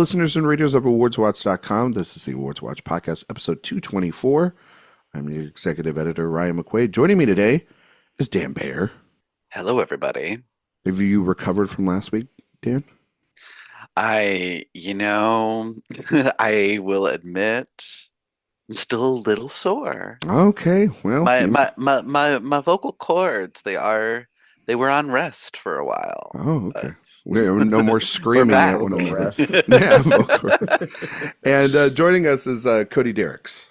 listeners and readers of AwardsWatch.com. This is the Awards Watch Podcast, episode 224. I'm the executive editor, Ryan McQuade. Joining me today is Dan Bayer. Hello, everybody. Have you recovered from last week, Dan? I will admit, I'm still a little sore. Okay, well, My vocal cords, they were on rest for a while. Oh, okay. No more screaming at one another. Rest. Yeah, and joining us is Cody Dericks.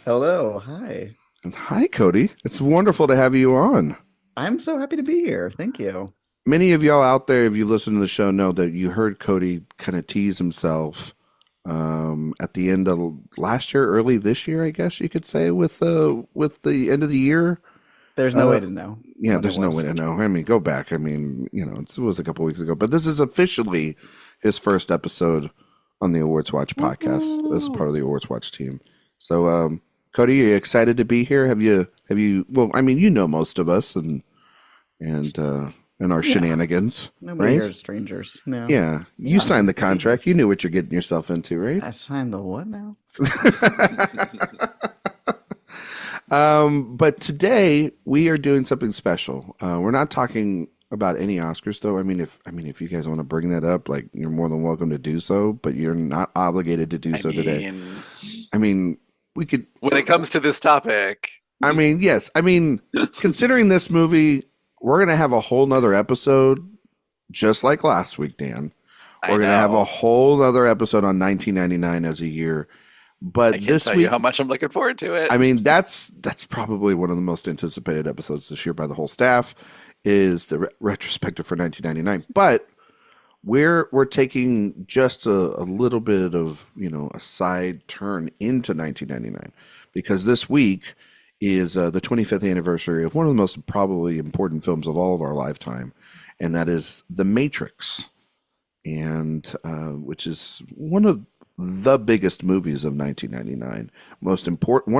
Hello, hi. And hi, Cody. It's wonderful to have you on. I'm so happy to be here. Thank you. Many of y'all out there, if you listen to the show, know that you heard Cody kind of tease himself at the end of last year, early this year, I guess you could say, with the end of the year. There's no way to know. Yeah, there's no way to know. I mean, go back. I mean, it was a couple weeks ago, but this is officially his first episode on the Awards Watch podcast as part of the Awards Watch team. So, Cody, are you excited to be here? Have you? Well, I mean, you know most of us and our shenanigans. Nobody right? here is strangers. No. Yeah, you signed the contract. You knew what you're getting yourself into, right? I signed the what now? But today we are doing something special. We're not talking about any Oscars, though. I mean, if you guys want to bring that up, like, you're more than welcome to do so, but you're not obligated to do so today. I mean, we could. When it comes to this topic, I mean, yes. I mean, considering this movie, we're gonna have a whole nother episode, just like last week, Dan. We're gonna have a whole other episode on 1999 as a year. But this week, how much I'm looking forward to it. I mean, that's probably one of the most anticipated episodes this year by the whole staff, is the retrospective for 1999. But we're taking just a little bit of a side turn into 1999, because this week is the 25th anniversary of one of the most probably important films of all of our lifetime, and that is The Matrix, and which is one of the biggest movies of 1999. One of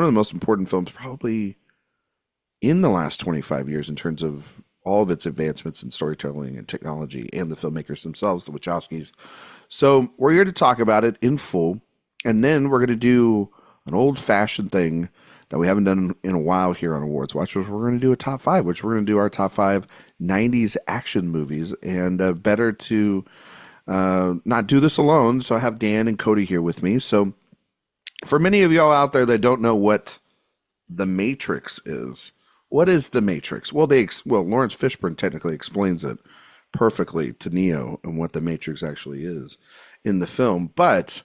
the most important films probably in the last 25 years in terms of all of its advancements in storytelling and technology, and the filmmakers themselves, the Wachowskis. So we're here to talk about it in full, and then we're going to do an old-fashioned thing that we haven't done in a while here on Awards Watch, which we're going to do a top five, which we're going to do our top 5 90s action movies, and better to not do this alone. So I have Dan and Cody here with me. So for many of y'all out there that don't know what The Matrix is, what is The Matrix? Well, Lawrence Fishburne technically explains it perfectly to Neo and what The Matrix actually is in the film. But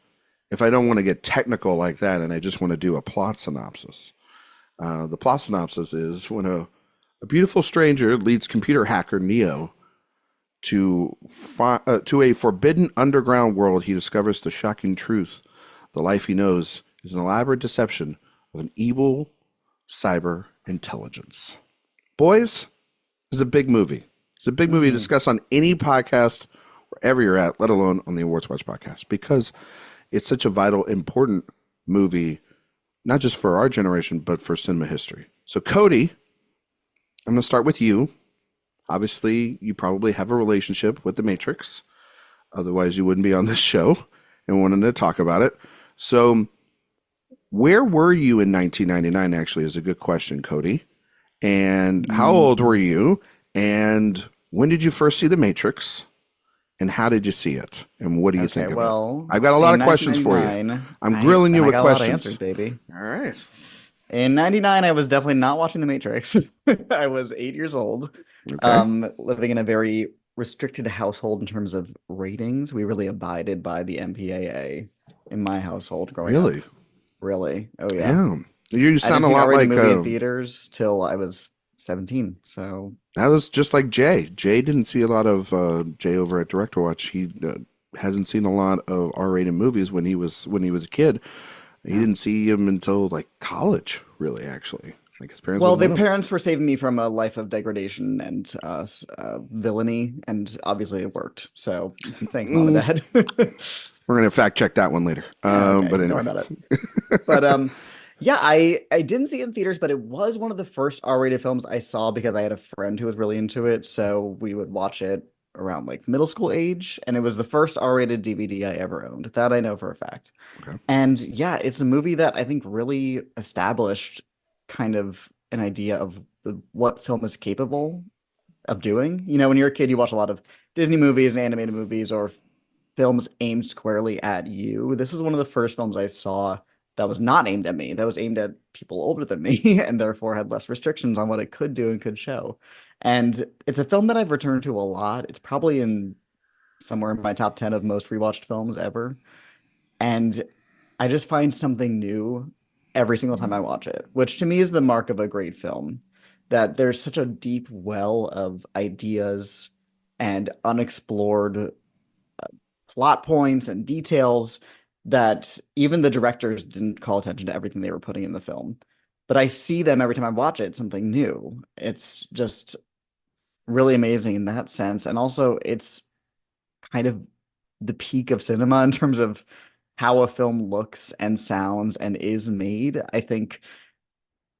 if I don't want to get technical like that, and I just want to do a plot synopsis, the plot synopsis is when a beautiful stranger leads computer hacker Neo to a forbidden underground world. He discovers the shocking truth. The life he knows is an elaborate deception of an evil cyber intelligence. Boys, this is a big movie. It's a big movie to discuss on any podcast, wherever you're at, let alone on the Awards Watch podcast, because it's such a vital, important movie, not just for our generation, but for cinema history. So, Cody, I'm going to start with you. Obviously, you probably have a relationship with The Matrix. Otherwise, you wouldn't be on this show and wanting to talk about it. So, where were you in 1999, actually, is a good question, Cody. And how old were you? And when did you first see The Matrix? And how did you see it? And what do you think about it? I've got a lot of questions for you. I'm grilling you with questions. A lot of answers, baby. All right. In 99, I was definitely not watching The Matrix. I was 8 years old, living in a very restricted household in terms of ratings. We really abided by the MPAA in my household growing up. Really? Oh, yeah. Damn. You sound a lot like movie in theaters till I was 17. So that was just like Jay. Jay didn't see a lot of Jay over at Director Watch. He hasn't seen a lot of R-rated movies when he was a kid. He didn't see him until like college, really, actually. Like his parents. Well, their parents were saving me from a life of degradation and villainy, and obviously it worked. So thanks, Mom and Dad. We're gonna fact check that one later. Okay, but anyway, don't worry about it. But yeah, I didn't see it in theaters, but it was one of the first R-rated films I saw because I had a friend who was really into it. So we would watch it around like middle school age, and it was the first R-rated DVD I ever owned. That I know for a fact. Okay. And yeah, it's a movie that I think really established kind of an idea of what film is capable of doing. You know, when you're a kid, you watch a lot of Disney movies and animated movies or films aimed squarely at you. This was one of the first films I saw that was not aimed at me, that was aimed at people older than me and therefore had less restrictions on what it could do and could show. And it's a film that I've returned to a lot. It's probably in somewhere in my top 10 of most rewatched films ever. And I just find something new every single time I watch it, which to me is the mark of a great film. That there's such a deep well of ideas and unexplored plot points and details that even the directors didn't call attention to everything they were putting in the film. But I see them every time I watch it, something new. It's just really amazing in that sense. And also, it's kind of the peak of cinema in terms of how a film looks and sounds and is made. I think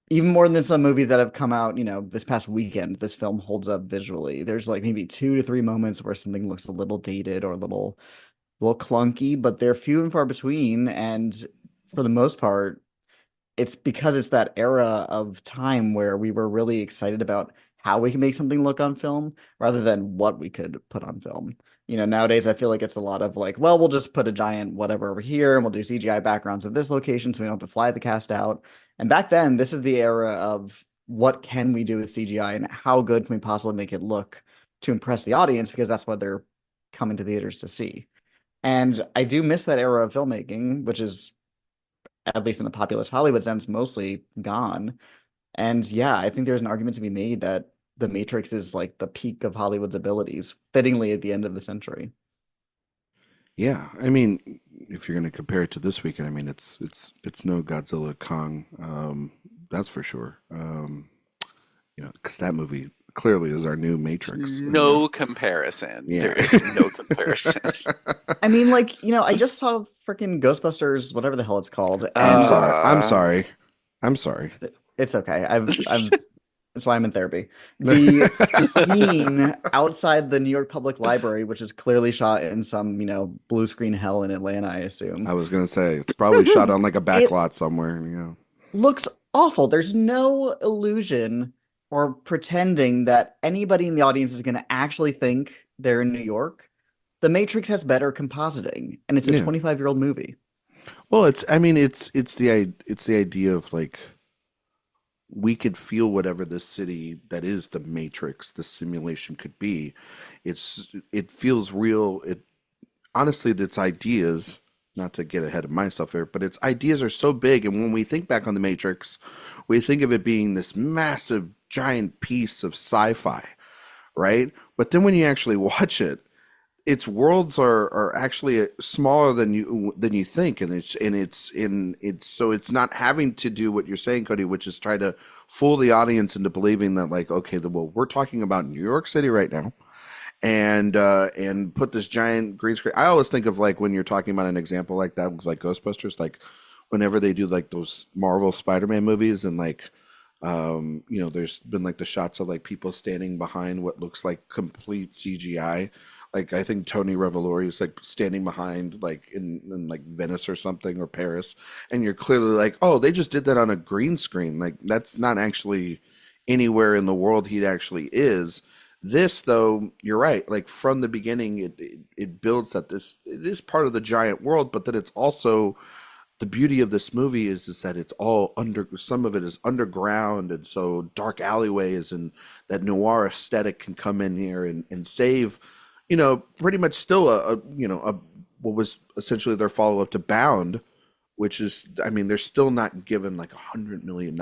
even more than some movies that have come out, you know, this past weekend, this film holds up visually. There's like maybe 2 to 3 moments where something looks a little dated or a little clunky, but they're few and far between. And for the most part, it's because it's that era of time where we were really excited about how we can make something look on film rather than what we could put on film. You know, nowadays I feel like it's a lot of like, well, we'll just put a giant whatever over here and we'll do CGI backgrounds of this location so we don't have to fly the cast out. And back then, this is the era of what can we do with CGI and how good can we possibly make it look to impress the audience because that's what they're coming to theaters to see. And I do miss that era of filmmaking, which is, at least in the populist Hollywood sense, mostly gone. And yeah, I think there's an argument to be made that The Matrix is like the peak of Hollywood's abilities, fittingly at the end of the century. Yeah, I mean, if you're going to compare it to this weekend, I mean, it's no Godzilla Kong, that's for sure. You know, because that movie clearly is our new Matrix. No comparison. Yeah. There is no comparison. I mean, like, you know, I just saw freaking Ghostbusters, whatever the hell it's called. And I'm sorry. It's okay. That's why I'm in therapy. The scene outside the New York Public Library, which is clearly shot in some, you know, blue screen hell in Atlanta, I assume. I was going to say, it's probably shot on like a back lot somewhere, you know. Looks awful. There's no illusion or pretending that anybody in the audience is going to actually think they're in New York. The Matrix has better compositing, and it's a 25-year-old movie. Well, it's the idea of like we could feel whatever this city that is the Matrix, the simulation could be. It feels real. It honestly, its ideas, not to get ahead of myself here, but its ideas are so big. And when we think back on the Matrix, we think of it being this massive, giant piece of sci-fi, right? But then when you actually watch it, its worlds are actually smaller than you think, and it's so it's not having to do what you're saying, Cody, which is try to fool the audience into believing that like, okay, well, we're talking about New York City right now, and put this giant green screen. I always think of like when you're talking about an example like that with like Ghostbusters, like whenever they do like those Marvel Spider-Man movies and like you know, there's been like the shots of like people standing behind what looks like complete CGI. Like I think Tony Revolori is like standing behind like in like Venice or something or Paris, and you're clearly like, oh, they just did that on a green screen. Like that's not actually anywhere in the world he actually is. This though, you're right. Like from the beginning, it builds that it is part of the giant world, but that it's also the beauty of this movie is that it's all some of it is underground, and so dark alleyways and that noir aesthetic can come in here and save, you know, pretty much still a what was essentially their follow-up to Bound, which is, I mean, they're still not given like $100 million.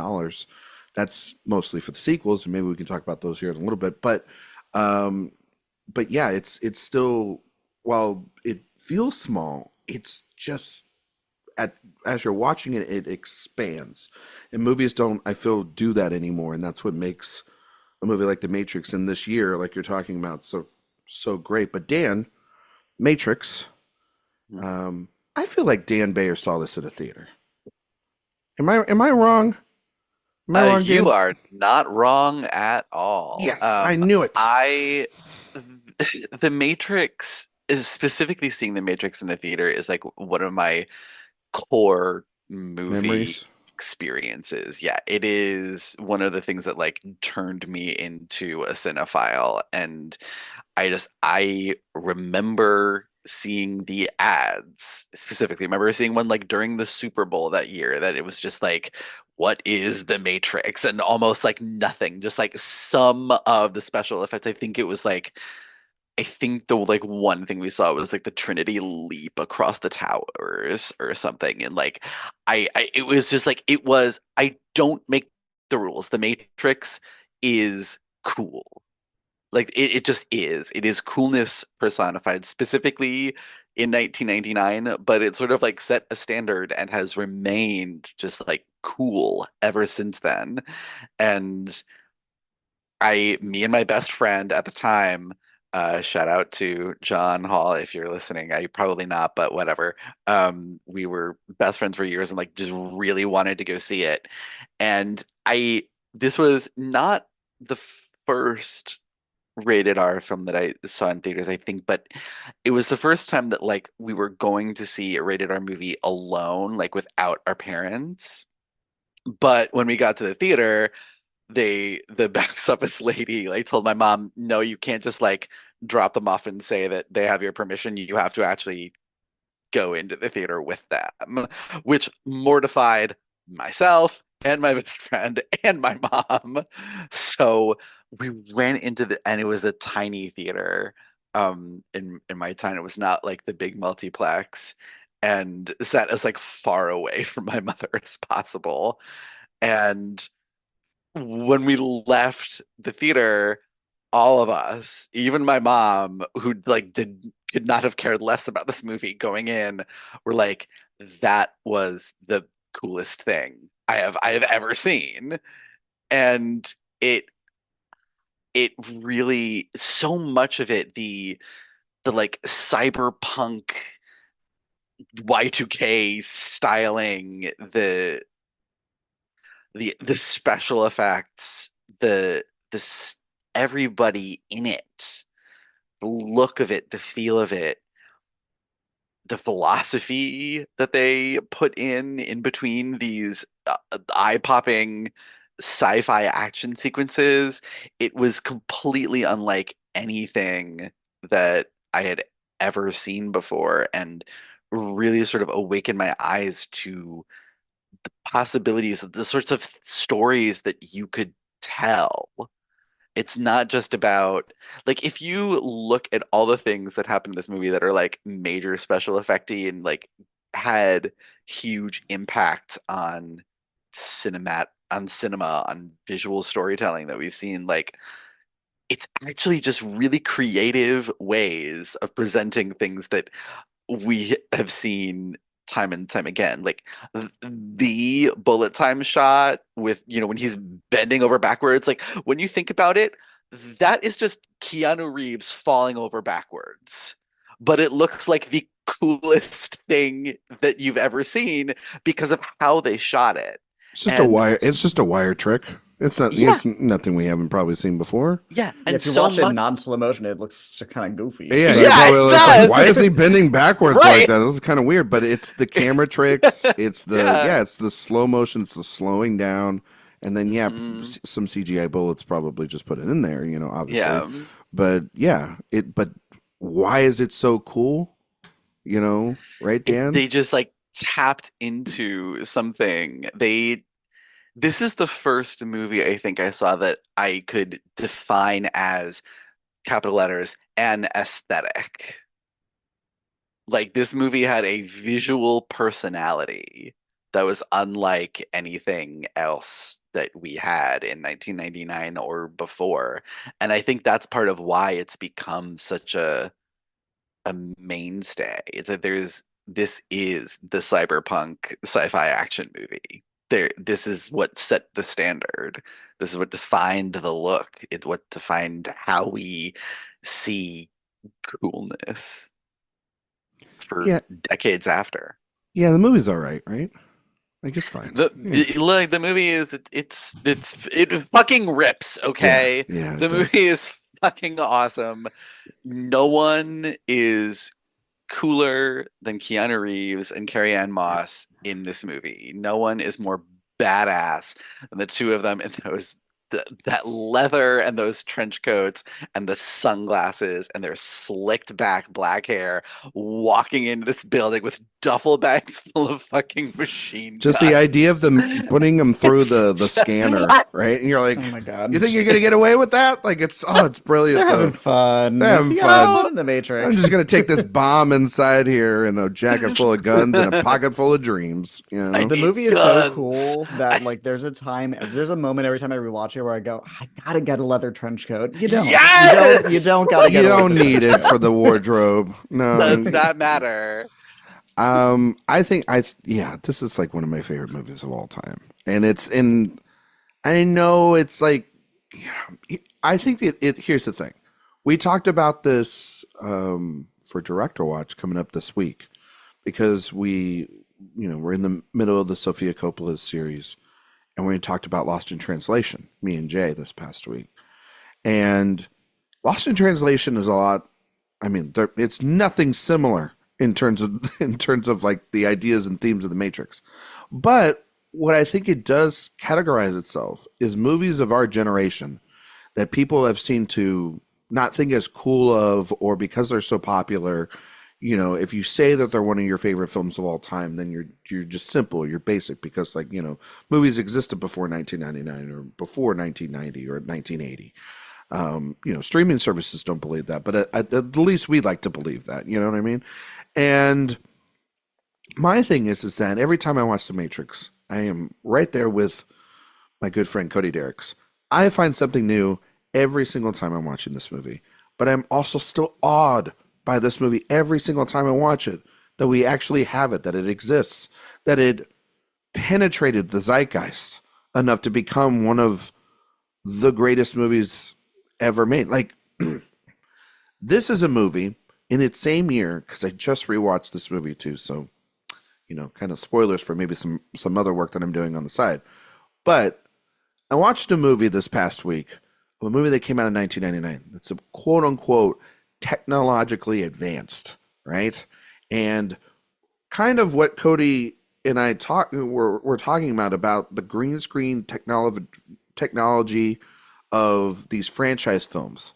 That's mostly for the sequels, and maybe we can talk about those here in a little bit. But yeah, it's still, while it feels small, it's just as you're watching it, it expands. And movies don't, I feel, do that anymore, and that's what makes a movie like The Matrix in this year, like you're talking about, so great. But Dan, Matrix, I feel like Dan Bayer saw this at a theater. Am I wrong? Am I wrong, Dan? You are not wrong at all. Yes, I knew it. The Matrix is specifically seeing the Matrix in the theater is like one of my core movie Memories. experiences. Yeah, it is one of the things that like turned me into a cinephile. And I remember seeing the ads specifically. I remember seeing one like during the Super Bowl that year that it was just like, what is the Matrix? And almost like nothing, just like some of the special effects. I think the like one thing we saw was like the Trinity leap across the towers or something. And like I it was just like it was I don't make the rules. The Matrix is cool. Like it just is. It is coolness personified, specifically in 1999, but it sort of like set a standard and has remained just like cool ever since then. And me and my best friend at the time, shout out to John Hall if you're listening. I probably not, but whatever. We were best friends for years and like just really wanted to go see it. And this was not the first rated R film that I saw in theaters, I think, but it was the first time that like we were going to see a rated R movie alone, like without our parents. But when we got to the theater, the box office lady like told my mom, no, you can't just like drop them off and say that they have your permission. You have to actually go into the theater with them, which mortified myself and my best friend and my mom. So we ran into and it was a tiny theater. In my time, it was not like the big multiplex, and sat as like far away from my mother as possible. And when we left the theater, all of us, even my mom, who like could not have cared less about this movie going in, were like, that was the coolest thing I have ever seen. And it it really, so much of it, the like cyberpunk Y2K styling, the special effects, the everybody in it, the look of it, the feel of it, the philosophy that they put in between these eye-popping sci-fi action sequences. It was completely unlike anything that I had ever seen before, and really sort of awakened my eyes to possibilities, the sorts of stories that you could tell. It's not just about like if you look at all the things that happen in this movie that are like major special effecty and like had huge impact on cinema, on visual storytelling that we've seen, like it's actually just really creative ways of presenting things that we have seen time and time again. Like the bullet time shot with, when he's bending over backwards, like when you think about it, that is just Keanu Reeves falling over backwards. But it looks like the coolest thing that you've ever seen because of how they shot it. It's just a And wire. It's just a wire trick. It's not. yeah, It's nothing we haven't probably seen before. yeah, Yeah, and if you so watch it much. in non-slow motion, it looks kind of goofy. Yeah, Yeah, you're probably it just like, does. why is he bending backwards Right. like that? This is kind of weird, but it's the camera tricks. It's the Yeah. it's the slow motion. It's the slowing down, and then Mhm. some CGI bullets probably just put it in there. Obviously, Yeah. but yeah, But why is it so cool? Right, Dan? They just like tapped into something. This is the first movie I think I saw that I could define as, capital letters, an aesthetic. Like this movie had a visual personality that was unlike anything else that we had in 1999 or before. And I think that's part of why it's become such a mainstay. It's that this is the cyberpunk sci-fi action movie. This is what set the standard. This is what defined the look. It's what defined how we see coolness for Yeah, decades after. yeah. The movie's all right, right? Like it's fine. Yeah, Like the movie is, it fucking rips, yeah, okay? yeah. The It does. movie is fucking awesome. No one is cooler than Keanu Reeves and Carrie-Anne Moss in this movie. No one is more badass than the two of them in that leather and those trench coats and the sunglasses and their slicked back black hair walking into this building with duffel bags full of fucking machine Just guns. the idea of them putting them through the scanner, right? And you're like, Oh my god! you think you're gonna get away with that? Like it's brilliant. They're having fun. They're having You fun. gotta fun in the Matrix. I'm just gonna take this bomb inside here and a jacket full of guns and a pocket full of dreams. You know? The movie is Guns. so cool that like there's a moment every time I rewatch it where I go, I gotta get a leather trench coat. You don't. Yes! You don't gotta You get. don't need it for the wardrobe. No. Does not matter. I think this is like one of my favorite movies of all time, and I know it's like, I think here's the thing. We talked about this for Director Watch coming up this week because we're in the middle of the Sofia Coppola series, and we talked about Lost in Translation, me and Jay, this past week, and Lost in Translation is a lot. I mean, it's nothing similar in terms of like the ideas and themes of the Matrix. But what I think it does categorize itself is movies of our generation that people have seen to not think as cool of, or because they're so popular, if you say that they're one of your favorite films of all time, then you're just simple, you're basic, because like, movies existed before 1999 or before 1990 or 1980. Streaming services don't believe that, but at the least we'd like to believe that, you know what I mean? And my thing is that every time I watch The Matrix, I am right there with my good friend Cody Dericks. I find something new every single time I'm watching this movie, but I'm also still awed by this movie every single time I watch it, that we actually have it, that it exists, that it penetrated the zeitgeist enough to become one of the greatest movies ever made. Like, this is a movie in its same year, because I just rewatched this movie too, so kind of spoilers for maybe some other work that I'm doing on the side. But I watched a movie this past week, a movie that came out in 1999. That's a quote unquote technologically advanced, right? And kind of what Cody and I we're talking about the green screen technology of these franchise films.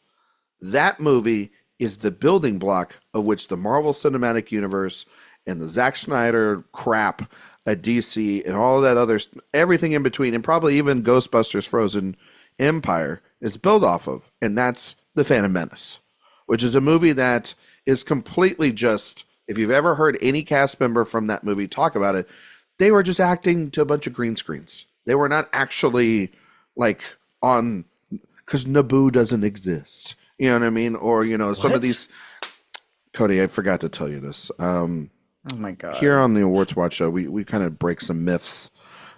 That movie is the building block of which the Marvel Cinematic Universe and the Zack Snyder crap at DC and all of that everything in between, and probably even Ghostbusters Frozen Empire is built off of. And that's The Phantom Menace, which is a movie that is completely just, if you've ever heard any cast member from that movie talk about it, they were just acting to a bunch of green screens. They were not actually like on, because Naboo doesn't exist. You know what I mean? Or, some of these, Cody, I forgot to tell you this. Oh my God. Here on the Awards Watch show, we kind of break some myths.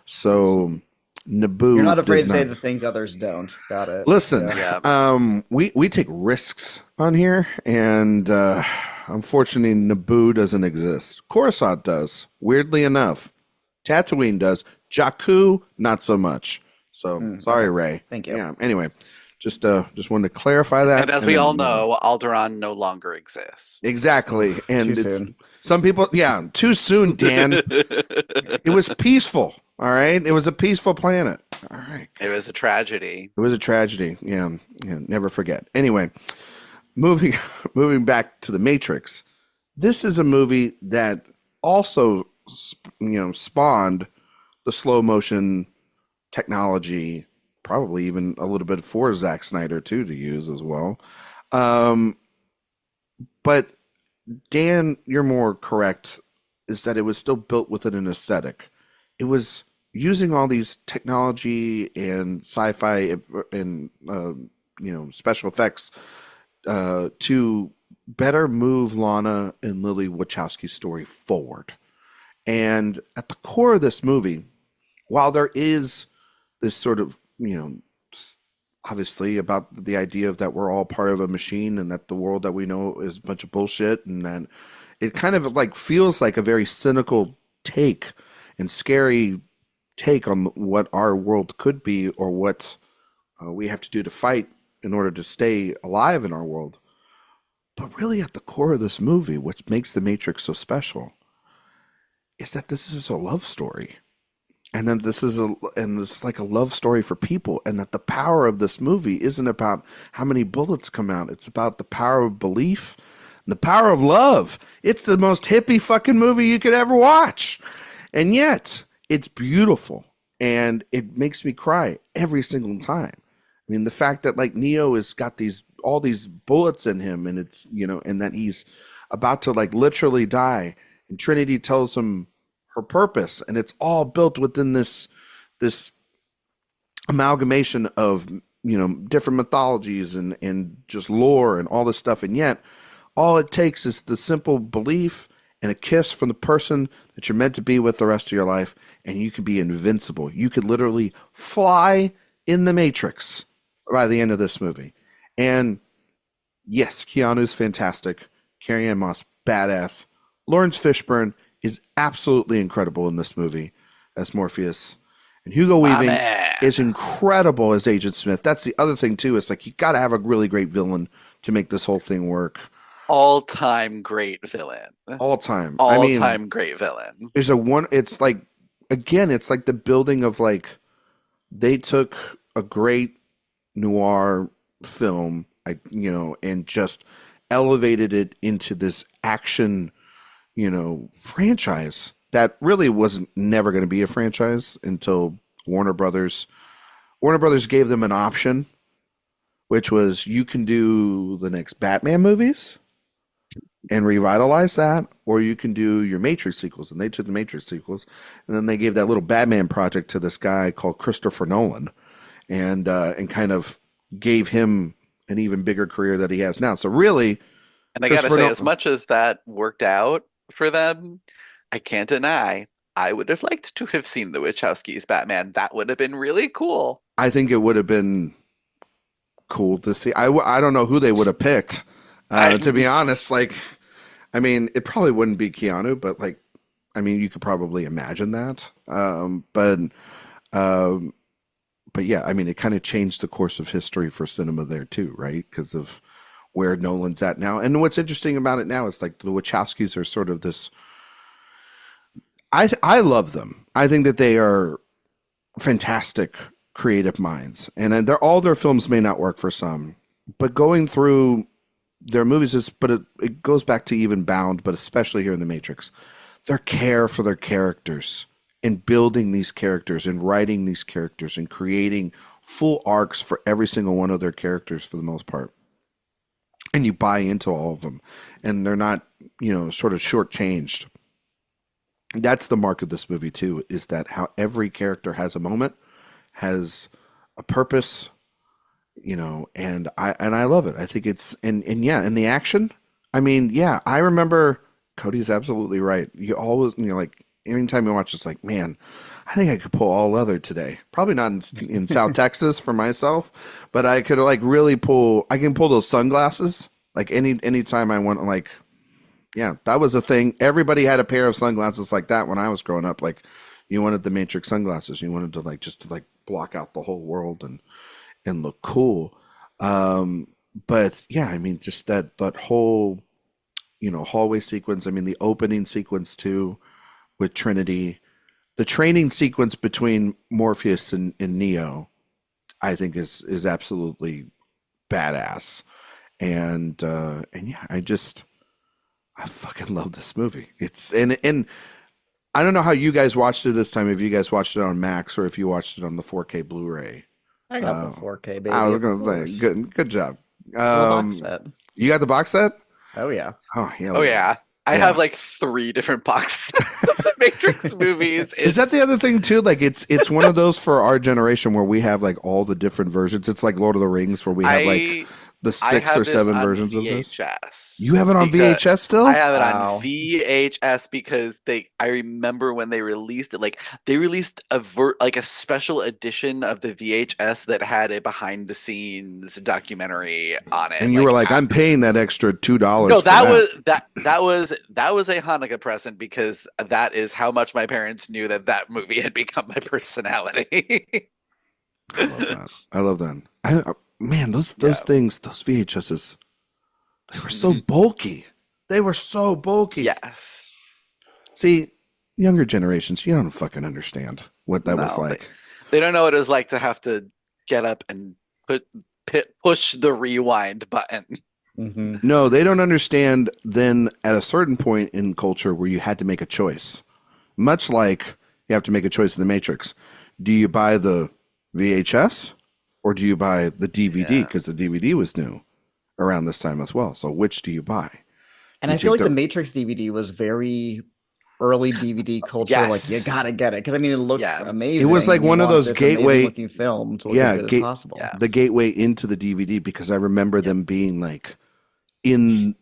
So Naboo. You're not afraid to say the things others don't. Got it. Listen, Yeah. we take risks on here, and unfortunately, Naboo doesn't exist. Coruscant does, weirdly enough. Tatooine does. Jakku, not so much. So sorry, Ray. Thank you. Yeah. Anyway, just wanted to clarify that. And as we all know, Alderaan no longer exists. Exactly. And Too it's soon. some people, too soon, Dan. It was peaceful. All right. It was a peaceful planet. All right. It was a tragedy. It was a tragedy. Yeah. Never forget. Anyway, moving back to The Matrix. This is a movie that also, spawned the slow motion technology, probably even a little bit for Zack Snyder too, to use as well. But Dan, you're more correct, is that it was still built within an aesthetic. It was using all these technology and sci-fi and special effects to better move Lana and Lily Wachowski's story forward. And at the core of this movie, while there is this sort of, obviously about the idea of that we're all part of a machine and that the world that we know is a bunch of bullshit, and then it kind of like feels like a very cynical take and scary take on what our world could be, or what we have to do to fight in order to stay alive in our world. But really, at the core of this movie, what makes The Matrix so special is that this is a love story. And then it's like a love story for people. And that the power of this movie isn't about how many bullets come out. It's about the power of belief and the power of love. It's the most hippie fucking movie you could ever watch. And yet, it's beautiful. And it makes me cry every single time. I mean, the fact that like Neo has got all these bullets in him, and it's, and that he's about to like literally die. And Trinity tells him her purpose, and it's all built within this amalgamation of different mythologies and just lore and all this stuff. And yet all it takes is the simple belief and a kiss from the person that you're meant to be with the rest of your life, and you can be invincible. You could literally fly in the Matrix by the end of this movie. And yes, Keanu's fantastic. Carrie-Anne Moss, badass. Lawrence Fishburne is absolutely incredible in this movie as Morpheus. And Hugo Weaving is incredible as Agent Smith. That's the other thing, too. It's like you got to have a really great villain to make this whole thing work. All-time great villain. All-time. All-time great villain. It's like, again, it's like the building of like, they took a great noir film, and just elevated it into this action franchise that really wasn't never going to be a franchise until Warner Brothers gave them an option, which was you can do the next Batman movies and revitalize that, or you can do your Matrix sequels. And they took the Matrix sequels, and then they gave that little Batman project to this guy called Christopher Nolan, and kind of gave him an even bigger career that he has now. So really, and I gotta say, as much as that worked out for them, I can't deny I would have liked to have seen the Wachowskis' Batman. That would have been really cool. I think it would have been cool to see. I don't know who they would have picked, to be honest. Like, I mean, it probably wouldn't be Keanu, but like, I mean, you could probably imagine that. But yeah, I mean, it kind of changed the course of history for cinema there too, right? Because of where Nolan's at now. And what's interesting about it now is like the Wachowskis are sort of this. I love them. I think that they are fantastic creative minds, and all their films may not work for some, but going through their movies it goes back to even Bound, but especially here in The Matrix, their care for their characters and building these characters and writing these characters and creating full arcs for every single one of their characters for the most part. And you buy into all of them, and they're not, sort of shortchanged. That's the mark of this movie too, is that how every character has a moment, has a purpose, and I love it. I think it's, and the action, I mean, yeah, I remember Cody's absolutely right. You always, like, anytime you watch, it's like, man, I think I could pull all leather today. Probably not in South Texas for myself, but I could like really I can pull those sunglasses. Like anytime I want, like, yeah, that was a thing. Everybody had a pair of sunglasses like that when I was growing up. Like, you wanted the Matrix sunglasses. You wanted to like, just to like block out the whole world and look cool. But yeah, I mean, just that whole, hallway sequence. I mean, the opening sequence too, with Trinity, the training sequence between Morpheus and Neo, I think is absolutely badass. And yeah, I fucking love this movie. It's and I don't know how you guys watched it this time. If you guys watched it on Max or if you watched it on the 4K Blu-ray. I got the 4K, baby. I was gonna say, good job. Box set. You got the box set? Oh yeah. Oh yeah. Oh yeah. I have like 3 different box sets of the Matrix movies. Is that the other thing too? Like it's one of those for our generation where we have like all the different versions. It's like Lord of the Rings where we have like the 6 or 7 versions of this. You have it on VHS still? I have it on VHS because I remember when they released it. Like they released a special edition of the VHS that had a behind the scenes documentary on it. And you were like, I'm paying that extra $2. No, that was a Hanukkah present because that is how much my parents knew that movie had become my personality. I love that. man, those Yeah. things, those VHSs, they were so Mhm. bulky. They were so bulky. Yes. See, younger generations, you don't fucking understand what that was No, like. they don't know what it was like to have to get up and push the rewind button. Mhm. No, they don't understand then at a certain point in culture where you had to make a choice. Much like you have to make a choice in the Matrix. Do you buy the VHS or do you buy the DVD? Yeah. Because the DVD was new around this time as well. So which do you buy? And You I feel take like the Matrix DVD was very early DVD culture. Like, you Yes. gotta get it. Because, I mean, it looks Yeah. amazing. It was like and you one of want those this amazing gateway, looking film to look yeah, as good as possible. Yeah. the gateway into the DVD because I remember Yep. them being like in,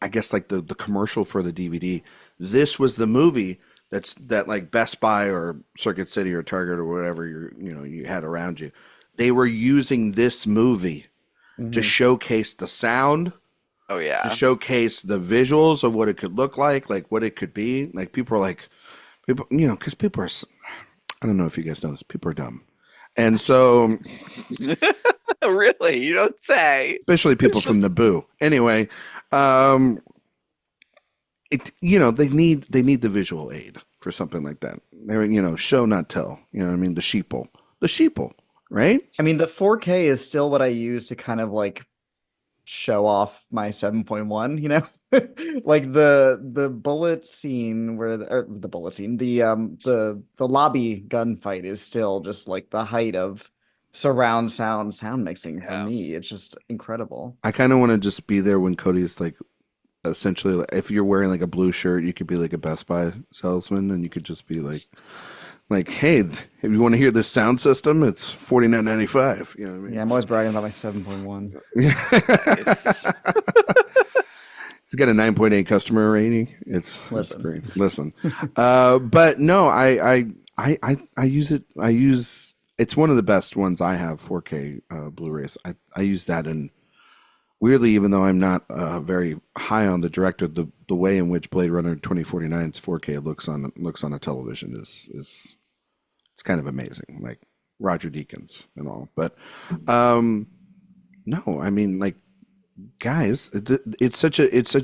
I guess like the commercial for the DVD. This was the movie that like Best Buy or Circuit City or Target or whatever you had around you. They were using this movie to Mhm. showcase the sound, Oh to yeah. showcase the visuals of what it could look like what it could be. Like people are like, people, because people are, I don't know if you guys know this, people are dumb. And so, Really? You don't say. especially people from Naboo. Anyway, um, they need the visual aid for something like that. They're show not tell. You know what I mean? The sheeple, right? I mean, the 4K is still what I use to kind of like show off my 7.1, like the bullet scene the bullet scene, the lobby gunfight is still just like the height of surround sound mixing for Yeah. me. It's just incredible. I kind of want to just be there when Cody's like, essentially, like, if you're wearing like a blue shirt, you could be like a Best Buy salesman, and you could just be like, hey, if you want to hear this sound system, it's $49.95. You know what I mean? Yeah, I'm always bragging about my 7.1. Nice. It's got a 9.8 customer rating. It's Listen. great. Listen, but no, I use it. It's one of the best ones I have. 4K Blu-rays. I use that, and weirdly, even though I'm not very high on the director, the way in which Blade Runner 2049's 4K looks on a television is it's kind of amazing. Like Roger Deakins and all, but no, I mean, like, guys, it's such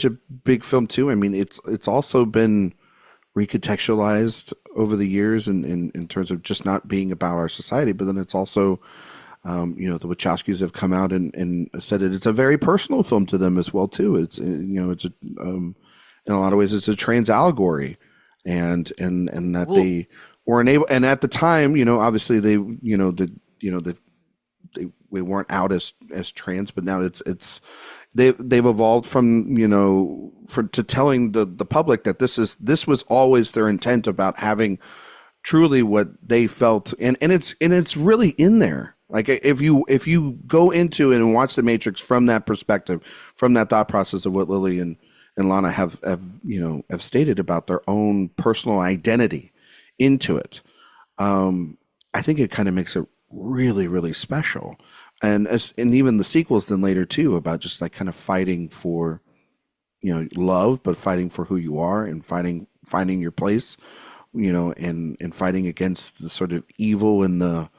a big film too. I mean, it's also been recontextualized over the years in terms of just not being about our society, but then it's also the Wachowskis have come out and said it's a very personal film to them as well too. It's it's a in a lot of ways it's a trans allegory, and that they were unable, and at the time, obviously they we weren't out as trans, but now they've evolved from to telling the public that this was always their intent about having truly what they felt, and it's really in there. Like if you go into it and watch The Matrix from that perspective, from that thought process of what Lily and Lana have stated about their own personal identity into it, I think it kind of makes it really, really special. And even the sequels then later too, about just like kind of fighting for love, but fighting for who you are and finding your place, and fighting against the sort of evil and the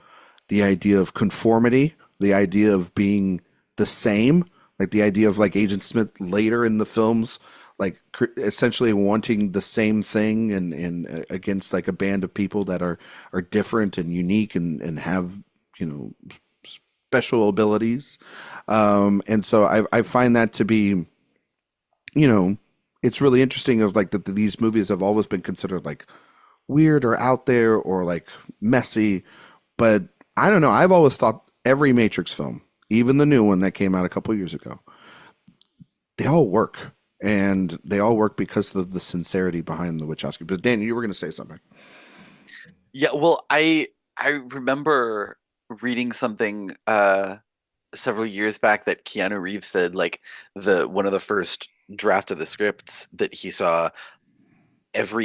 idea of conformity, the idea of being the same, like the idea of like Agent Smith later in the films, like essentially wanting the same thing and against like a band of people that are different and unique and have special abilities. And so I find that to be, it's really interesting of like that these movies have always been considered like weird or out there or like messy, but I don't know. I've always thought every Matrix film, even the new one that came out a couple years ago, they all work. And they all work because of the sincerity behind the Wachowski. But Dan, you were going to say something. Yeah, well, I remember reading something several years back that Keanu Reeves said like one of the first draft of the scripts that he saw, who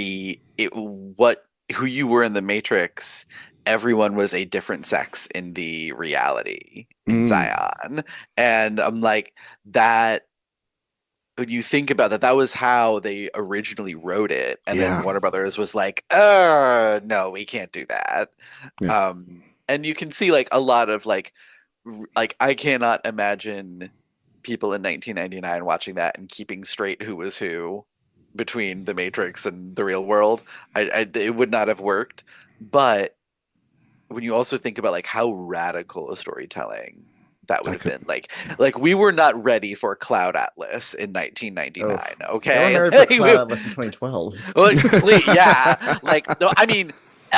you were in the Matrix, everyone was a different sex in the reality in Zion. And I'm like, that when you think about that was how they originally wrote it. And Yeah. then Warner Brothers was like, no, we can't do that. Yeah. And you can see like a lot of like like I cannot imagine people in 1999 watching that and keeping straight who was who between the Matrix and the real world. It would not have worked. But when you also think about like how radical a storytelling that would I have could. been, like we were not ready for Cloud Atlas in 1999. They Okay, were married for Cloud Atlas in 2012. well, yeah, like no, I mean,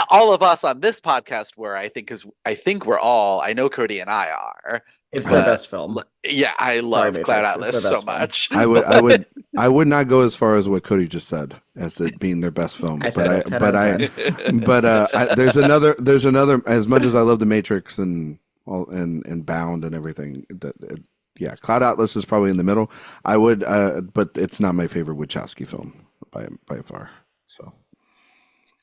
all of us on this podcast were, I think we're all. I know Cody and I are. It's their best film. Yeah, I love Matrix, Cloud it's Atlas their so best film. much. I would not go as far as what Cody just said as it being their best film. I said it, 10 out of 10. There's another. As much as I love The Matrix and Bound and everything, yeah, Cloud Atlas is probably in the middle. I would, but it's not my favorite Wachowski film by far. So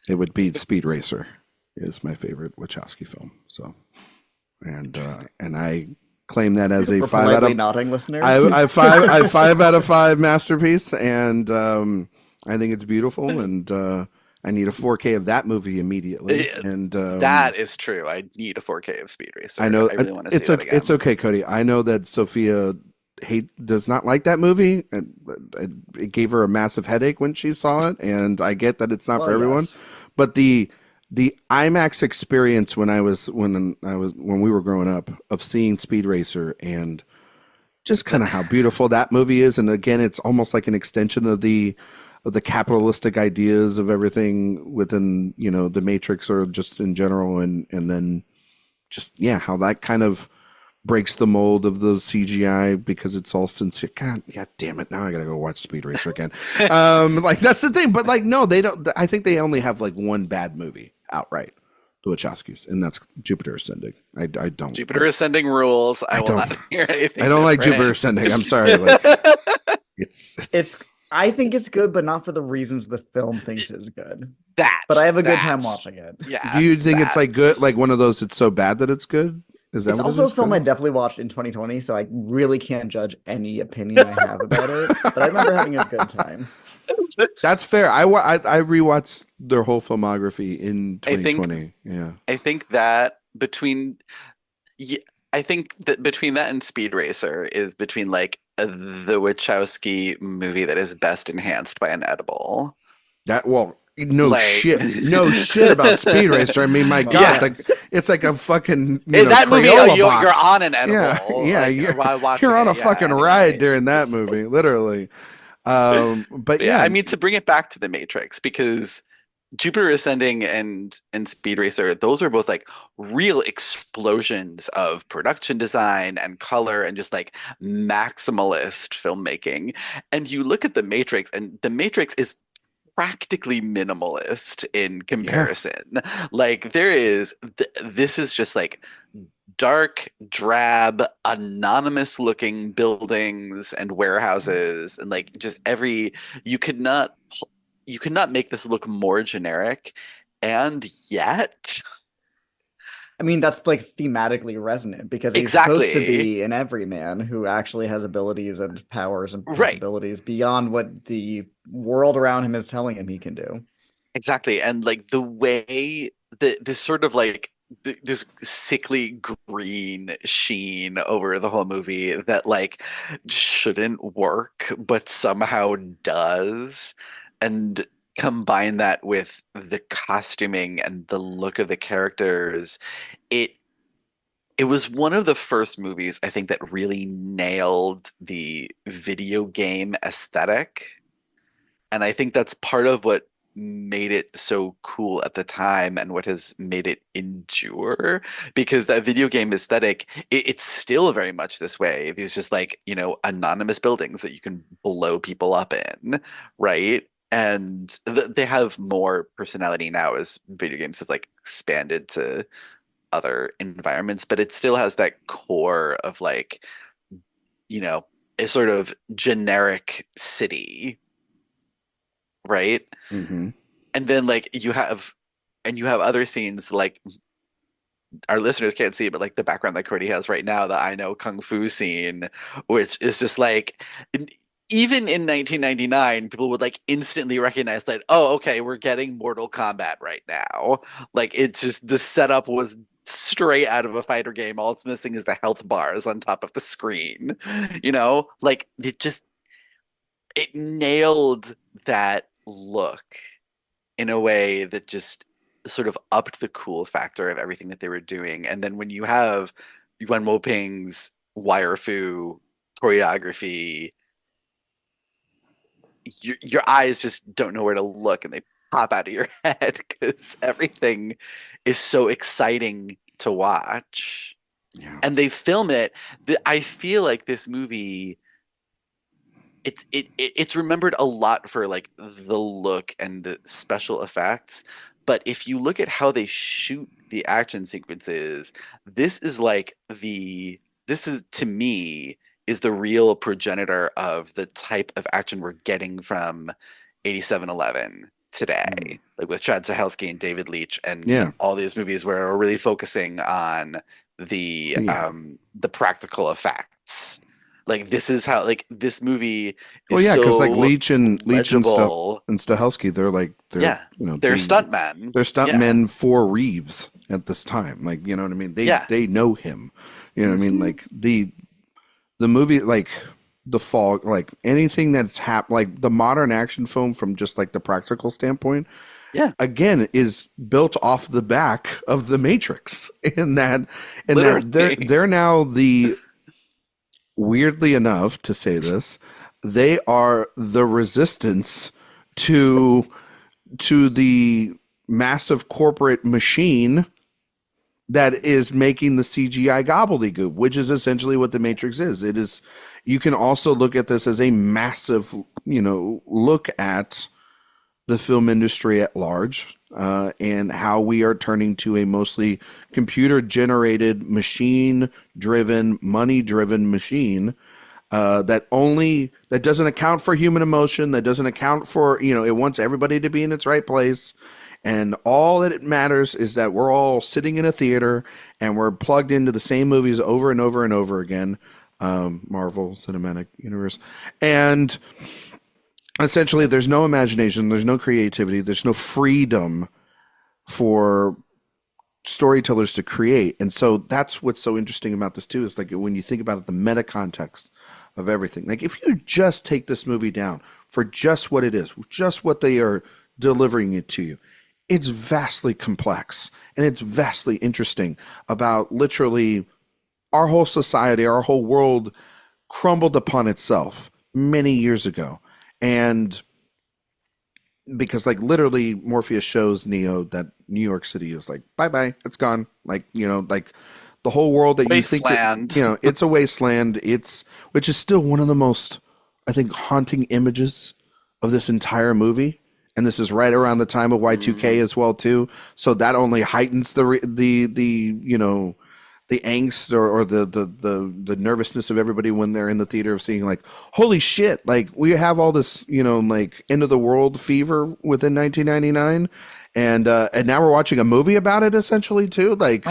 it would be Speed Racer is my favorite Wachowski film. So and I claim that as a For 5 out politely of nodding listeners. I 5 out of 5 masterpiece, and I think it's beautiful, and I need a 4K of that movie immediately. And that is true. I need a 4K of Speed Racer. I know I really want to see that again. It's okay, Cody. I know that Sophia does not like that movie, and it gave her a massive headache when she saw it, and I get that it's not for everyone. Yes. But the IMAX experience when we were growing up of seeing Speed Racer and just kind of how beautiful that movie is, and again, it's almost like an extension of the capitalistic ideas of everything within the Matrix or just in general, and then just how that kind of breaks the mold of the CGI because it's all sincere. God damn it! Now I gotta go watch Speed Racer again. Like that's the thing, but like no, they don't. I think they only have like one bad movie outright, the Wachowskis, and that's Jupiter Ascending. I don't. Jupiter Ascending rules. I will not hear anything. I don't like Jupiter Ascending. I'm sorry. Like, it's. I think it's good, but not for the reasons the film thinks is good. But I have a good time watching it. Yeah. Do you think it's like good? Like one of those? It's so bad that it's good. Is that it's what also it is? a film I definitely watched in 2020, so I really can't judge any opinion I have about it. But I remember having a good time. That's fair. I rewatched their whole filmography in 2020. I think that between that and Speed Racer is between like the Wachowski movie that is best enhanced by an edible. No shit about Speed Racer. I mean, my God, Yes. like it's like a fucking that movie. Crayola You're box. on an edible. Yeah, you're on a fucking ride during that movie, literally. But I mean, to bring it back to the Matrix, because Jupiter Ascending and Speed Racer, those are both like real explosions of production design and color and just like maximalist filmmaking. And you look at the Matrix, and the Matrix is practically minimalist in comparison. Like there is this is just like dark, drab, anonymous looking buildings and warehouses, and like just you could not make this look more generic, and yet I mean, that's like thematically resonant because he's Exactly. supposed to be an everyman who actually has abilities and powers and possibilities beyond what the world around him is telling him he can do. Exactly. And like the way this sort of like this sickly green sheen over the whole movie that like shouldn't work but somehow does, and combine that with the costuming and the look of the characters, it was one of the first movies I think that really nailed the video game aesthetic. And I think that's part of what made it so cool at the time and what has made it endure, because that video game aesthetic, it's still very much this way. These just like, anonymous buildings that you can blow people up in, right? And they have more personality now as video games have like expanded to other environments, but it still has that core of like, a sort of generic city, right? Mm-hmm. And then like you have other scenes, like our listeners can't see, but like the background that Cody has right now, the I Know Kung Fu scene, which is just like, even in 1999, people would like instantly recognize that, oh, okay, we're getting Mortal Kombat right now. Like it's just, the setup was straight out of a fighter game. All it's missing is the health bars on top of the screen. Like it nailed that look in a way that just sort of upped the cool factor of everything that they were doing. And then when you have Yuan Woping's wire fu choreography, your eyes just don't know where to look and they pop out of your head because everything is so exciting to watch. Yeah. And they film it. I feel like this movie, it's remembered a lot for like the look and the special effects. But if you look at how they shoot the action sequences, this is to me is the real progenitor of the type of action we're getting from 8711 today, like with Chad Stahelski and David Leitch and all these movies where we're really focusing on the practical effects. Like this is how like this movie is because like so Leitch and legible. Stahelski, they're they're stuntmen. They're stuntmen for Reeves at this time. Like, you know what I mean? They know him. You know what I mean? Like the movie, like The Fog, like anything that's like the modern action film from just like the practical standpoint, again, is built off the back of The Matrix. That they're now the, weirdly enough to say this, they are the resistance to the massive corporate machine that is making the CGI gobbledygook, which is essentially what The Matrix is. It is. You can also look at this as a massive, look at the film industry at large, and how we are turning to a mostly computer-generated, machine-driven, money-driven machine that doesn't account for human emotion, that doesn't account for, it wants everybody to be in its right place. And all that it matters is that we're all sitting in a theater and we're plugged into the same movies over and over and over again. Marvel Cinematic Universe. And essentially there's no imagination, there's no creativity, there's no freedom for storytellers to create. And so that's what's so interesting about this too, is like when you think about it, the meta context of everything. Like if you just take this movie down for just what it is, just what they are delivering it to you, it's vastly complex and it's vastly interesting about literally our whole society, our whole world crumbled upon itself many years ago. And because like literally Morpheus shows Neo that New York City is like, bye-bye, it's gone. Like, like the whole world that wasteland. You think that, it's a wasteland. Which is still one of the most, I think, haunting images of this entire movie. And this is right around the time of Y2K as well too. So that only heightens the angst or the nervousness of everybody when they're in the theater of seeing like, holy shit, like we have all this, like end of the world fever within 1999. And now we're watching a movie about it essentially too. Like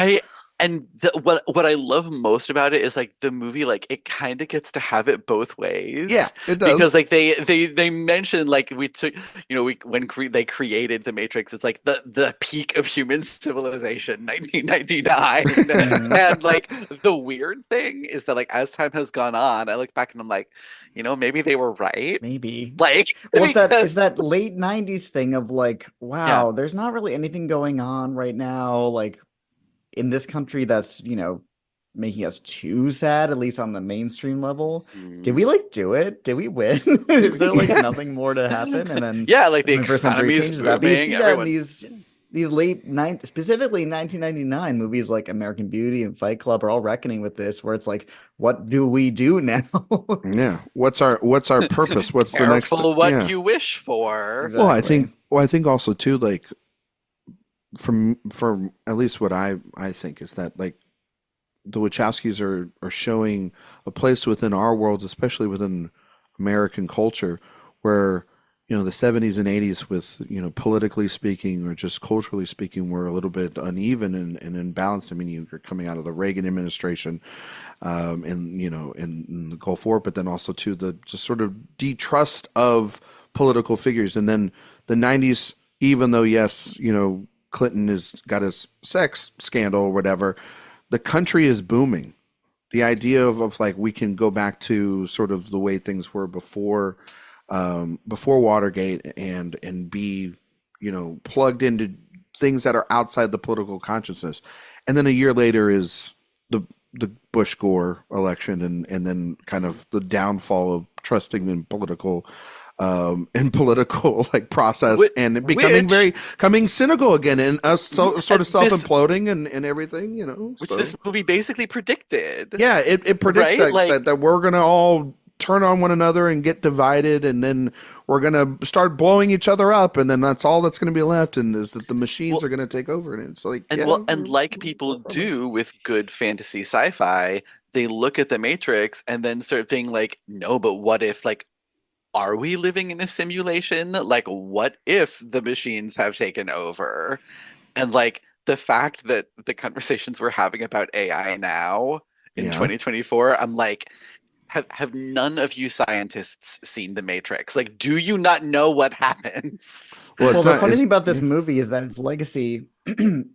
what I love most about it is like the movie, like it kind of gets to have it both ways. Yeah, it does. Because like they mentioned like we took, they created the Matrix, it's like the peak of human civilization, 1999. And like the weird thing is that like as time has gone on, I look back and I'm like, maybe they were right. Maybe like it's that late 90s thing of like, wow, there's not really anything going on right now, like in this country that's, making us too sad, at least on the mainstream level. Did we like do it? Did we win? Is there like nothing more to happen? And then like the economy is moving, but you see that in these late specifically 1999 movies like American Beauty and Fight Club are all reckoning with this, where it's like, what do we do now? What's our purpose? What's the next what you wish for? Exactly. Well, I think also too, like from at least what I think is that like the Wachowskis are showing a place within our world, especially within American culture, where the 70s and 80s with politically speaking or just culturally speaking were a little bit uneven and imbalanced. I mean, you're coming out of the Reagan administration, in the Gulf War, but then also to the just sort of distrust of political figures, and then the 90s, even though yes, Clinton has got his sex scandal or whatever, the country is booming. The idea of like we can go back to sort of the way things were before Watergate and be, plugged into things that are outside the political consciousness. And then a year later is the Bush Gore election and then kind of the downfall of trusting in political like process and becoming cynical again and us sort of self-imploding and everything, which this movie basically predicted. Yeah, it predicts right? that we're gonna all turn on one another and get divided, and then we're gonna start blowing each other up, and then that's all that's gonna be left, and is that the machines are gonna take over, and it's like and like people do with good fantasy sci-fi, they look at the Matrix and then start being like, no, but what if like, are we living in a simulation? Like, what if the machines have taken over? And like the fact that the conversations we're having about AI now in 2024, I'm like, have none of you scientists seen The Matrix? Like, do you not know what happens? Well, the funny thing about this movie is that its legacy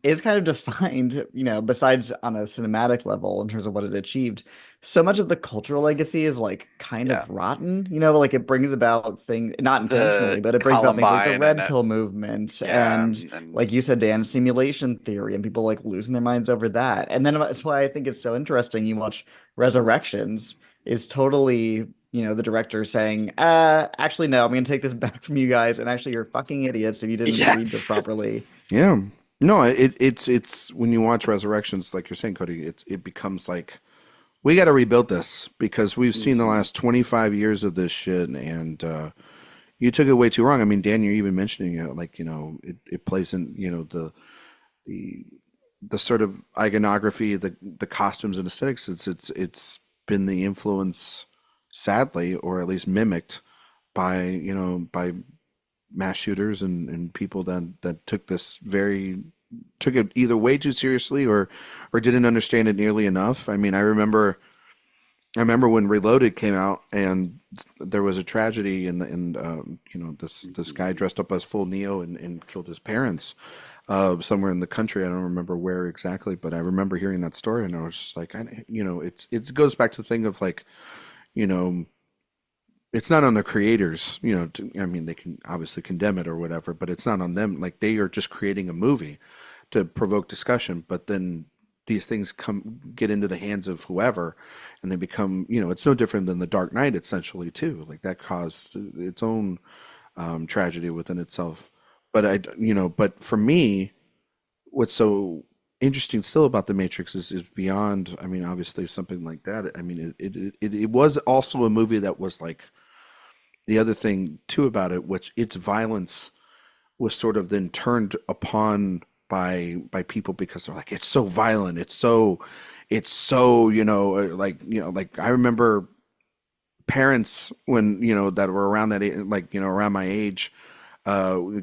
is kind of defined, besides on a cinematic level in terms of what it achieved. So much of the cultural legacy is like kind of rotten, like it brings about things, not intentionally, but it brings about things like the Red Pill movement and like you said, Dan, simulation theory, and people like losing their minds over that. And then that's why I think it's so interesting. You watch Resurrections is totally, the director saying, actually, no, I'm going to take this back from you guys. And actually, you're fucking idiots if you didn't read this properly. Yeah. No, it's when you watch Resurrections, like you're saying, Cody, it becomes like, we got to rebuild this because we've seen the last 25 years of this shit. And you took it way too wrong. I mean, Dan, you're even mentioning it, like, it plays in, the sort of iconography, the costumes and aesthetics. It's been the influence, sadly, or at least mimicked by mass shooters and people that took it either way too seriously or didn't understand it nearly enough. I mean, I remember when Reloaded came out and there was a tragedy and this guy dressed up as full Neo and killed his parents somewhere in the country. I don't remember where exactly, but I remember hearing that story and I was just like, it goes back to the thing of like, it's not on the creators, they can obviously condemn it or whatever, but it's not on them. Like they are just creating a movie to provoke discussion, but then these things get into the hands of whoever and they become, it's no different than the Dark Knight essentially too. Like that caused its own tragedy within itself. But but for me, what's so interesting still about the Matrix is beyond, I mean, obviously something like that. I mean, it was also a movie that was like, the other thing too about it, which its violence was sort of then turned upon by people because they're like, it's so violent, it's so like I remember parents when that were around that age, like around my age,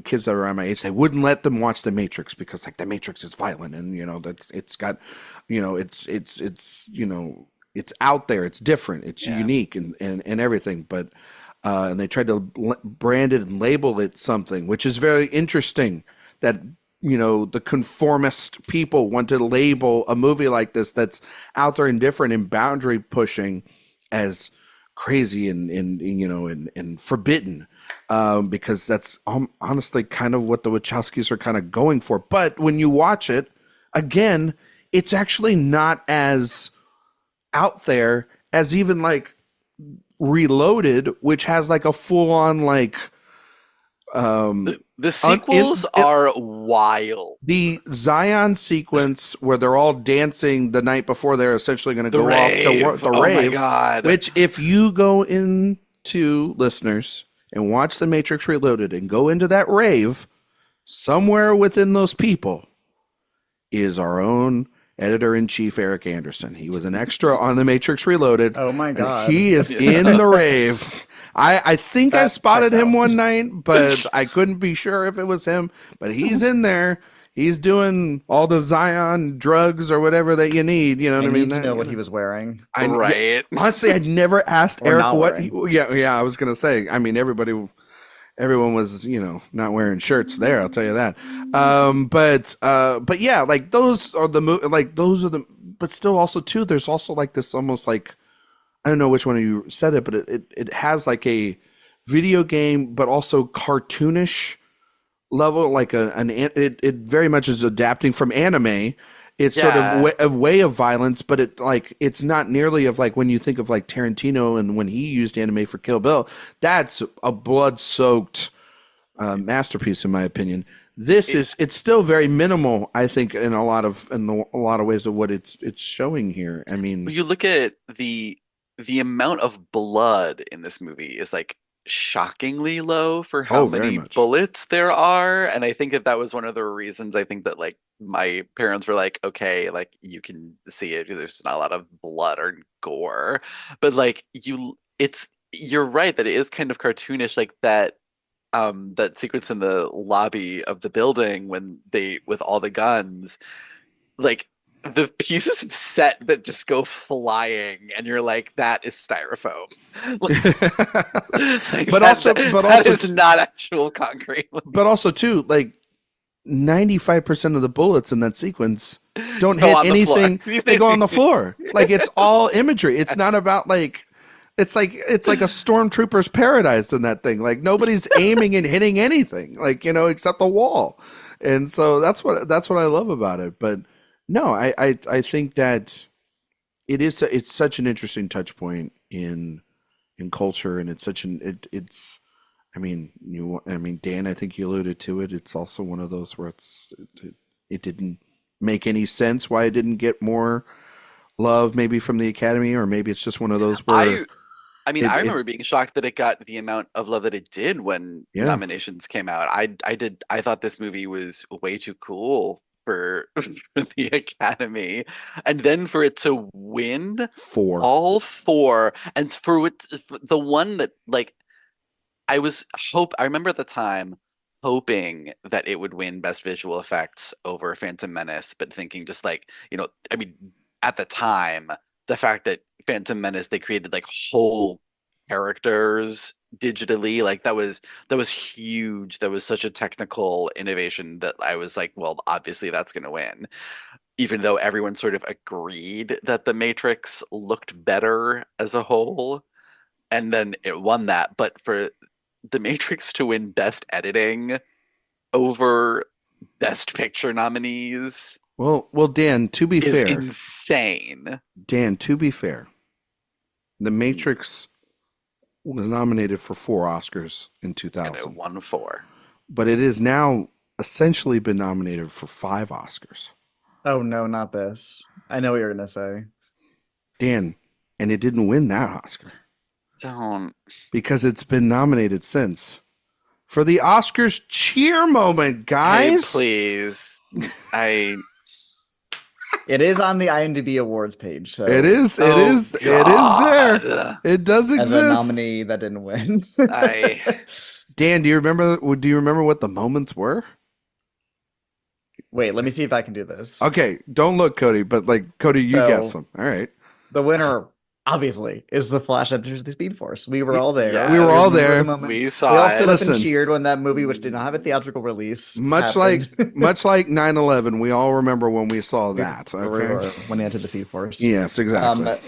kids that were around my age, they wouldn't let them watch The Matrix because like The Matrix is violent and that's it's got it's out there, it's different, it's unique and everything, but and they tried to brand it and label it something, which is very interesting that the conformist people want to label a movie like this that's out there and different and boundary pushing as crazy and forbidden, because that's honestly kind of what the Wachowskis are kind of going for. But when you watch it again, it's actually not as out there as even like Reloaded, which has like a full on like the sequels are wild. The Zion sequence where they're all dancing the night before they're essentially going to go off the rave. My God. Which if you go into, listeners, and watch The Matrix Reloaded and go into that rave, somewhere within those people is our own editor-in-chief Eric Anderson. He was an extra on The Matrix Reloaded. Oh my God. He is in the rave. I think I spotted him one night, but I couldn't be sure if it was him. But he's in there. He's doing all the Zion drugs or whatever that you need. You know what I mean? To know what he was wearing. Right. Honestly, I'd never asked Eric what. I was gonna say. I mean, everybody. everyone was, not wearing shirts there. I'll tell you that. But yeah, like those are but still also too, there's also like this almost like, I don't know which one of you said it, but it has like a video game, but also cartoonish level, like it very much is adapting from anime. It's sort of a way of violence, but it's not nearly of like when you think of like Tarantino and when he used anime for Kill Bill. That's a blood-soaked masterpiece, in my opinion. It's still very minimal, I think, in a lot of ways of what it's showing here. I mean, you look at the amount of blood in this movie is like shockingly low for how many bullets there are, and I think that was one of the reasons I think that like my parents were like, okay, like you can see it, there's not a lot of blood or gore, but like you're right that it is kind of cartoonish, like that sequence in the lobby of the building when they with all the guns, like the pieces of set that just go flying, and you're like, that is styrofoam. That is not actual concrete. But also too, like 95% of the bullets in that sequence don't hit anything. They go on the floor. Like it's all imagery. It's not about like it's like a stormtrooper's paradise in that thing. Like nobody's aiming and hitting anything, like, except the wall. And so that's what I love about it. But no, I think that it's such an interesting touch point in culture, and Dan, I think you alluded to it. It's also one of those where it didn't make any sense why it didn't get more love, maybe from the Academy, or maybe it's just one of those where I remember being shocked that it got the amount of love that it did when nominations came out. I thought this movie was way too cool for the Academy, and then for it to win all four, and for the one that like I remember at the time hoping that it would win Best Visual Effects over Phantom Menace, but thinking just like, at the time, the fact that Phantom Menace, they created like whole characters digitally, like that was huge. That was such a technical innovation that I was like, well, obviously that's going to win, even though everyone sort of agreed that The Matrix looked better as a whole, and then it won that. But for The Matrix to win Best Editing over Best Picture nominees, well, Dan, to be fair, insane. Dan, to be fair, The Matrix was nominated for 4 Oscars in 2000. And it won 4. But it has now essentially been nominated for 5 Oscars. Oh, no, not this. I know what you're going to say. Dan, and it didn't win that Oscar. Don't. Because it's been nominated since. For the Oscars cheer moment, guys. Hey, please. It is on the IMDb Awards page, so it is there. It does exist. As a nominee that didn't win. Dan, do you remember what the moments were? Wait, let me see if I can do this. Okay, don't look, Cody, but like Cody, you guess them. All right. The winner, obviously, is The Flash Enters the Speed Force. We were all there. Yeah, we were all there. We saw we all it. stood up and cheered when that movie, which did not have a theatrical release, much happened. like 9/11. We all remember when we saw that. Okay? When he entered the Speed Force. Yes, exactly.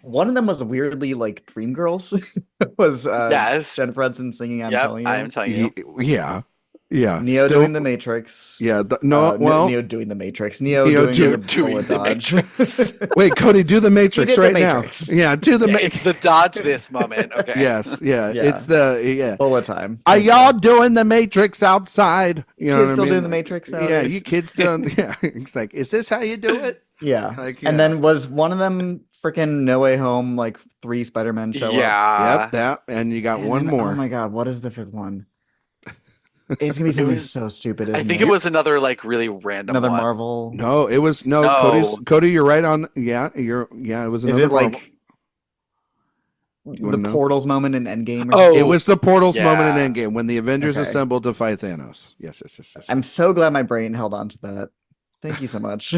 One of them was weirdly like Dreamgirls. was yes. Jennifer Hudson singing I'm telling you. Yeah. Neo doing the Matrix. Yeah. Neo doing the Matrix. Neo doing the Matrix. Wait, Cody, do the Matrix right now. Yeah, do the Matrix. It's the dodge this moment. Okay. Yes. Yeah. It's the bullet time. Are y'all doing the Matrix outside? You know kids still doing the Matrix outside? Yeah, you kids doing. Yeah. It's like, is this how you do it? Yeah. And then was one of them freaking No Way Home, like 3 Spider-Men show up? Yep, that. And you got one more. Oh my God, what is the 5th one? It's gonna be something so stupid. I think it was another like really random another one. Marvel. No, it was Cody, you're right on. Yeah, it was another. Is it Marvel. Like the Portals moment in Endgame? It was the Portals moment in Endgame when the Avengers assembled to fight Thanos. Yes. I'm so glad my brain held on to that. Thank you so much.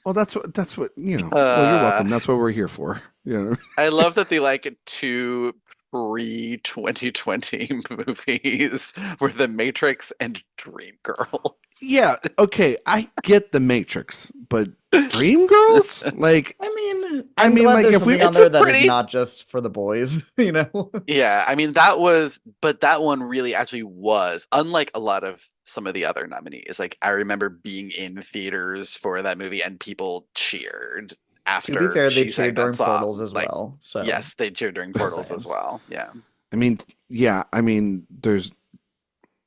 Well, that's what you know. Well, you're welcome. That's what we're here for. You know? I love that the like 2 pre-2020 movies were The Matrix and Dreamgirls. Yeah, okay, I get The Matrix, but Dreamgirls? Like, I mean, like, there's if we- something on it's there a that is pretty- not just for the boys, you know? Yeah, I mean but that one really actually was, unlike a lot of some of the other nominees. Like, I remember being in theaters for that movie and people cheered after To be fair, they she sang cheered during that song. Portals as Like, well. So yes, they cheered during Portals saying. as well. Yeah. I mean, yeah, I mean,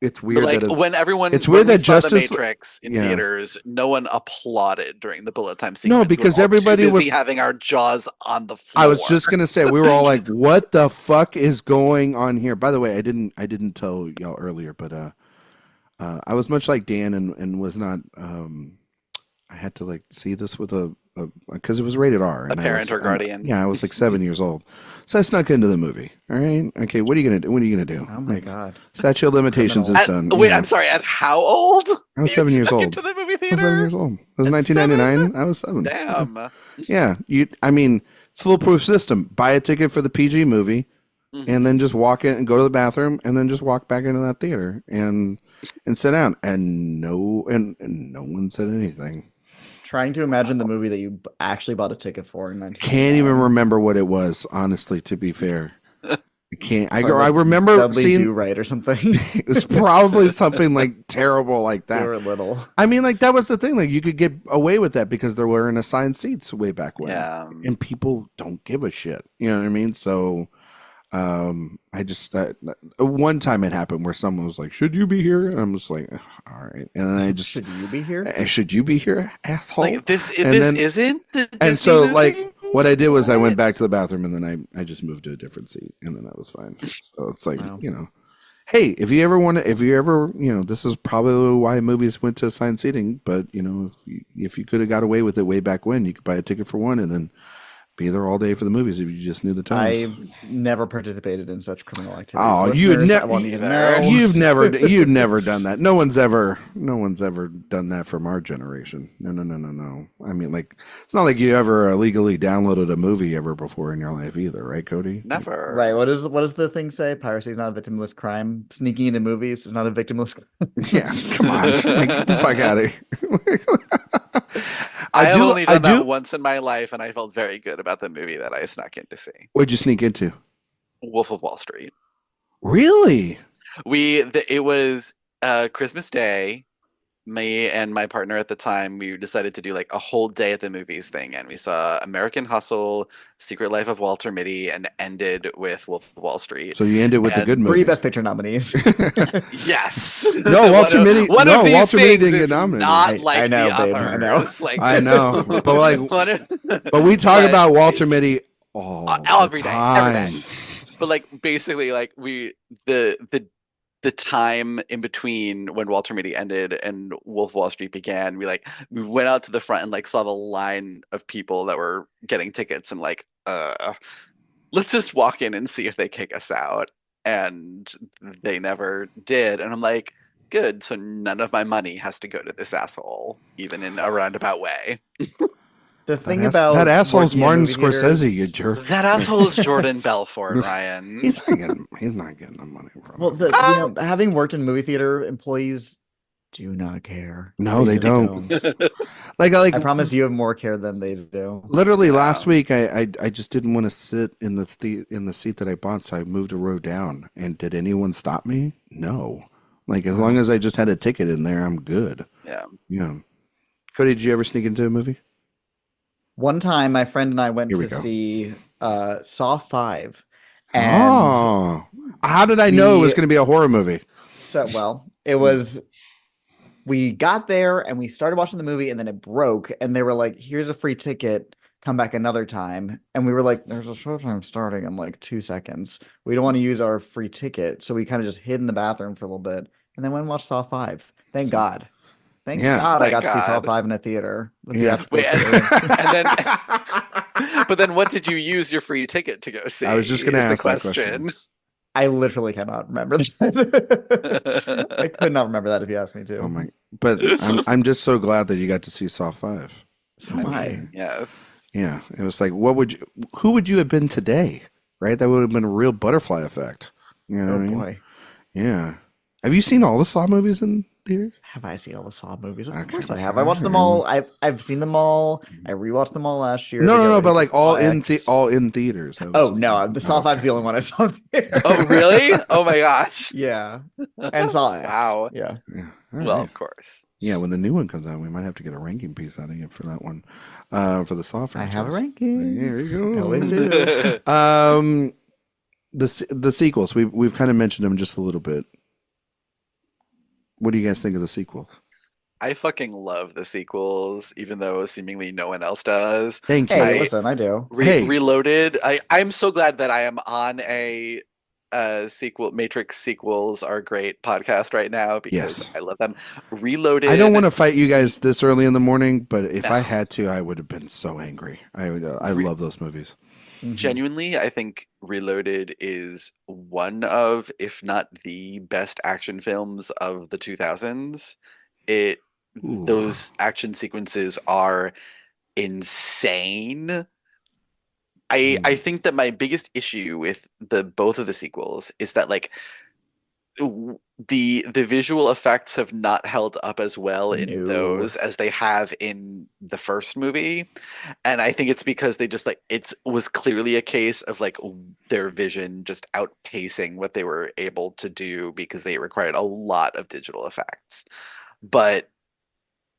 it's But weird like that when everyone it's when weird we that saw Justice- The Matrix in yeah. theaters, no one applauded during the bullet time sequence. No, We were because all everybody too busy was- having our jaws on the floor. I was just gonna say we were all like, "What the fuck is going on here?" By the way, I didn't tell y'all earlier, but I was much like Dan and was not. I had to like see this with a because it was rated R. A parent or guardian. Yeah, I was like 7 years old, so I snuck into the movie. All right, okay. What are you gonna do? What are you gonna do? Oh my Like, god. Statute of limitations is At- done. Wait, you know. I'm sorry. At how old? I was You 7 years snuck old. Into the movie I theater. was 7 years old. It was At 1999. I was 7. Damn. Yeah, I mean, it's a foolproof system. Buy a ticket for the PG movie, and then just walk in and go to the bathroom, and then just walk back into that theater and sit down. And no one said anything. Trying to imagine the movie that you actually bought a ticket for in 1999. Can't even remember what it was. Honestly, to be fair, I can't. I Probably like remember Dudley seeing Do Right or something. it was probably something like terrible like They that. were little. I mean, like that was the thing. Like you could get away with that because there were assigned seats way back when. Yeah. And people don't give a shit. You know what I mean? So, I just one time it happened where someone was like, "Should you be here?" And I'm just like, "All right." And then I just Should you be here? should you be here, asshole? Like this And then- isn't the and Disney so, movie? like, what I did was I went back to the bathroom and then I just moved to a different seat and then I was fine. So it's like, Wow. you know, hey, if you ever, you know, this is probably why movies went to assigned seating, but you know, if you could have got away with it way back when, you could buy a ticket for one and then be there all day for the movies if you just knew the times. I never participated in such criminal activities. Oh, Listeners, you I want you to never- know. You've never done that. No one's ever done that from our generation. No. I mean, like, it's not like you ever illegally downloaded a movie ever before in your life either, right, Cody? Never. Right. What does the thing say? Piracy is not a victimless crime. Sneaking into movies is not a victimless crime. Yeah, come on, like, get the fuck out of here. I have do- only I done that do- once in my life, and I felt very good about the movie that I snuck in to see. What'd you sneak into? Wolf of Wall Street. Really? It was Christmas Day. Me and my partner at the time, we decided to do like a whole day at the movies thing, and we saw American Hustle, Secret Life of Walter Mitty, and ended with Wolf of Wall Street. So you ended with a And good movie. 3 Best Picture nominees. Yes. No, Walter Mitty- One no, of these Walter Mitty things didn't get is nominated. Not I like know, the babe, others. I know. Like, I know, but like, one of- but we talk but- about Walter Mitty all every the day, time. every day. But like basically, like the time in between when Walter Mitty ended and Wolf of Wall Street began, we went out to the front and like saw the line of people that were getting tickets and like, let's just walk in and see if they kick us out. And they never did. And I'm like, good. So none of my money has to go to this asshole, even in a roundabout way. The thing That about that asshole's working in Martin movie Scorsese, theaters- you jerk. That asshole is Jordan Belfort, Ryan. He's not getting the money from Well, him. you know, having worked in movie theater, employees do not care. No, they don't. Like I promise you have more care than they do. literally Wow. last week, I just didn't want to sit in the seat that I bought, so I moved a row down. And did anyone stop me? No. Like as long as I just had a ticket in there, I'm good. Yeah. Yeah. Cody, did you ever sneak into a movie? One time, my friend and I went Here we to go. see Saw 5. And Oh, how did I know it was the- going to be a horror movie? so, well, it was, we got there and we started watching the movie and then it broke. And they were like, here's a free ticket. Come back another time. And we were like, there's a showtime starting in like 2 seconds. We don't want to use our free ticket. So we kind of just hid in the bathroom for a little bit and then went and watched Saw 5. Thank God. Thank Yeah. God I Thank got to see Saw God. 5 in a theater. The Yeah. theatrical Wait, and, experience. and then, but then what did you use your free ticket to go see? I was just gonna is the ask that question. I literally cannot remember that. I could not remember that if you asked me to. Oh my! But I'm just so glad that you got to see Saw 5. So am I. Yes. Yeah, it was like, who would you have been today, right? That would have been a real butterfly effect. You know Oh what I mean? boy. Yeah. Have you seen all the Saw movies in theaters? Have I seen all the Saw movies? Of I course I can't have. say I watched I them have. all. I've seen them all. I rewatched them all last year No, to no, get no, ready but for like Saw X. all in theaters. That Oh was no, the Saw 5's okay. the only one I saw in theater. Oh, really? Oh my gosh. Yeah. And Saw X. Wow. Yeah. Yeah. All Well, right. of course. Yeah, when the new one comes out, we might have to get a ranking piece out of you for that one, for the Saw I franchise. have a ranking. There you I go. always do. The sequels we've kind of mentioned them just a little bit. What do you guys think of the sequels? I fucking love the sequels, even though seemingly no one else does. Thank you. Hey, listen, I do. Hey. Reloaded. I'm so glad that I am on a sequel. Matrix sequels are great podcast right now because Yes. I love them. Reloaded. I don't want to fight you guys this early in the morning, but if No. I had to, I would have been so angry. I love those movies. Mhm. Genuinely, I think Reloaded is one of, if not the best action films of the 2000s. Ooh. Those action sequences are insane. I think that my biggest issue with both of the sequels is that like the visual effects have not held up as well in No. those as they have in the first movie, and I think it's because they just like it was clearly a case of like their vision just outpacing what they were able to do because they required a lot of digital effects. But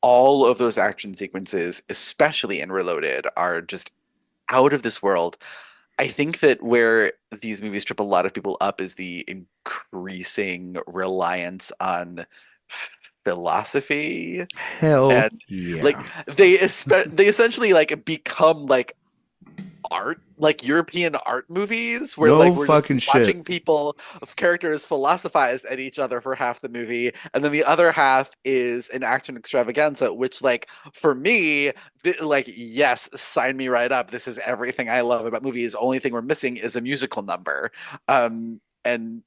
all of those action sequences, especially in Reloaded, are just out of this world. I think that where these movies trip a lot of people up is the increasing reliance on philosophy, Hell and yeah. like they essentially like become like art, like European art movies, where No like we're fucking just shit. watching people of characters philosophize at each other for half the movie, and then the other half is an action extravaganza, which like for me, like yes, sign me right up. This is everything I love about movies. Only thing we're missing is a musical number. And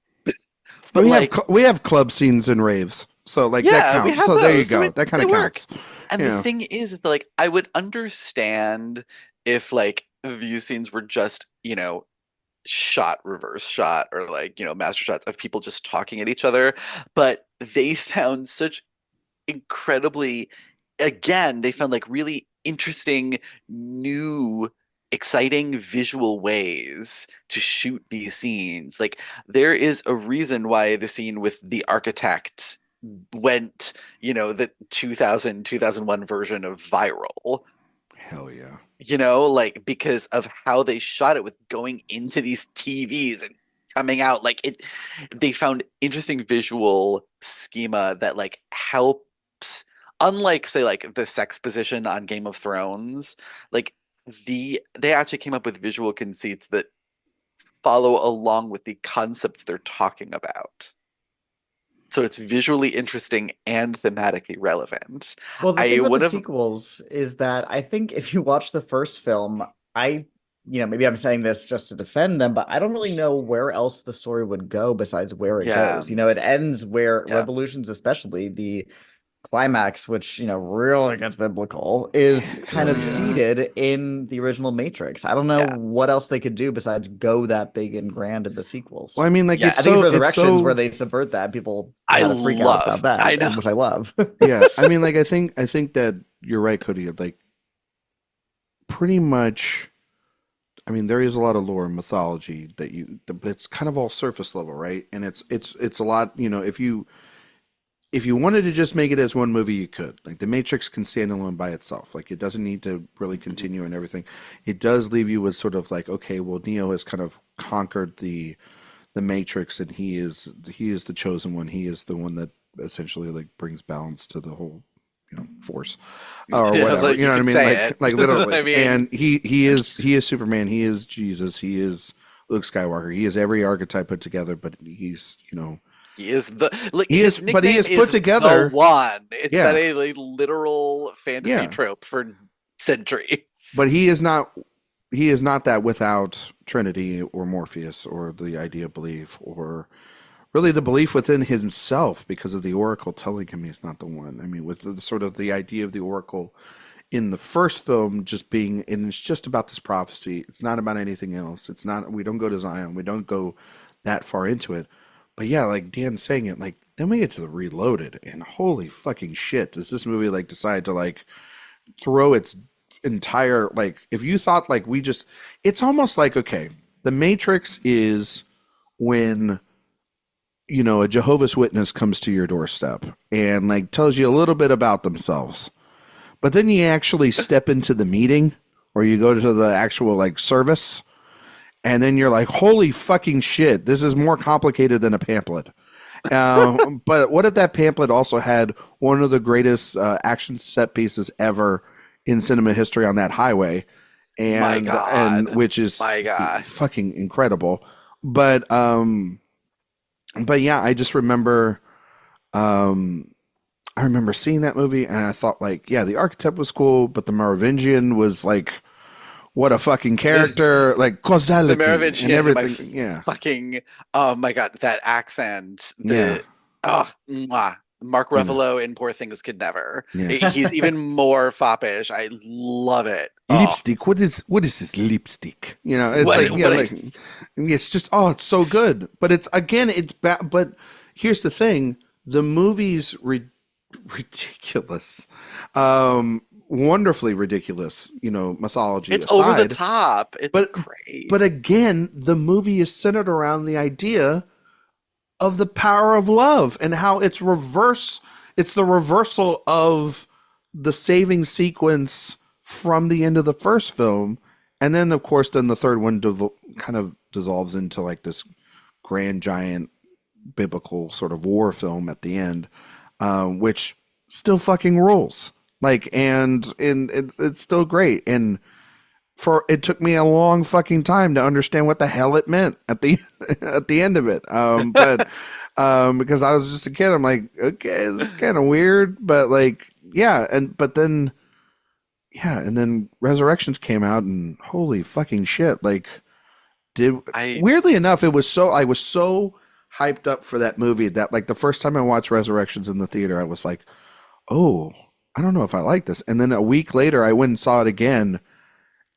but like we have club scenes and raves, so like that yeah, we counts. have So there you those. So go. That kind they of work. counts. And Yeah. the thing is that like I would understand if like these scenes were just, you know, shot reverse shot or like, you know, master shots of people just talking at each other, but they found such incredibly, again, they found like really interesting new exciting visual ways to shoot these scenes. Like there is a reason why the scene with the architect went, you know, the 2001 version of viral, Hell yeah. you know, like because of how they shot it with going into these TVs and coming out. Like they found interesting visual schema that like helps, unlike say like the sex position on Game of Thrones, like they actually came up with visual conceits that follow along with the concepts they're talking about. So it's visually interesting and thematically relevant. Well, the thing with one the of sequels is that I think if you watch the first film, maybe I'm saying this just to defend them, but I don't really know where else the story would go besides where it Yeah. goes. You know, it ends where Yeah. Revolutions, especially the climax, which, you know, really gets biblical, is kind of Yeah. seated in the original Matrix. I don't know Yeah. what else they could do besides go that big and grand in the sequels. Well, I mean, like Yeah, it's I think so it's Resurrections so, where they subvert that. People I kind of freak out about love- that, I know. which I love. yeah. I mean, like I think that you're right, Cody. Like pretty much. I mean, there is a lot of lore and mythology but it's kind of all surface level, right? And it's a lot. You know, if you wanted to just make it as one movie, you could. Like the Matrix can stand alone by itself. Like it doesn't need to really continue and everything. It does leave you with sort of like, okay, well, Neo has kind of conquered the Matrix, and he is the chosen one. He is the one that essentially like brings balance to the whole, you know, force or Yeah, whatever. like, You know what I can mean? say Like it. like literally. I mean- and he is Superman. He is Jesus. He is Luke Skywalker. He is every archetype put together, but he's, you know. He is the like He his is- but he nickname is put the together- one. It's Yeah. been a like, literal fantasy Yeah. trope for centuries. But he is not that without Trinity or Morpheus or the idea of belief or really the belief within himself because of the Oracle telling him he's not the one. I mean, with the sort of the idea of the Oracle in the first film just being, and it's just about this prophecy. It's not about anything else. It's not, we don't go to Zion. We don't go that far into it. But yeah, like Dan's saying it, like then we get to the Reloaded, and holy fucking shit, does this movie like decide to like throw its entire, like, if you thought like we just, it's almost like, okay, The Matrix is when, you know, a Jehovah's Witness comes to your doorstep and like tells you a little bit about themselves. But then you actually step into the meeting or you go to the actual like service, and then you're like, holy fucking shit, this is more complicated than a pamphlet. But what if that pamphlet also had one of the greatest action set pieces ever in cinema history on that highway, and which is fucking incredible. But yeah, I just remember, I remember seeing that movie and I thought like, yeah, the architect was cool, but the Merovingian was like, what a fucking character, like causality The Merovingian and everything. Yeah. Fucking, oh my God, that accent. Yeah. Mark Ruffalo in Poor Things Could Never. Yeah. He's even more foppish. I love it. Lipstick. What is this lipstick? You know, it's it's just, oh, it's so good. But it's, again, it's bad. But here's the thing. The movie's ridiculous. Wonderfully ridiculous, you know, mythology It's aside. over the top. It's great. But again, the movie is centered around the idea of the power of love and how it's the reversal of the saving sequence from the end of the first film. And then, of course, then the third one kind of dissolves into like this grand, giant, biblical sort of war film at the end, which still fucking rules. Like, and it's still great. And it took me a long fucking time to understand what the hell it meant at the end of it. But because I was just a kid, I'm like, okay, this is kind of weird, but like, yeah. And then Resurrections came out, and holy fucking shit. Like, weirdly enough, I was so hyped up for that movie that like the first time I watched Resurrections in the theater, I was like, oh, I don't know if I like this. And then a week later, I went and saw it again,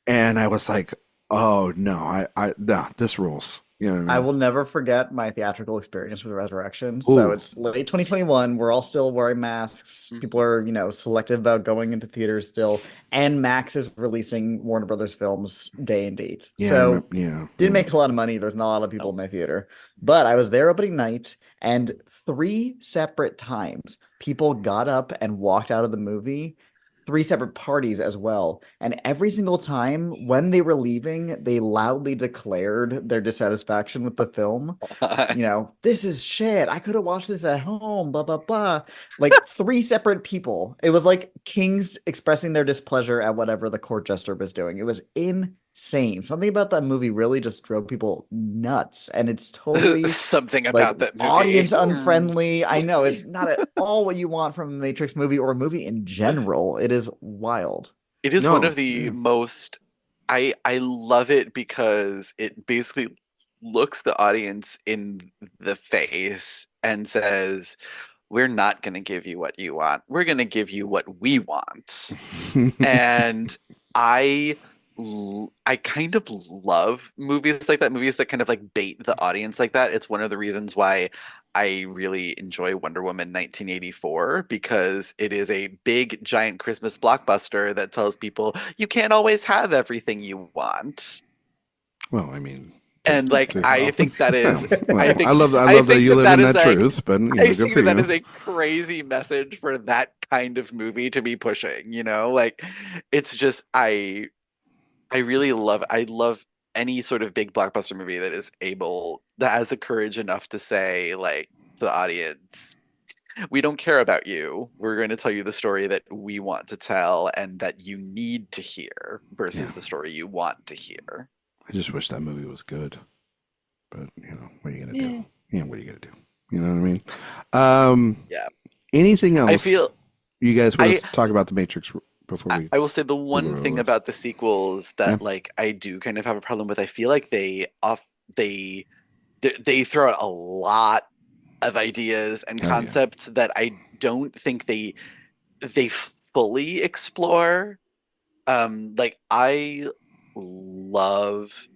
and I was like, oh no, no, this rules. You know what I mean? I will never forget my theatrical experience with Resurrection. Ooh. So it's late 2021. We're all still wearing masks. People are, you know, selective about going into theaters still. And Max is releasing Warner Brothers films day and date. So didn't make a lot of money. There's not a lot of people in my theater. But I was there opening night, and 3 separate times people got up and walked out of the movie. 3 separate parties as well. And every single time when they were leaving, they loudly declared their dissatisfaction with the film. You know, this is shit. I could have watched this at home, blah, blah, blah. Like 3 separate people. It was like kings expressing their displeasure at whatever the court jester was doing. It was insane. Something about that movie really just drove people nuts. And it's totally something about that movie. Audience unfriendly. I know it's not at all what you want from a Matrix movie or a movie in general. It is wild. It is one of the most, I love it because it basically looks the audience in the face and says, we're not going to give you what you want. We're going to give you what we want. And I kind of love movies like that, movies that kind of like bait the audience like that. It's one of the reasons why I really enjoy Wonder Woman 1984, because it is a big, giant Christmas blockbuster that tells people you can't always have everything you want. Well, I mean, and like, I think that is, I love that you live in that truth, but I think that is a crazy message for that kind of movie to be pushing, you know, like it's just, I love any sort of big blockbuster movie that has the courage enough to say, like, to the audience, we don't care about you. We're going to tell you the story that we want to tell and that you need to hear versus the story you want to hear. I just wish that movie was good, but you know, what are you going to do? Yeah, what are you going to do? You know what I mean? Anything else? I feel you guys want to talk about The Matrix before we? I will say the one thing about the sequels that like I do kind of have a problem with. I feel like they throw out a lot of ideas and concepts that I don't think they fully explore. Like I love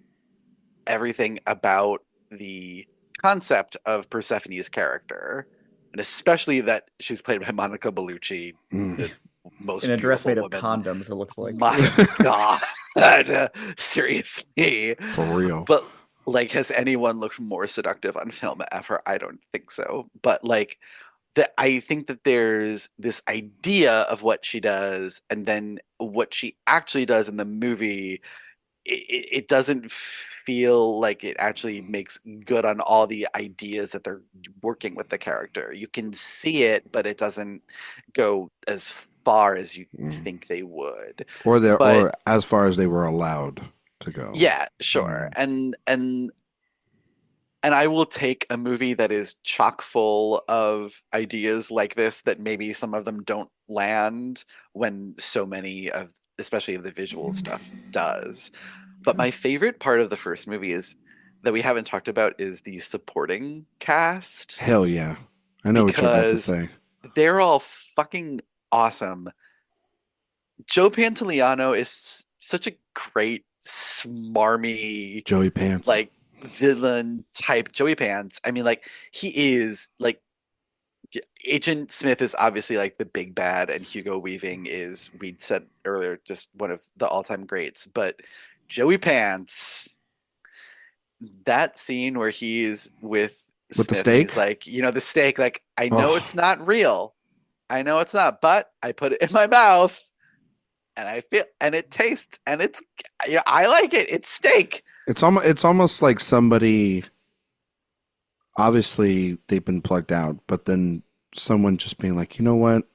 everything about the concept of Persephone's character, and especially that she's played by Monica Bellucci, the most In a dress beautiful made of woman. condoms, it looks like. My God, seriously. For real. But like, has anyone looked more seductive on film ever? I don't think so. But like, I think that there's this idea of what she does, and then what she actually does in the movie. It doesn't feel like it actually makes good on all the ideas that they're working with the character. You can see it, but it doesn't go as far as you think they would. Or as far as they were allowed to go. Yeah, sure. And I will take a movie that is chock full of ideas like this that maybe some of them don't land when so many of, especially of the visual stuff, does. But my favorite part of the first movie is that we haven't talked about is the supporting cast. Hell yeah. I know what you're about to say. They're all fucking awesome. Joe Pantoliano is such a great, smarmy Joey Pants. like villain type Joey Pants. I mean, like, he is like, Agent Smith is obviously like the big bad, and Hugo Weaving is, we said earlier, just one of the all-time greats. But Joey Pants, that scene where he's with Smith, the steak, he's like, the steak, like, I know it's not real, I know it's not, but I put it in my mouth and I feel, and it tastes, and it's, I like it. It's steak. It's almost like somebody, obviously they've been plugged out, but then someone just being like, you know what?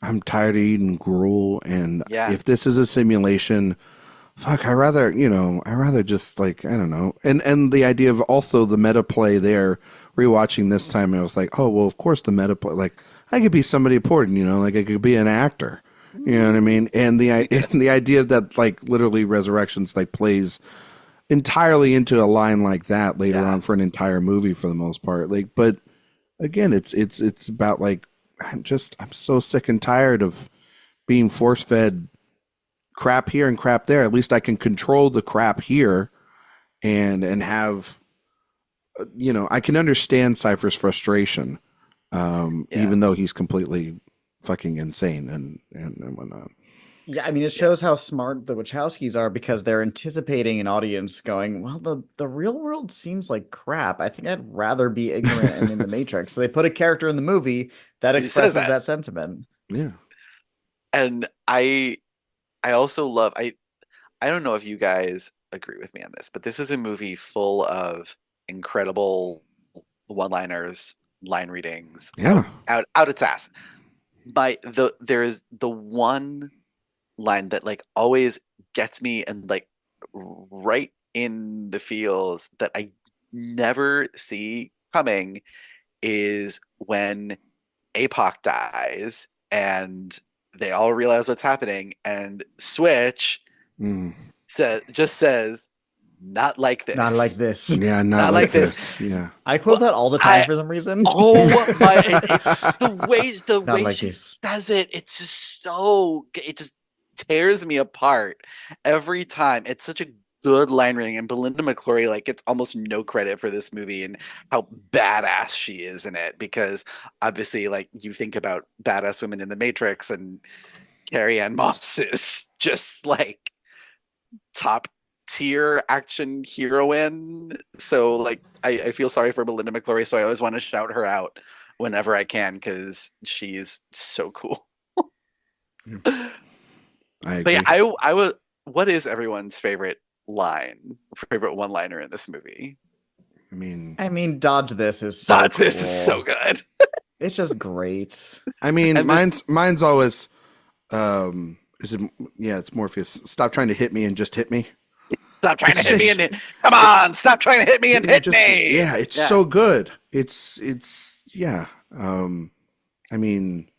I'm tired of eating gruel, and if this is a simulation, fuck, I rather just, like, I don't know. And the idea of also the meta play there, rewatching this time, I was like, oh, well, of course the meta play, like, I could be somebody important, like I could be an actor. You know what I mean? And the idea that, like, literally Resurrections, like, plays entirely into a line like that later on for an entire movie for the most part. Like, but again, it's about, like, I'm so sick and tired of being force fed crap here and crap there. At least I can control the crap here and have, I can understand Cypher's frustration, even though he's completely fucking insane and whatnot. Yeah, I mean, it shows how smart the Wachowskis are, because they're anticipating an audience going, well, the real world seems like crap. I think I'd rather be ignorant and in the Matrix. So they put a character in the movie that expresses that sentiment. Yeah. And I also love, I don't know if you guys agree with me on this, but this is a movie full of incredible one-liners, line readings, out its ass. There's the one line that, like, always gets me, and, like, right in the feels, that I never see coming, is when APOC dies and they all realize what's happening, and Switch says, not like this. Not like this. Yeah, not like this. Yeah. I quote that all the time for some reason. Oh my! The way like she this. says it, it's just so. It just tears me apart every time. It's such a good line reading, and Belinda McClory, like, gets almost no credit for this movie and how badass she is in it, because obviously, like, you think about badass women in the Matrix, and Carrie Ann Moss is just, like, top tier action heroine. So, like, I feel sorry for Belinda McClory, so I always want to shout her out whenever I can, because she's so cool. I agree. But yeah, I was. What is everyone's favorite one-liner in this movie? I mean, Dodge This is so Dodge cool. This is so good. It's just great. I mean, mine's always, it's Morpheus. Stop trying to hit me and just hit me. Stop trying to hit me and come on! Stop trying to hit me and hit me. Yeah, it's so good. It's I mean,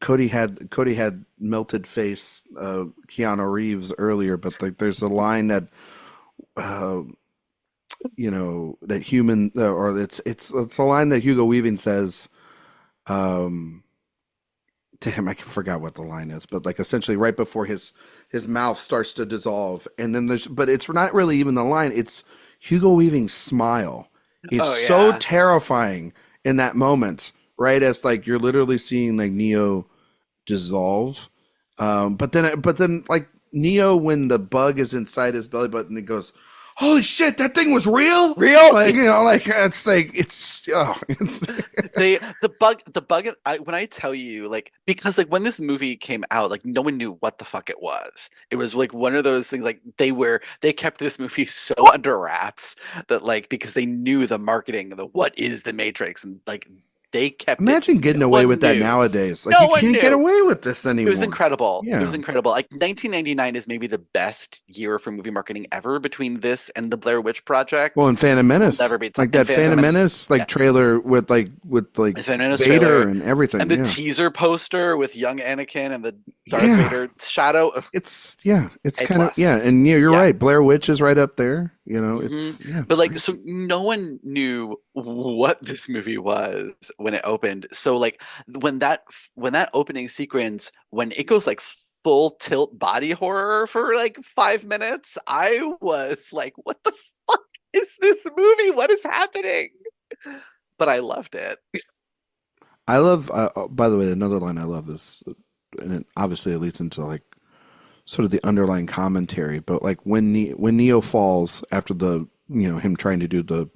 Cody had melted face Keanu Reeves earlier, but, like, there's a line that that human, or it's a line that Hugo Weaving says to him, I forgot what the line is, but like essentially right before his mouth starts to dissolve, and then but it's not really even the line. It's Hugo Weaving's smile. It's Oh so yeah. terrifying in that moment, right? As like you're literally seeing like Neo dissolve. But then like Neo, when the bug is inside his belly button, it goes, "Holy shit, that thing was real!" Real? Like, like it's The bug when I tell you, like, because like when this movie came out, like no one knew what the fuck it was. It was like one of those things, like they kept this movie so under wraps that, like, because they knew the marketing, the what is the Matrix, and like they kept it. Imagine getting No away one with that knew. nowadays. Like No you one can't get knew. away with this It anymore. was incredible. It Yeah. was incredible. Like 1999 is maybe the best year for movie marketing ever, between this and the Blair Witch Project. Well, and Phantom Menace, never be like and that Phantom Menace like yeah. trailer with Phantom Menace Vader trailer, and everything, and the yeah. teaser poster with young Anakin and the Darth Yeah. Vader shadow. It's A kind of plus. and you're Yeah. right. Blair Witch is right up there. You know, Mhm. it's But like, crazy. so no one knew what this movie was when it opened. So like when that opening sequence, when it goes like full tilt body horror for like 5 minutes, I was like, what the fuck is this movie? What is happening? But I loved it. I love. By the way, another line I love is, and obviously it leads into like sort of the underlying commentary. But like when Neo falls after the him trying to do the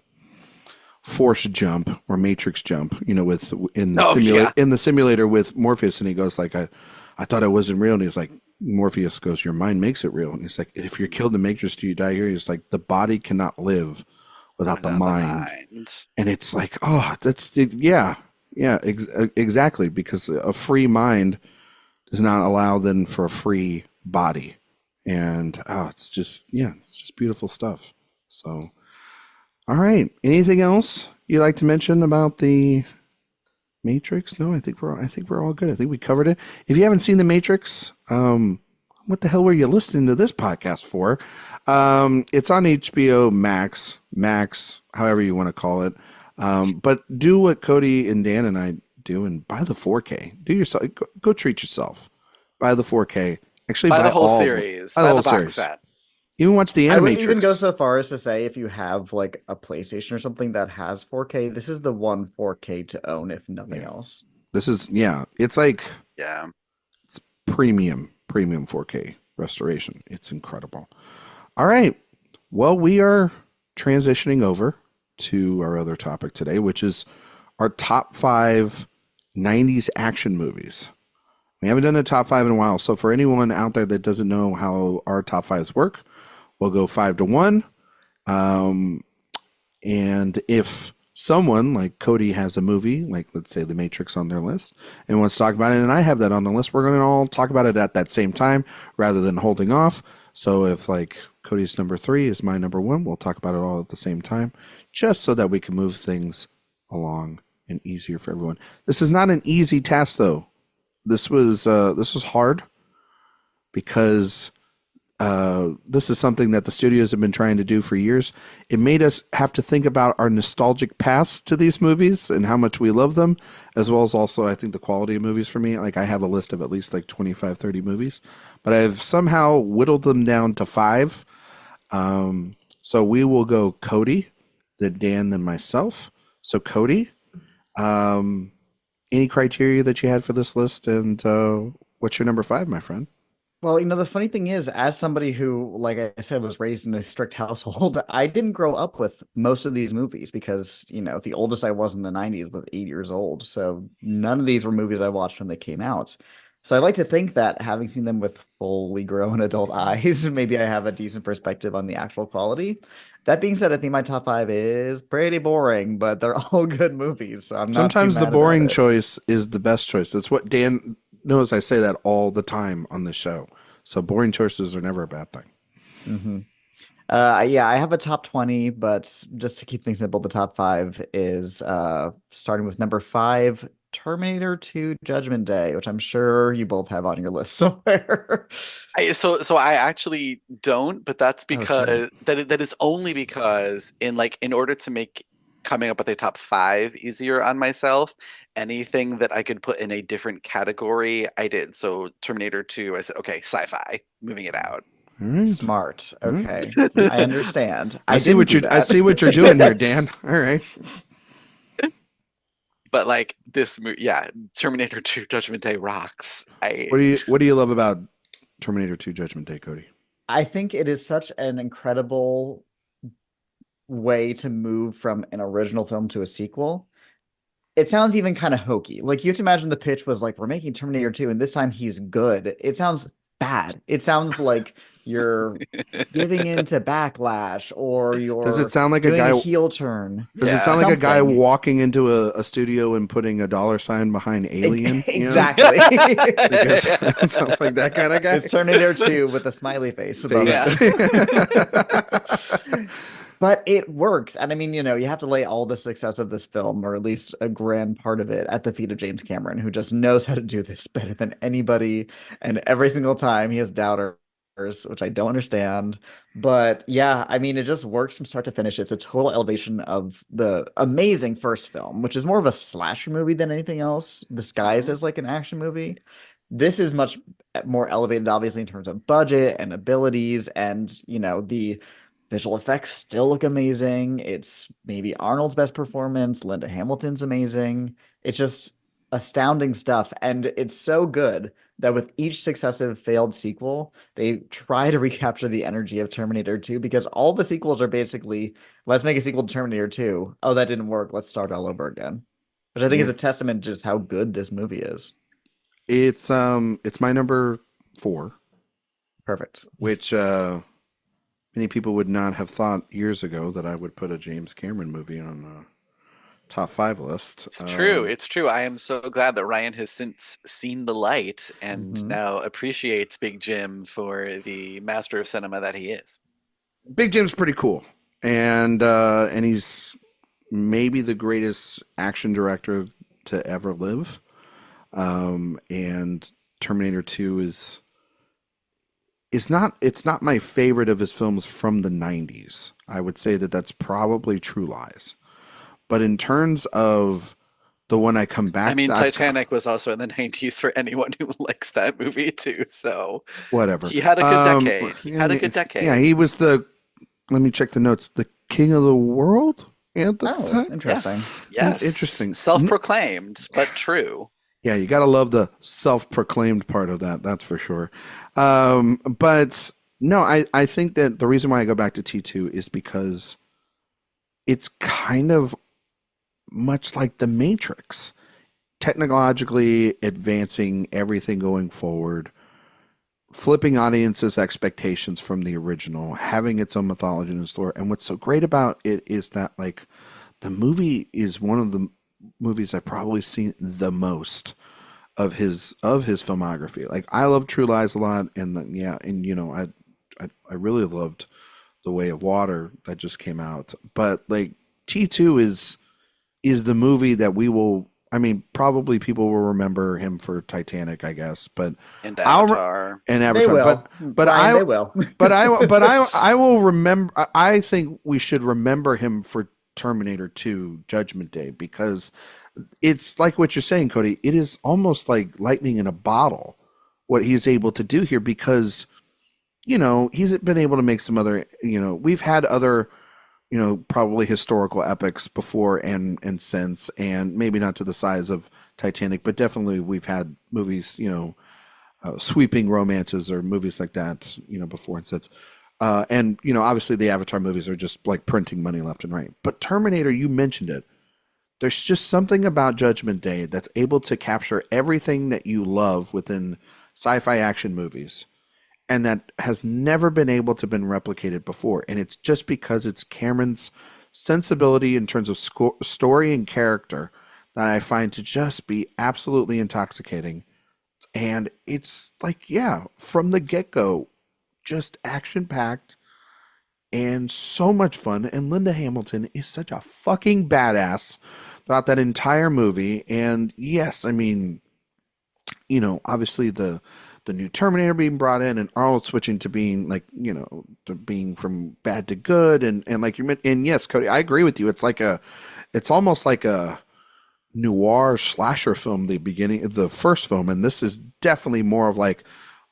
force jump or matrix jump, with in the simulator with Morpheus, and he goes like, I thought it wasn't real, and he's like, Morpheus goes, your mind makes it real, and he's like, if you're killed in the matrix, do you die here? He's like, the body cannot live without the mind. And it's like, oh, that's exactly, because a free mind does not allow then for a free body, and it's just beautiful stuff. So, all right, anything else you'd like to mention about the Matrix? No, I think we're all good. I think we covered it. If you haven't seen the Matrix, what the hell were you listening to this podcast for? It's on HBO Max, however you want to call it. But do what Cody and Dan and I do and buy the 4K. Do yourself, go treat yourself. Buy the 4K. Actually, buy the whole all series. Buy the whole series. Set. Even watch the Animatrix. I wouldn't even go so far as to say if you have like a PlayStation or something that has 4K, this is the one 4K to own, if nothing else. This is it's like it's premium 4K restoration. It's incredible. All right. Well, we are transitioning over to our other topic today, which is our top 5 90s action movies. We haven't done a top 5 in a while, so for anyone out there that doesn't know how our top 5s work, we'll go 5 to 1. And if someone like Cody has a movie, like let's say The Matrix on their list, and wants to talk about it, and I have that on the list, we're going to all talk about it at that same time rather than holding off. So if like Cody's number 3 is my number 1, we'll talk about it all at the same time, just so that we can move things along and easier for everyone. This is not an easy task, though. This was hard because this is something that the studios have been trying to do for years. It made us have to think about our nostalgic past to these movies and how much we love them, as well as also, I think, the quality of movies for me. Like, I have a list of at least like 25, 30 movies, but I've somehow whittled them down to 5. So we will go Cody, then Dan, then myself. So Cody, any criteria that you had for this list, and what's your number 5, my friend? Well, the funny thing is, as somebody who, like I said, was raised in a strict household, I didn't grow up with most of these movies because, the oldest I was in the 90s was 8 years old. So none of these were movies I watched when they came out. So I like to think that having seen them with fully grown adult eyes, maybe I have a decent perspective on the actual quality. That being said, I think my top 5 is pretty boring, but they're all good movies. So I'm not Sometimes too the mad boring about it. choice is the best choice. That's what Dan knows. I say that all the time on the show. So boring choices are never a bad thing. Mm-hmm. Yeah, I have a top 20, but just to keep things simple, the top 5 is starting with number 5, Terminator 2 Judgment Day, which I'm sure you both have on your list somewhere. So I actually don't, but that's Oh, because shit. that is only because in order to make coming up with a top 5 easier on myself. Anything that I could put in a different category, I did. So Terminator 2, I said, okay, sci-fi, moving it out. All right. Smart. All right. Okay. I understand. I see what didn't do I that. see what you're doing here, Dan. All right. But like this movie, yeah, Terminator 2 Judgment Day rocks. What do you love about Terminator 2 Judgment Day, Cody? I think it is such an incredible way to move from an original film to a sequel. It sounds even kind of hokey. Like, you have to imagine the pitch was like, we're making Terminator 2 and this time he's good. It sounds bad. It sounds like you're giving into backlash, or you're Does it sound like doing a guy heel turn. Does it Yeah. sound like a guy Something. walking into a studio and putting a dollar sign behind Alien? you know? Exactly. It sounds like that kind of guy. It's Terminator 2 with a smiley face above Face. it. But it works. And I mean, you have to lay all the success of this film, or at least a grand part of it, at the feet of James Cameron, who just knows how to do this better than anybody. And every single time he has doubters, which I don't understand. But yeah, I mean, it just works from start to finish. It's a total elevation of the amazing first film, which is more of a slasher movie than anything else, disguised as like an action movie. This is much more elevated, obviously, in terms of budget and abilities, and the visual effects still look amazing. It's maybe Arnold's best performance. Linda Hamilton's amazing. It's just astounding stuff. And it's so good that with each successive failed sequel, they try to recapture the energy of Terminator 2, because all the sequels are basically, let's make a sequel to Terminator 2. Oh, that didn't work. Let's start all over again. Which I think is a testament to just how good this movie is. It's my number 4, Perfect. which many people would not have thought years ago that I would put a James Cameron movie on a top 5 list. It's true. It's true. I am so glad that Ryan has since seen the light and now appreciates Big Jim for the master of cinema that he is. Big Jim's pretty cool, and he's maybe the greatest action director to ever live. And Terminator 2 it's not my favorite of his films from the 90s. I would say that's probably True Lies. But in terms of the one I come back, I mean, Titanic was also in the 90s for anyone who likes that movie too. So whatever. He had a good decade. He had a good decade. Yeah, he was let me check the notes, the king of the world at the time. Interesting. Yes. Interesting. Self-proclaimed, but true. Yeah, you got to love the self-proclaimed part of that. That's for sure. But no, I think that the reason why I go back to T2 is because it's kind of much like The Matrix, technologically advancing everything going forward, flipping audiences' expectations from the original, having its own mythology and story. And what's so great about it is that, like, the movie is one of the movies I've probably seen the most of his filmography. Like, I love True Lies a lot, and I really loved The Way of Water that just came out. But like, T2 is the movie that we will. I mean, probably people will remember him for Titanic, I guess, but And Avatar. and They Avatar. will. But Ryan, they will. I will remember. I think we should remember him for Terminator 2 Judgment Day, because it's like what you're saying, Cody. It is almost like lightning in a bottle what he's able to do here, because he's been able to make some other, we've had other, probably historical epics before and since, and maybe not to the size of Titanic, but definitely we've had movies, sweeping romances or movies like that, before and since. And obviously the Avatar movies are just like printing money left and right. But Terminator, you mentioned it. There's just something about Judgment Day that's able to capture everything that you love within sci-fi action movies, and that has never been able to been replicated before. And it's just because it's Cameron's sensibility in terms of story and character that I find to just be absolutely intoxicating. And it's like, yeah, from the get-go, just action-packed and so much fun. And Linda Hamilton is such a fucking badass throughout that entire movie. And yes, I mean, obviously the the new Terminator being brought in, and Arnold switching to being like, you know, to being from bad to good, and like you meant, and yes, Cody, I agree with you. It's almost like a noir slasher film, the beginning of the first film, and this is definitely more of like,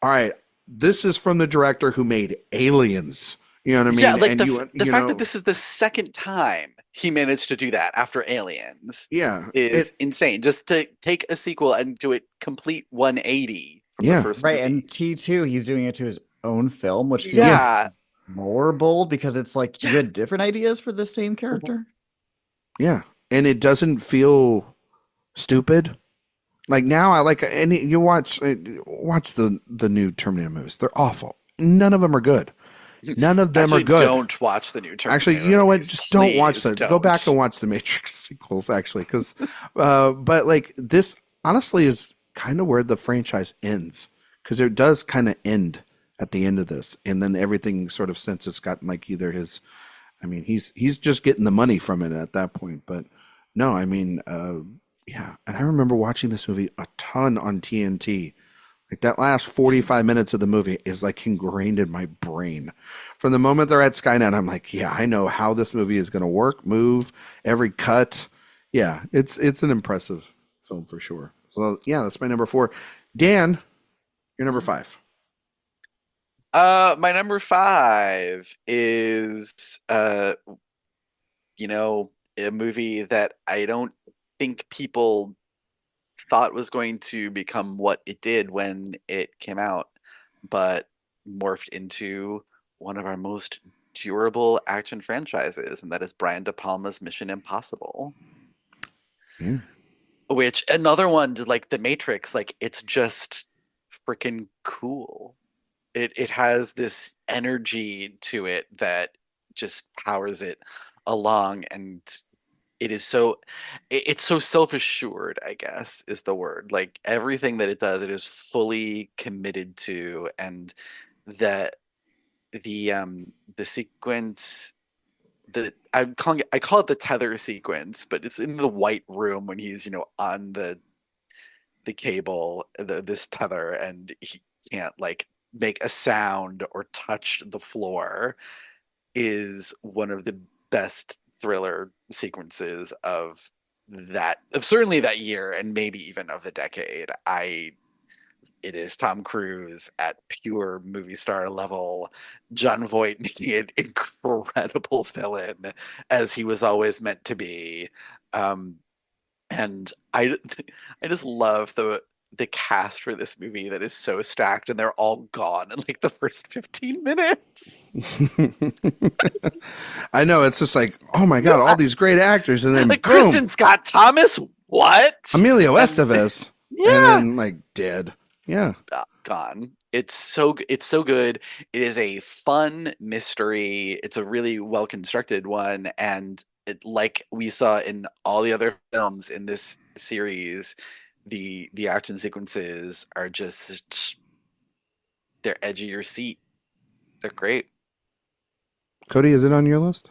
all right, this is from the director who made Aliens. You know what I mean? Yeah, like and the fact that this is the second time he managed to do that after Aliens, is insane. Just to take a sequel and do it complete 180 from the first movie. And T2, he's doing it to his own film, which feels more bold because it's like you had different ideas for the same character. Yeah, and it doesn't feel stupid. Like now, I like, and you watch the new Terminator movies. They're awful. None of them are good. None of them are good. Don't watch the new Terminator. Actually, you know what? Just don't watch that. Go back and watch the Matrix sequels, actually, because, but like this, honestly, is kind of where the franchise ends, because it does kind of end at the end of this, and then everything sort of since it's gotten like either his, I mean, he's just getting the money from it at that point, but no, I mean, yeah, and I remember watching this movie a ton on TNT. Like that last 45 minutes of the movie is like ingrained in my brain. From the moment they're at Skynet, I'm like, yeah, I know how this movie is going to work, move, every cut. Yeah, it's an impressive film for sure. So yeah, that's my number 4. Dan, your number 5. My number 5 is you know, a movie that I don't think people thought was going to become what it did when it came out, but morphed into one of our most durable action franchises, and that is Brian De Palma's Mission Impossible. Yeah. Which, another one, like The Matrix, like it's just freaking cool. It has this energy to it that just powers it along, and it's so self-assured, I guess is the word. Like everything that it does, it is fully committed to, and that the sequence, I call it the tether sequence, but it's in the white room when he's, you know, on the cable, this tether, and he can't like make a sound or touch the floor, is one of the best thriller sequences of certainly that year, and maybe even of the decade. It is Tom Cruise at pure movie star level. Jon Voight making an incredible villain, as he was always meant to be. And I just love the cast for this movie that is so stacked, and they're all gone in like the first 15 minutes. I know, it's just like, oh my god, all these great actors, and then like boom, Kristen Scott Thomas, what? Emilio Estevez, yeah, and then like dead. Yeah, gone. It's so good. It is a fun mystery. It's a really well constructed one, and it, like we saw in all the other films in this series, the action sequences are just, they're edge of your seat. They're great. Cody, is it on your list?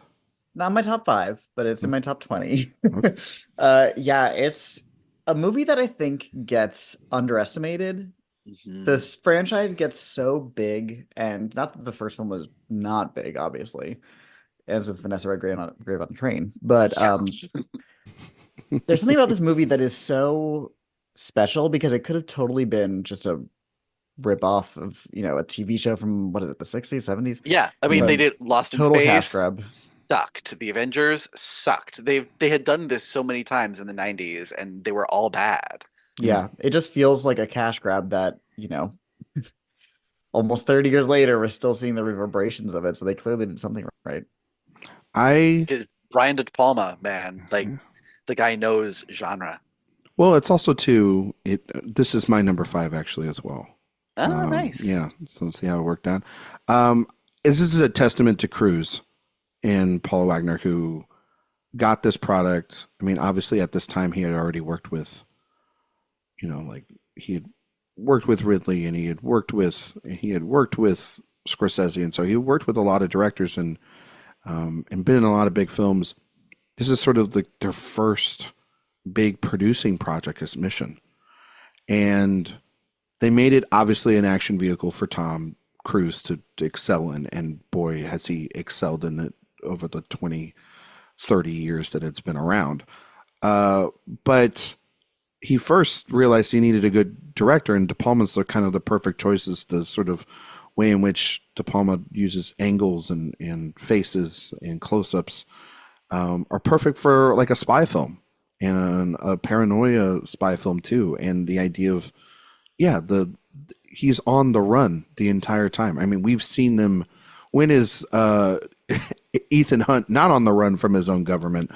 Not my top 5, but it's in my top 20. Okay. Yeah, it's a movie that I think gets underestimated. Mm-hmm. The franchise gets so big, and not that the first one was not big, obviously, as with Vanessa Redgrave on the Train, but there's something about this movie that is so special because it could have totally been just a rip off of, you know, a TV show from, what is it, the 60s, 70s? Yeah, I mean, they did Lost in Total Space. cash grab. Sucked. The Avengers sucked. They had done this so many times in the 90s, and they were all bad. Yeah, it just feels like a cash grab that, you know, almost 30 years later, we're still seeing the reverberations of it. So they clearly did something right. Brian De Palma, man, like the guy knows genre. Well, it's also too. This is my number 5 actually as well. Oh, nice. Yeah, so let's see how it worked out. This is a testament to Cruise and Paul Wagner, who got this product. I mean, obviously at this time he had already worked with, you know, like he had worked with Ridley, and he had worked with Scorsese, and so he worked with a lot of directors and been in a lot of big films. This is sort of their first big producing project as Mission, and they made it obviously an action vehicle for Tom Cruise to excel in, and boy, has he excelled in it over the 20, 30 years that it's been around. But he first realized he needed a good director, and De Palma's the kind of the perfect choices, the sort of way in which De Palma uses angles and faces and close-ups are perfect for like a spy film and a paranoia spy film too. And the idea of, he's on the run the entire time. I mean, we've seen them. When is Ethan Hunt not on the run from his own government?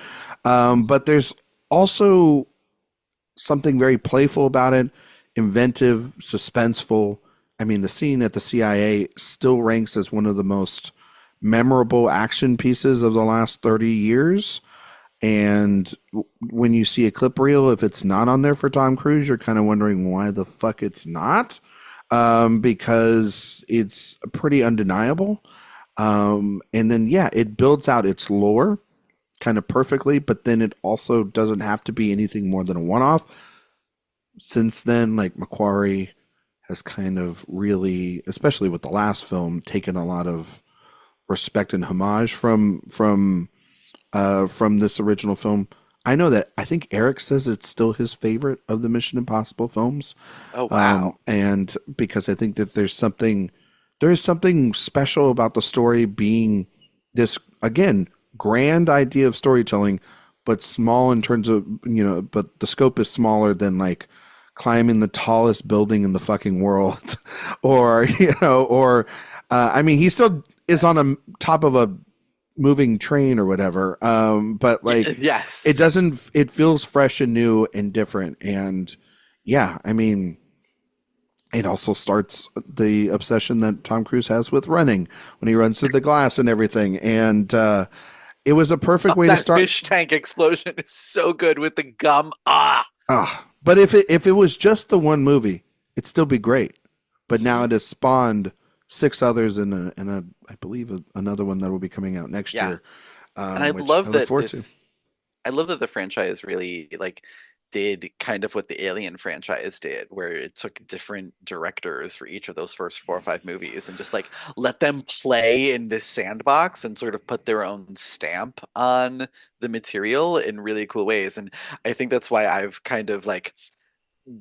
But there's also something very playful about it, inventive, suspenseful. I mean, the scene at the CIA still ranks as one of the most memorable action pieces of the last 30 years. And when you see a clip reel, if it's not on there for Tom Cruise, you're kind of wondering why the fuck it's not, because it's pretty undeniable. And then, it builds out its lore kind of perfectly, but then it also doesn't have to be anything more than a one-off. Since then, like, McQuarrie has kind of really, especially with the last film, taken a lot of respect and homage from this original film. I know that I think Eric says it's still his favorite of the Mission Impossible films. Oh wow! And because I think that there is something special about the story being this, again, grand idea of storytelling, but small in terms of, but the scope is smaller than like climbing the tallest building in the fucking world, or I mean, he still is on a top of a moving train or whatever, but like, yes, it feels fresh and new and different. And I mean, it also starts the obsession that Tom Cruise has with running when he runs through the glass and everything. And it was a perfect way to start. Fish tank explosion is so good with the gum. But if it was just the one movie, it'd still be great. But now it has spawned 6 others and a I believe another one that will be coming out next year. And I love that the franchise really like did kind of what the Alien franchise did, where it took different directors for each of those first 4 or 5 movies and just like let them play in this sandbox and sort of put their own stamp on the material in really cool ways. And I think that's why I've kind of like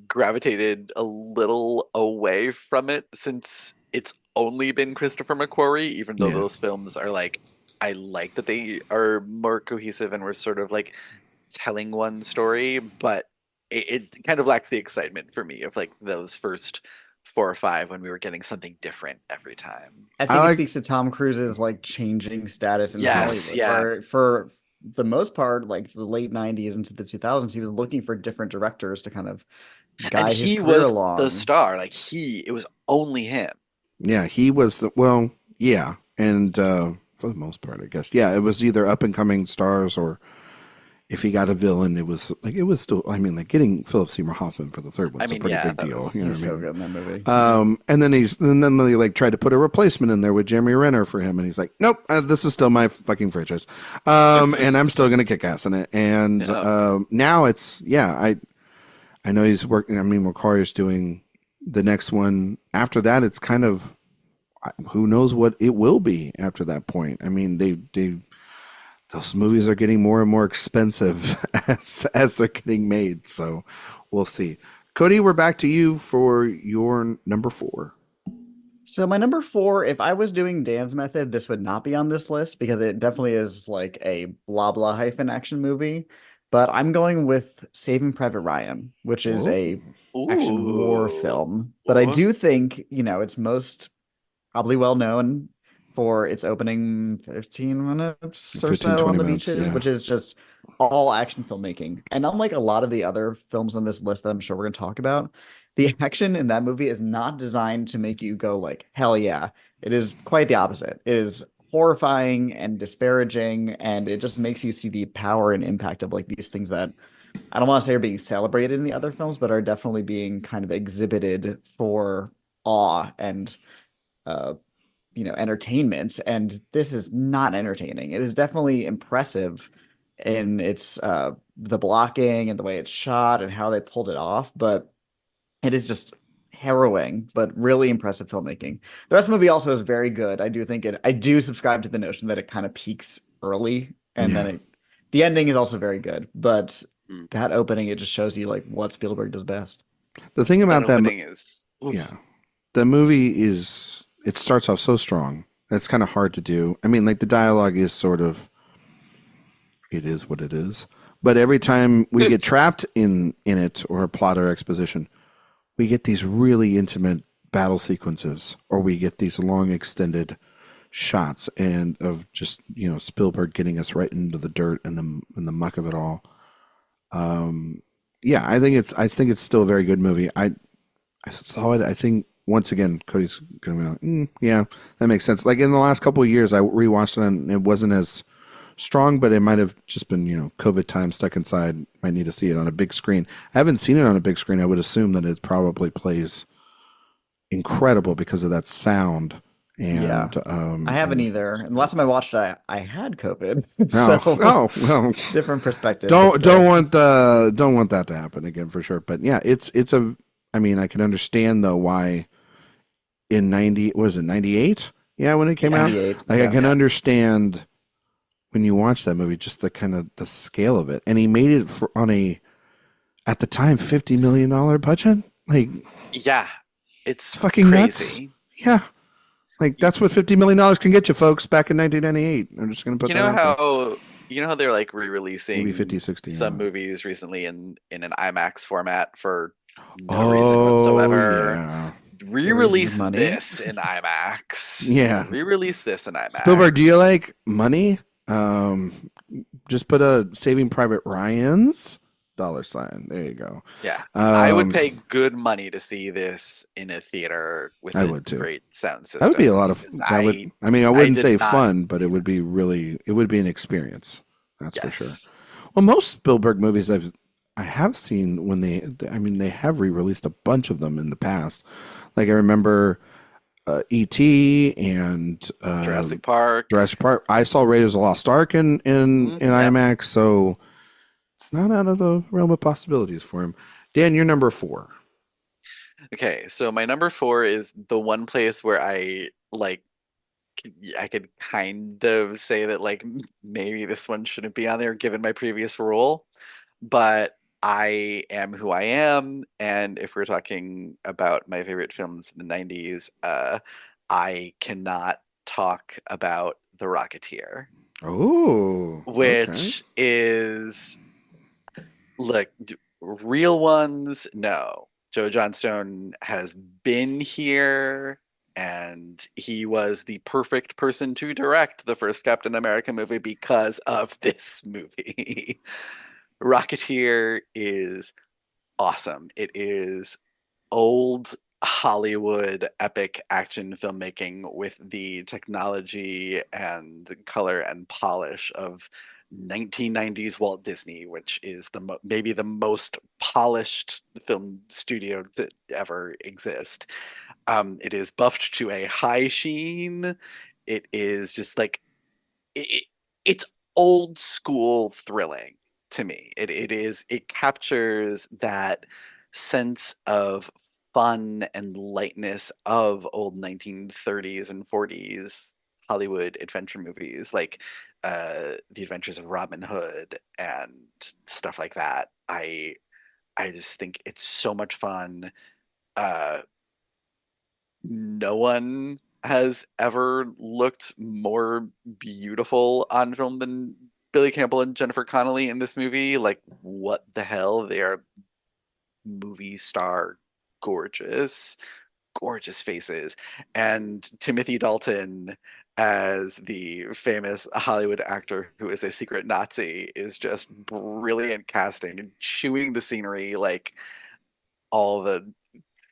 gravitated a little away from it since it's only been Christopher McQuarrie, even though those films are like, I like that they are more cohesive and we're sort of like telling one story, but it kind of lacks the excitement for me of like those first 4 or 5 when we were getting something different every time. I think it speaks to Tom Cruise's like changing status in Hollywood. Yeah. For the most part, like the late 90s into the 2000s, he was looking for different directors to kind of guide his career along. The star. Like it was only him. Yeah, he was and for the most part, I guess. Yeah, it was either up and coming stars, or if he got a villain, it was still, I mean, like getting Philip Seymour Hoffman for the third one's a pretty big deal. You know what I mean? So good in that movie. And then they like tried to put a replacement in there with Jeremy Renner for him, and he's like, nope, this is still my fucking franchise, and I'm still gonna kick ass in it. And now it's I know he's working. I mean, McQuarrie's doing the next one. After that, it's kind of, who knows what it will be after that point. I mean, those movies are getting more and more expensive as they're getting made. So we'll see. Cody, we're back to you for your number 4. So my number 4, if I was doing Dan's method, this would not be on this list because it definitely is like a blah blah hyphen action movie. But I'm going with Saving Private Ryan, which is a action war film. But I do think, it's most probably well known for its opening 15 minutes or so on the beaches, which is just all action filmmaking. And unlike a lot of the other films on this list that I'm sure we're going to talk about, the action in that movie is not designed to make you go like, hell yeah. It is quite the opposite. It is horrifying and disparaging, and it just makes you see the power and impact of like these things that I don't want to say are being celebrated in the other films, but are definitely being kind of exhibited for awe and entertainment. And this is not entertaining. It is definitely impressive in its the blocking and the way it's shot and how they pulled it off, but it is just harrowing, but really impressive filmmaking. The rest of the movie also is very good. I do subscribe to the notion that it kind of peaks early, and then the ending is also very good. But Mm. that opening, it just shows you like what Spielberg does best. The thing about that opening is the movie is, it starts off so strong. That's kind of hard to do. I mean, like the dialogue is sort of, it is what it is. But every time we get trapped in it, or a plot or exposition, we get these really intimate battle sequences, or we get these long extended shots and of just, Spielberg getting us right into the dirt and the muck of it all. Yeah, I think it's still a very good movie. I saw it. I think once again, Cody's gonna be like, yeah, that makes sense. Like in the last couple of years, I rewatched it and it wasn't as strong, but it might have just been, COVID time, stuck inside. Might need to see it on a big screen. I haven't seen it on a big screen. I would assume that it probably plays incredible because of that sound. And I haven't either. And the last time I watched it, I had COVID. Well, different perspective. Don't want that to happen again for sure. But yeah, I mean, I can understand though why in 98? Yeah, when it came out. I can understand when you watch that movie, just the kind of the scale of it. And he made it on at the time, $50 million budget. Like, yeah, it's fucking crazy. Nuts. Yeah. Like, that's what $50 million can get you, folks, back in 1998. I'm just going to put that out there. You know how they're like re-releasing maybe 50, 60, some movies recently in an IMAX format for no reason whatsoever. Yeah. Re-release this in IMAX. Yeah. Re-release this in IMAX. Spielberg, do you like money? Just put a Saving Private Ryan's $. There you go. Yeah. I would pay good money to see this in a theater with a great sound system. That would be a lot of I wouldn't say fun, but it would be an experience. That's for sure. Well, most Spielberg movies I have seen when they have re-released a bunch of them in the past. Like I remember E.T. and Jurassic Park. I saw Raiders of the Lost Ark in IMAX, so it's not out of the realm of possibilities for him. Dan, you're number 4. Okay, so my number 4 is the one place where I could kind of say that like maybe this one shouldn't be on there given my previous rule, but I am who I am, and if we're talking about my favorite films in the 90s, I cannot talk about The Rocketeer. Oh, which is, look, real ones, no. Joe Johnstone has been here, and he was the perfect person to direct the first Captain America movie because of this movie. Rocketeer is awesome. It is old Hollywood epic action filmmaking with the technology and color and polish of 1990s Walt Disney, which is maybe the most polished film studio to ever exist. It is buffed to a high sheen. It is just like it's old school thrilling to me. It captures that sense of fun and lightness of old 1930s and 40s Hollywood adventure movies, like The Adventures of Robin Hood and stuff like that. I just think it's so much fun. No one has ever looked more beautiful on film than Billy Campbell and Jennifer Connelly in this movie. Like, what the hell? They are movie star gorgeous faces. And Timothy Dalton as the famous Hollywood actor who is a secret Nazi is just brilliant casting and chewing the scenery like all the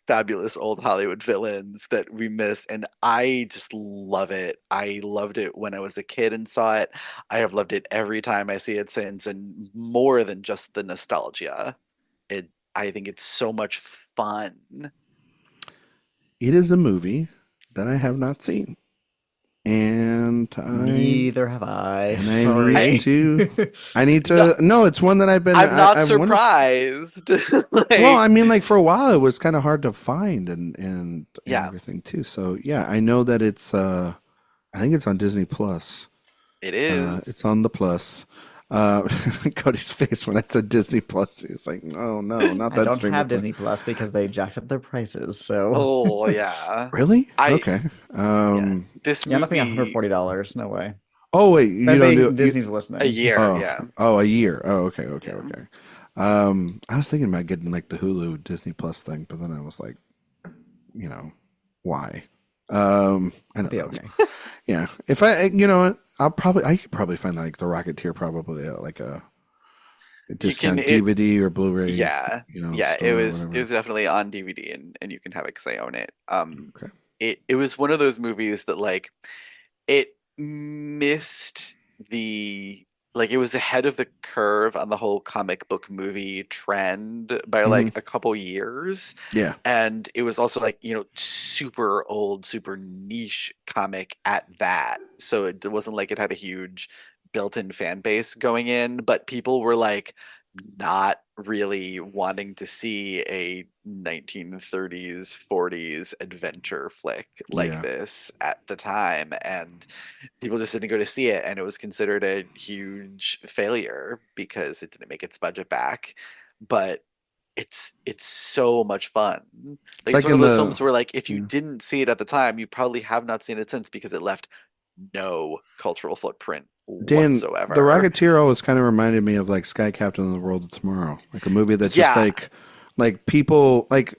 fabulous old Hollywood villains that we miss. And I just love it. I loved it when I was a kid and saw it. I have loved it every time I see it since, and more than just the nostalgia. I think it's so much fun. It is a movie that I have not seen. And and Neither have I. and I Sorry. need to. No, it's one that I've been. I'm not I've surprised. well, I mean, like for a while, it was kind of hard to find and Yeah. everything too. So yeah, I know that it's. I think it's on Disney Plus. It is. It's on the Plus. Cody's face when I said Disney Plus, he was like, "Oh no, not that." I don't streaming have plan." Disney Plus because they jacked up their prices. So Oh yeah. Really? I- Okay. This yeah, nothing movie $140. No way. Oh wait, you don't Maybe do Disney's listening. a year. Oh, Yeah. Oh, a year. Oh, okay, Yeah. okay. I was thinking about getting like the Hulu Disney Plus thing, but then I was like, why? I don't Be know. okay. Yeah, if I could probably find like the Rocketeer probably at like a discount DVD or Blu-ray. Yeah. Yeah. store It or was whatever. definitely on DVD and you can have it because I own it. Okay. It was one of those movies that like it missed it was ahead of the curve on the whole comic book movie trend by like a couple years. Yeah. And it was also like, super old, super niche comic at that. So it wasn't like it had a huge built-in fan base going in, but people were like not really wanting to see a 1930s 40s adventure flick like Yeah. this at the time, and people just didn't go to see it, and it was considered a huge failure because it didn't make its budget back. But it's so much fun. Like, it's like one of in those the- films where like if you Yeah. didn't see it at the time, you probably have not seen it since because it left no cultural footprint Dan, whatsoever. the Rocketeer always kind of reminded me of like Sky Captain and the World of Tomorrow, like a movie that just Yeah. like people like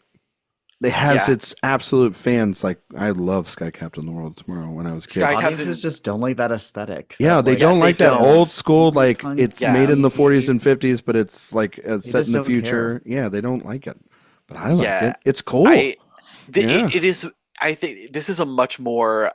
it has Yeah. its absolute fans. Like I love Sky Captain and the World of Tomorrow when I was a kid. Sky Audiences Captain- just don't like that aesthetic. Yeah, that, they like, don't like that don't. old school, like it's Yeah. made in the 40s and 50s, but it's like set just in the don't future. Yeah, they don't like it, but I like Yeah. it. It's cool. Yeah. It is. I think this is a much more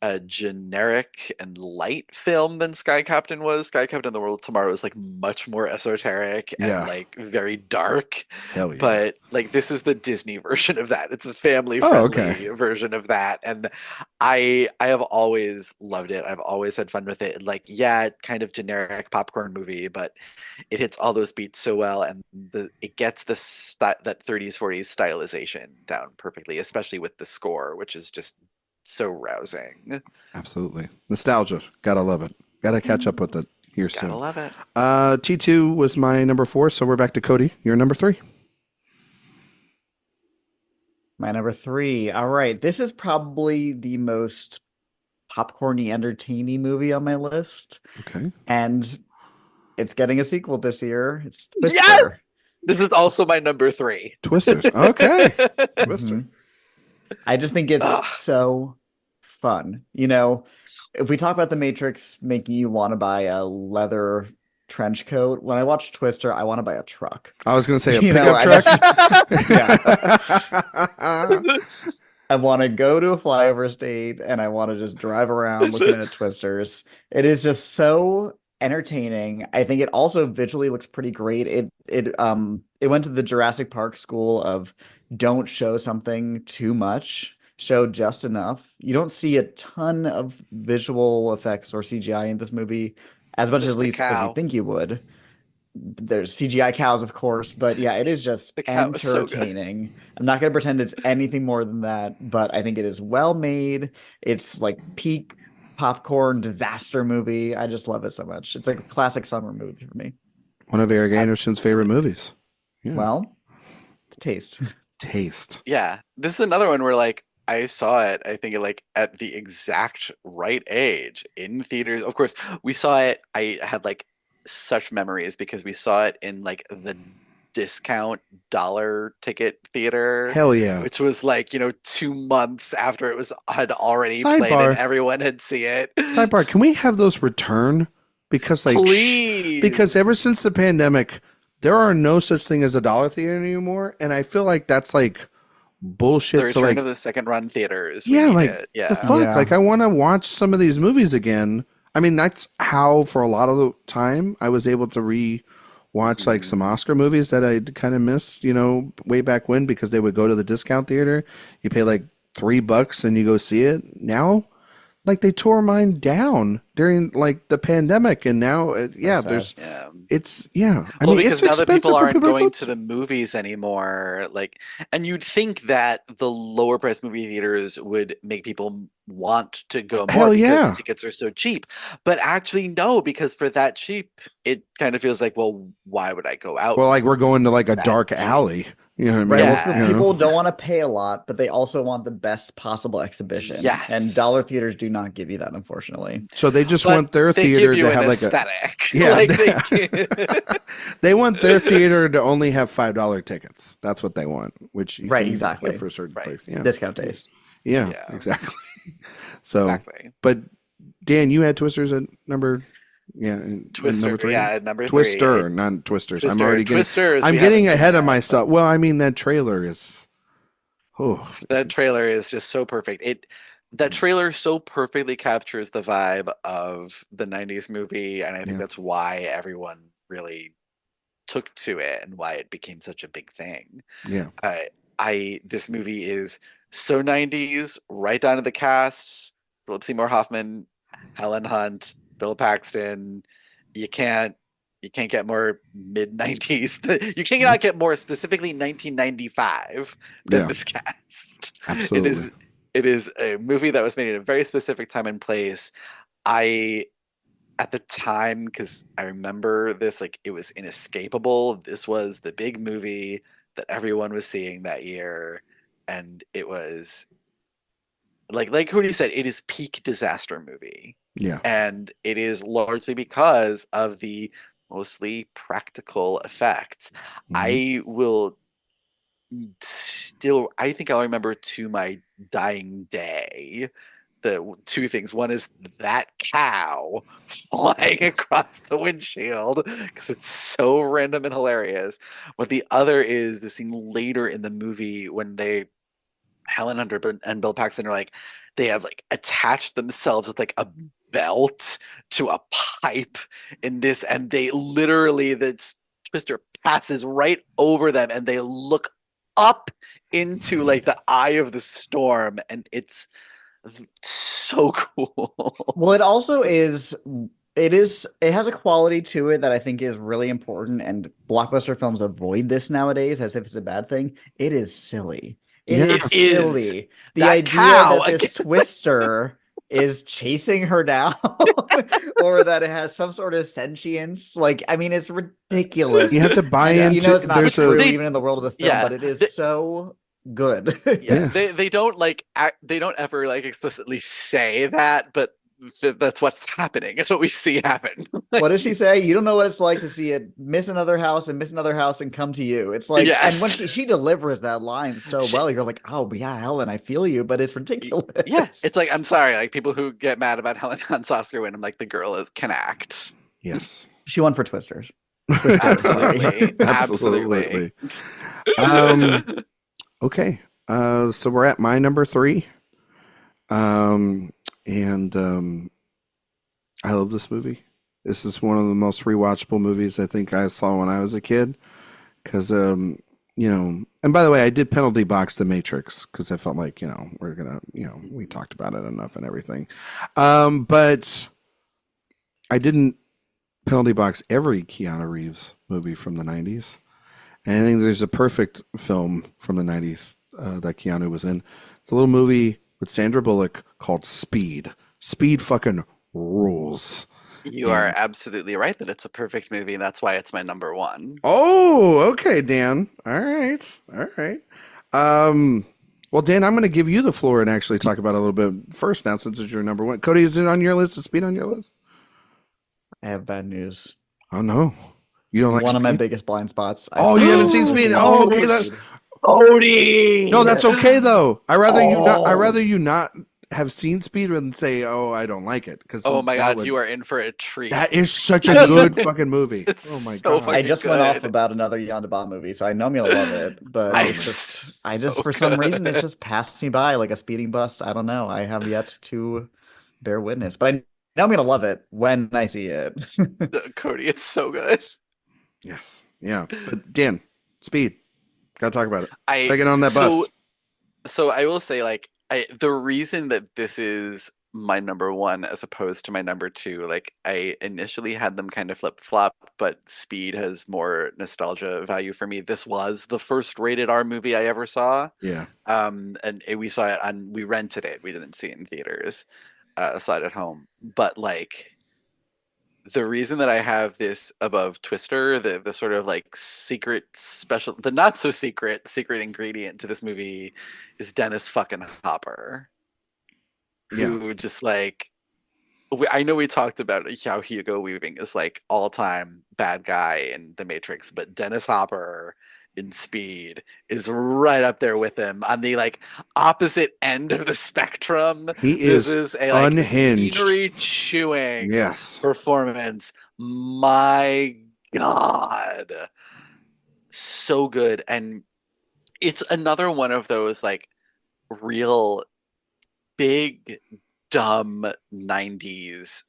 a generic and light film than Sky Captain was. Sky Captain: The World of Tomorrow is like much more esoteric and Yeah. like very dark. Hell yeah. But like this is the Disney version of that. It's the family Oh, friendly okay. version of that. And I have always loved it. I've always had fun with it. Like, yeah, kind of generic popcorn movie, but it hits all those beats so well, and it gets that 30s 40s stylization down perfectly, especially with the score, which is just so rousing. Absolutely. Nostalgia. Gotta love it. Gotta catch up with it here Gotta soon. love it. T2 was my number 4, so we're back to Cody. You're number 3. My number 3. All right. This is probably the most popcorny, entertaining movie on my list. Okay. And it's getting a sequel this year. It's Yes! Twister. This is also my number 3. Twisters. Okay. Twister. Mhm. I just think it's Ugh. so fun. If we talk about The Matrix making you want to buy a leather trench coat, when I watch Twister, I want to buy a truck. I was going to say a You know, pickup I truck. I want to go to a flyover state and I want to just drive around looking at Twisters. It is just so entertaining. I think it also visually looks pretty great. It went to the Jurassic Park school of don't show something too much, show just enough. You don't see a ton of visual effects or CGI in this movie, as much Just at the least as cow. you think you would. There's CGI cows, of course, but yeah, it is just The cow is so good. entertaining. I'm not going to pretend it's anything more than that, but I think it is well made. It's like peak popcorn disaster movie. I just love it so much. It's like a classic summer movie for me. One of Eric Anderson's favorite movies. Yeah. Well, it's taste. Taste. Yeah, this is another one where like I saw it, I think like at the exact right age in theaters. Of course, we saw it. I had like such memories because we saw it in like the discount dollar ticket theater. Hell yeah. Which was like 2 months after it had already played Sidebar. and everyone had seen it. Sidebar, can we have those return? Because like Please. because ever since the pandemic, there are no such thing as a dollar theater anymore, and I feel like that's like bullshit the to return like of the second run theaters. yeah, we need like it. Yeah. the fuck. Yeah. Like I want to watch some of these movies again. I mean, that's how for a lot of the time I was able to watch like some Oscar movies that I kind of missed, way back when, because they would go to the discount theater. You pay like $3 and you go see it. Now like they tore mine down during like the pandemic, and now sad. there's Yeah. it's I Well, mean because it's now that expensive people for aren't people going to to the movies anymore, like, and you'd think that the lower price movie theaters would make people want to go more Hell because the yeah. tickets are so cheap. But actually, no, because for that cheap, it kind of feels like, well, why would I go out? Well, like we're going to like a that dark cheap? alley. You know what I mean? Right. Yeah. Well, You know? people don't want to pay a lot, but they also want the best possible exhibition. Yes. And dollar theaters do not give you that, unfortunately. So they just But want their they theater give you to an have like aesthetic. Yeah. Like they they want their theater to only have $5 tickets. That's what they want, which you Right, can exactly. get for a certain Right. place. Yeah. Discount days. Yeah, Yeah. exactly. So, exactly. but Dan, you had Twisters at number, Twister, number 3. yeah, at number Twister, 3. not Twisters. Twister, I'm already getting, Twisters. I'm we getting haven't seen ahead of yet, myself. Well, I mean that trailer is, that trailer is just so perfect. That trailer so perfectly captures the vibe of the 90s movie, and I think Yeah. that's why everyone really took to it and why it became such a big thing. yeah, This movie is so 90s, right down to the cast. Philip Seymour Hoffman, Helen Hunt, Bill Paxton. You can't get more mid 90s. You cannot get more specifically 1995 than Yeah. this cast. absolutely. It is a movie that was made in a very specific time and place. At the time, because I remember this, like, it was inescapable. This was the big movie that everyone was seeing that year, and it was like Cody said, it is peak disaster movie, Yeah, and it is largely because of the mostly practical effects. Mhm. I think I'll remember to my dying day the two things. One is that cow flying across the windshield because it's so random and hilarious. But the other is the scene later in the movie when Helen Hunter and Bill Paxton are like, they have like attached themselves with like a belt to a pipe in this, and they literally, the Twister passes right over them and they look up into like the eye of the storm, and it's so cool. Well, it also is. It has a quality to it that I think is really important, and blockbuster films avoid this nowadays as if it's a bad thing. It is silly. It Yeah. is It is. silly. The That idea cow, that this Twister is chasing her down, or that it has some sort of sentience. Like, I mean, it's ridiculous. You have to buy And, into. it's not There's true a even in the world of the film, yeah, but it is so good. Yeah. They don't they don't ever like explicitly say that, but that's what's happening. It's what we see happen. What does she say? You don't know what it's like to see it miss another house and come to you. It's like, and when Yes. she delivers that line so well, you're like, oh yeah, Helen, I feel you, but it's ridiculous. Yeah, it's like, I'm sorry, like people who get mad about Helen Hunt's Oscar win, I'm like, the girl can act. Yes. She won for Twisters. Absolutely. Absolutely. Okay. So we're at my number 3. And I love this movie. This is one of the most rewatchable movies I think I saw when I was a kid. Because, and by the way, I did penalty box The Matrix because I felt like, we're going to, we talked about it enough and everything. But I didn't penalty box every Keanu Reeves movie from the 90s. And I think there's a perfect film from the 90s that Keanu was in. It's a little movie with Sandra Bullock called Speed. Speed fucking rules. You are absolutely right that it's a perfect movie, and that's why it's my number 1. Oh, okay, Dan. All right. Well, Dan, I'm going to give you the floor and actually talk about it a little bit first now since it's your number 1. Cody, is it on your list? Is Speed on your list? I have bad news. Oh, no. You don't like One Speed? of my biggest blind spots. Oh, you haven't seen Speed? Oh, okay. Cody! No, that's okay though. I rather you not have seen Speed than say, "Oh, I don't like it." Because Oh my god, you are in for a treat. that is such a good fucking movie. It's Oh my so god! I just went off good. about another Yonda movie, so I know I'm gonna love it. But I it's just I just so for some reason good. it's just passed me by like a speeding bus. I don't know. I have yet to bear witness, but I know I'm gonna love it when I see it. Cody, it's so good. Yes, yeah. But Dan, Speed, gotta talk about it. I Gotta get on that bus. So I will say, like, the reason that this is my number one as opposed to my number two. Like I initially had them kind of flip flop, but Speed has more nostalgia value for me. This was the first rated R movie I ever saw. Yeah. We saw it we rented it. We didn't see it in theaters. Saw it at home. But like the reason that I have this above Twister, the sort of like secret special, the not so secret ingredient to this movie is Dennis fucking Hopper. Yeah. Who just like I know we talked about how Hugo Weaving is like all time bad guy in The Matrix, but Dennis Hopper in Speed is right up there with him on the like opposite end of the spectrum. He This is a like unhinged. scenery chewing Yes. performance. My God, so good, and it's another one of those like real big dumb 90s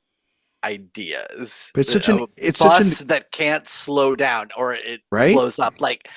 ideas. But it's bus that can't slow down or it right? blows up. Like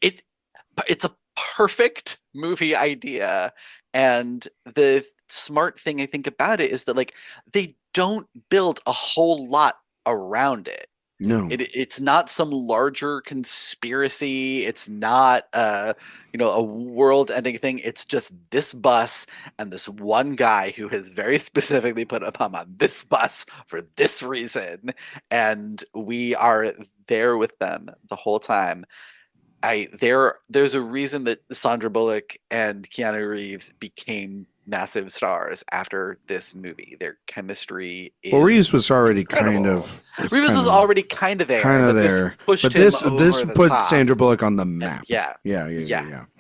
it's a perfect movie idea. And the smart thing I think about it is that like they don't build a whole lot around it. No. It's not some larger conspiracy. It's not a world-ending thing. It's just this bus and this one guy who has very specifically put a bum on this bus for this reason, and we are there with them the whole time. There's a reason that Sandra Bullock and Keanu Reeves became massive stars after this movie. Their chemistry is Reeves was already incredible. Reeves was already kind of there. This put Sandra Bullock on the map. Yeah.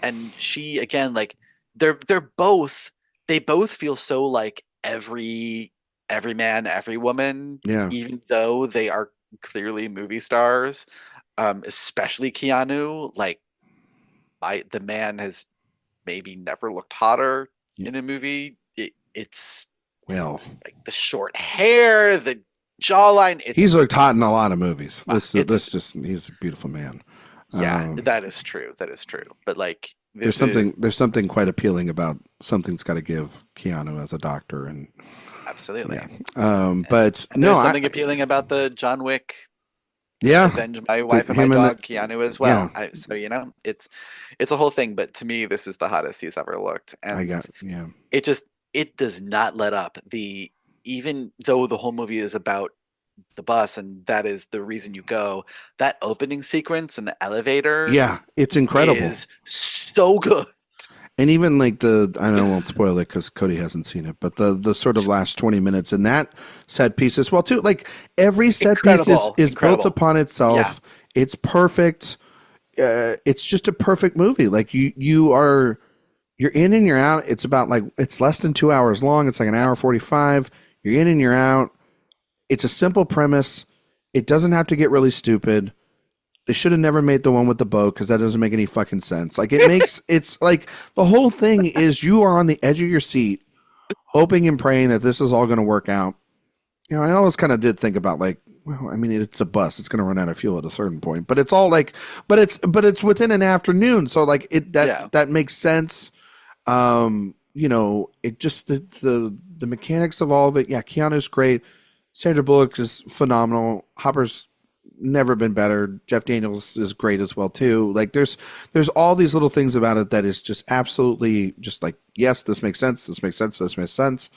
And she again, like they both feel so like every man, every woman. Yeah. Even though they are clearly movie stars, especially Keanu. Like the man has maybe never looked hotter in a movie. It's like the short hair, the jawline. He's looked hot in a lot of movies. He's a beautiful man. Yeah, that is true. But like there's something quite appealing about something's got to give Keanu as a doctor, and absolutely. Yeah. But there's something appealing about the John Wick. Yeah, Avenge My Wife and My Dog, Keanu as well. Yeah. So it's a whole thing. But to me, this is the hottest he's ever looked. And it does not let up. Even though the whole movie is about the bus and that is the reason you go, that opening sequence in the elevator, it's incredible. Is so good. And even like I won't spoil it because Cody hasn't seen it, but the sort of last 20 minutes in that set piece as well too. Like every set piece is built upon itself. Yeah. It's perfect. It's just a perfect movie. Like you're in and you're out. It's about like it's less than 2 hours long. It's like an hour 45. You're in and you're out. It's a simple premise. It doesn't have to get really stupid. They should have never made the one with the boat because that doesn't make any fucking sense. Like it's like the whole thing is you are on the edge of your seat, hoping and praying that this is all going to work out. You know, I always kind of did think about like, well, I mean, it's a bus; it's going to run out of fuel at a certain point. But it's all like, but it's within an afternoon, so like that makes sense. It just the mechanics of all of it. Yeah, Keanu's great. Sandra Bullock is phenomenal. Hopper's never been better. Jeff Daniels is great as well too. Like there's all these little things about it that is just absolutely just like, yes, this makes sense. This makes sense. This makes sense.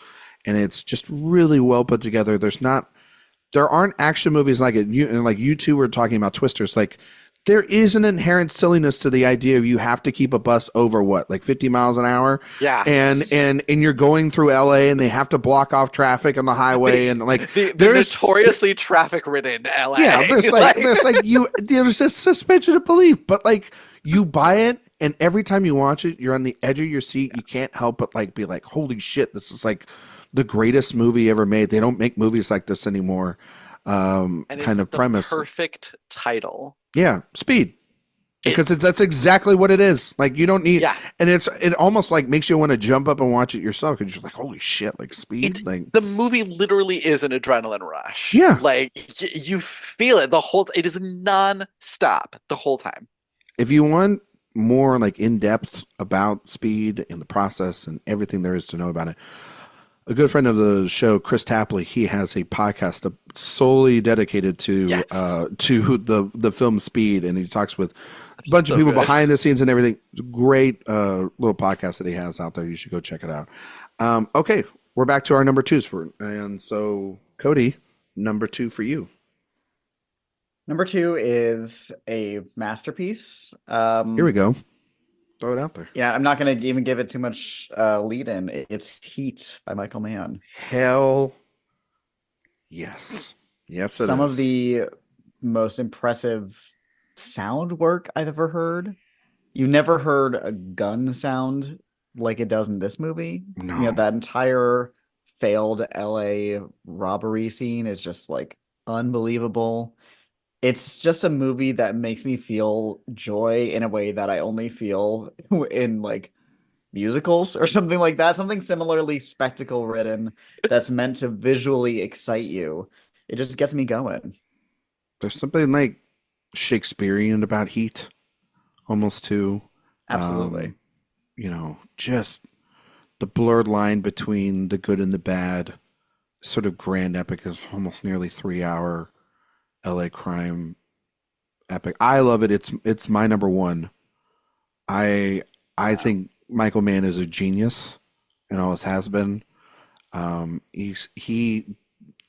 And it's just really well put together. There aren't action movies like it. You two were talking about Twisters. Like there is an inherent silliness to the idea of you have to keep a bus over like 50 miles an hour. Yeah. And you're going through LA and they have to block off traffic on the highway and like there's notoriously traffic ridden LA. Yeah, there's this suspension of belief, but like you buy it and every time you watch it, you're on the edge of your seat. You can't help but like be like, holy shit, this is like the greatest movie ever made. They don't make movies like this anymore. And kind of premise. Perfect title. Yeah, Speed. Because that's exactly what it is. Like you don't need, and it almost like makes you want to jump up and watch it yourself because you're like, holy shit, like Speed. Like the movie literally is an adrenaline rush. Yeah, like you feel it it is non-stop the whole time. If you want more like in depth about Speed and the process and everything there is to know about it, a good friend of the show, Chris Tapley, he has a podcast solely dedicated to the film Speed, and he talks with a bunch of people behind the scenes and everything. Great little podcast that he has out there. You should go check it out. Okay, we're back to our number twos, and so Cody, number two for you. Number two is a masterpiece. Here we go. Throw it out there. Yeah, I'm not going to even give it too much lead in. It's Heat by Michael Mann. Hell yes. Yes, it Some is. of the most impressive sound work I've ever heard. You never heard a gun sound like it does in this movie. No. You know, that entire failed LA robbery scene is just like unbelievable. It's just a movie that makes me feel joy in a way that I only feel in like musicals or something like that. Something similarly spectacle ridden that's meant to visually excite you. It just gets me going. There's something like Shakespearean about Heat, almost too. Absolutely. You know, just the blurred line between the good and the bad, sort of grand epic is almost nearly 3-hour LA crime epic. I love it. It's my number one. I think Michael Mann is a genius and always has been. He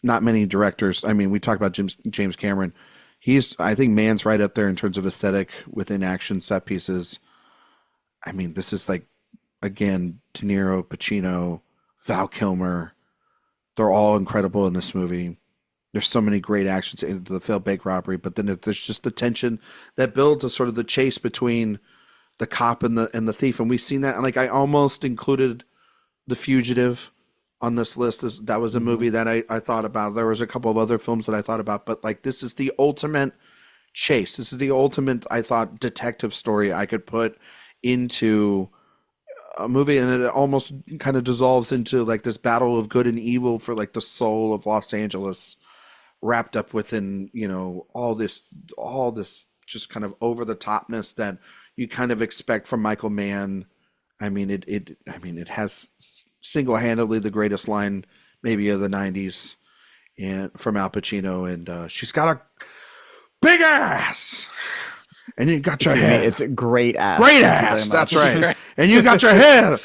not many directors. I mean, we talk about James Cameron. I think Mann's right up there in terms of aesthetic within action set pieces. I mean, this is like, again, De Niro, Pacino, Val Kilmer. They're all incredible in this movie. There's so many great actions into the failed bank robbery, but then there's just the tension that builds a sort of the chase between the cop and the thief, and we've seen that. And like, I almost included The Fugitive on this list. That was a movie that I thought about. There was a couple of other films that I thought about, but like, this is the ultimate chase. This is the ultimate, I thought, detective story I could put into a movie, and it almost kind of dissolves into like this battle of good and evil for like the soul of Los Angeles, wrapped up within, you know, all this just kind of over the topness that you kind of expect from Michael Mann. I mean, it has single-handedly the greatest line maybe of the 90s and from Al Pacino, and she's got a big ass. And you got your head. It's a great ass. Great ass. That's right. And you got your head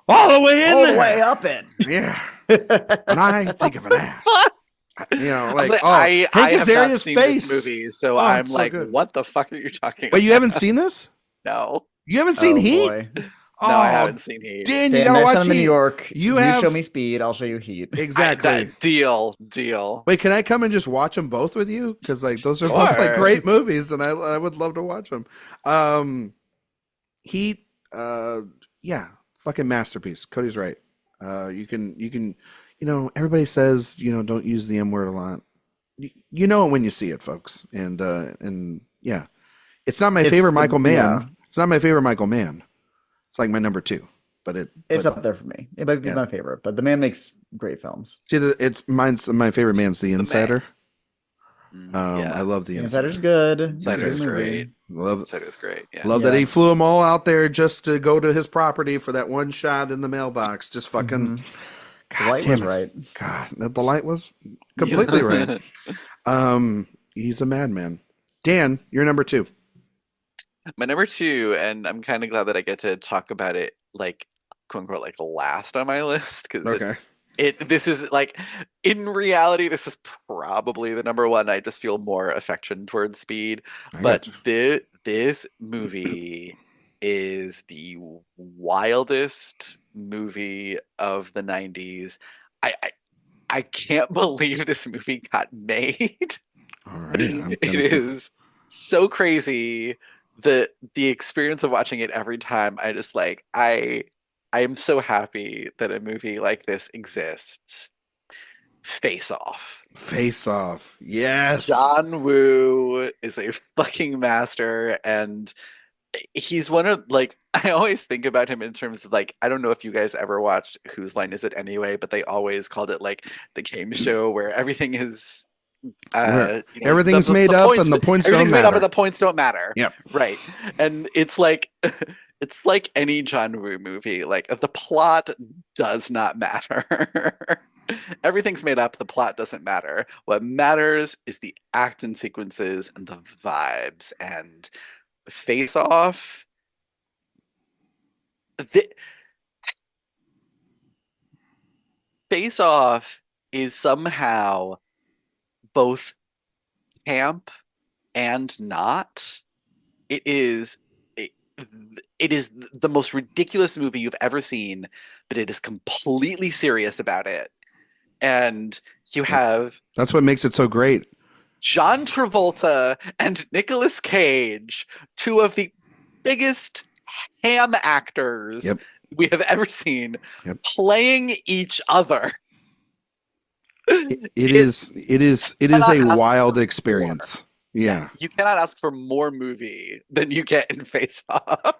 all the way in all there. the way up it. Yeah. And I think of an ass. You know, like, I have not Azaria's seen face. this movie, so I'm so like, good. what the fuck are you talking about? But you haven't seen this? No. You haven't seen Heat? Boy. No, I haven't seen Heat. Dan, you Dan, gotta next watch time I'm in New Heat. York, You show me Speed, I'll show you Heat. Exactly. Deal. Wait, can I come and just watch them both with you? Because like those are both like great movies, and I would love to watch them. Heat, yeah, fucking masterpiece. Cody's right. You can, you know, everybody says, you know, don't use the M word a lot. You know it when you see it, folks. And yeah, it's not my favorite Michael Mann. Yeah. It's not my favorite Michael Mann. It's like my number two, but it's up there for me. It might be my favorite, but the man makes great films. See, mine's my favorite man's The Insider. Yeah. I love The Insider's good. Insider's great. Insider's great. Yeah. Love that he flew them all out there just to go to his property for that one shot in the mailbox. Just fucking. The light was right. God, the light was completely right. He's a madman. Dan, you're number two. My number two, and I'm kind of glad that I get to talk about it, like, quote unquote, like last on my list, because this is like, in reality, this is probably the number one. I just feel more affection towards Speed, but this movie is the wildest movie of the 90s. I can't believe this movie got made. All right, it is so crazy. The experience of watching it every time, I just like, I am so happy that a movie like this exists. Face Off. Yes. John Woo is a fucking master, and he's one of, like, I always think about him in terms of, like, I don't know if you guys ever watched Whose Line Is It Anyway, but they always called it like the game show where everything is everything's made up and the points don't matter. Made up and the points don't matter. Yep. Right. And it's like it's like any John Woo movie. Like, the plot does not matter. Everything's made up. The plot doesn't matter. What matters is the action sequences and the vibes. And Face Off. Face Off is somehow both camp and not. It is the most ridiculous movie you've ever seen, but it is completely serious about it. And you have That's what makes it so great. John Travolta and Nicolas Cage, two of the biggest ham actors we have ever seen, playing each other. It is a wild experience. Yeah. You cannot ask for more movie than you get in Face Off.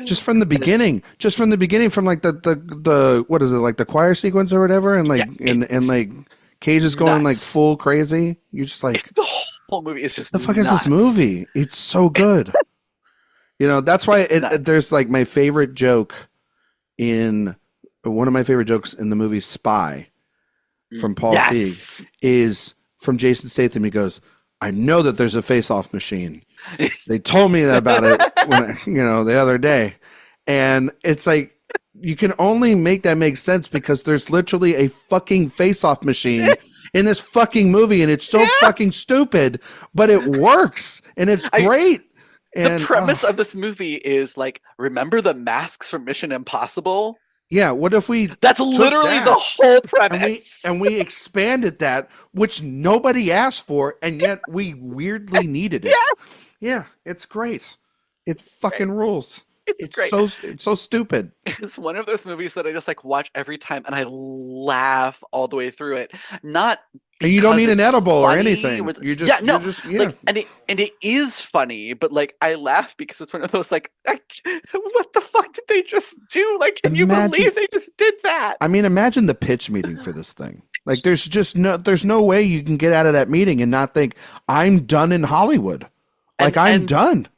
Just from the beginning, from like the what is it, like the choir sequence or whatever, and like and like Cage is going like full crazy. You're just like, the whole movie is just the fuck is this movie? It's so good. You know, that's why there's like my favorite joke in one of my favorite jokes in the movie Spy from Paul Feig is from Jason Statham. He goes, I know that there's a face-off machine. They told me that about it the other day. And it's like, you can only make that make sense because there's literally a fucking face-off machine in this fucking movie, and it's so fucking stupid, but it works and it's great. And the premise of this movie is like, remember the masks from Mission Impossible? Yeah, what if we That's literally the whole premise. And we expanded that, which nobody asked for, and yet we weirdly needed it. Yeah, it's great. It fucking rules. It's great. It's so stupid. It's one of those movies that I just like watch every time and I laugh all the way through it. Not and you don't need an edible funny, or anything. You just Like, and it is funny, but like I laugh because it's one of those like what the fuck did they just do? Like, can you believe they just did that? I mean, imagine the pitch meeting for this thing. Like, there's no way you can get out of that meeting and not think I'm done in Hollywood. Like, I'm done.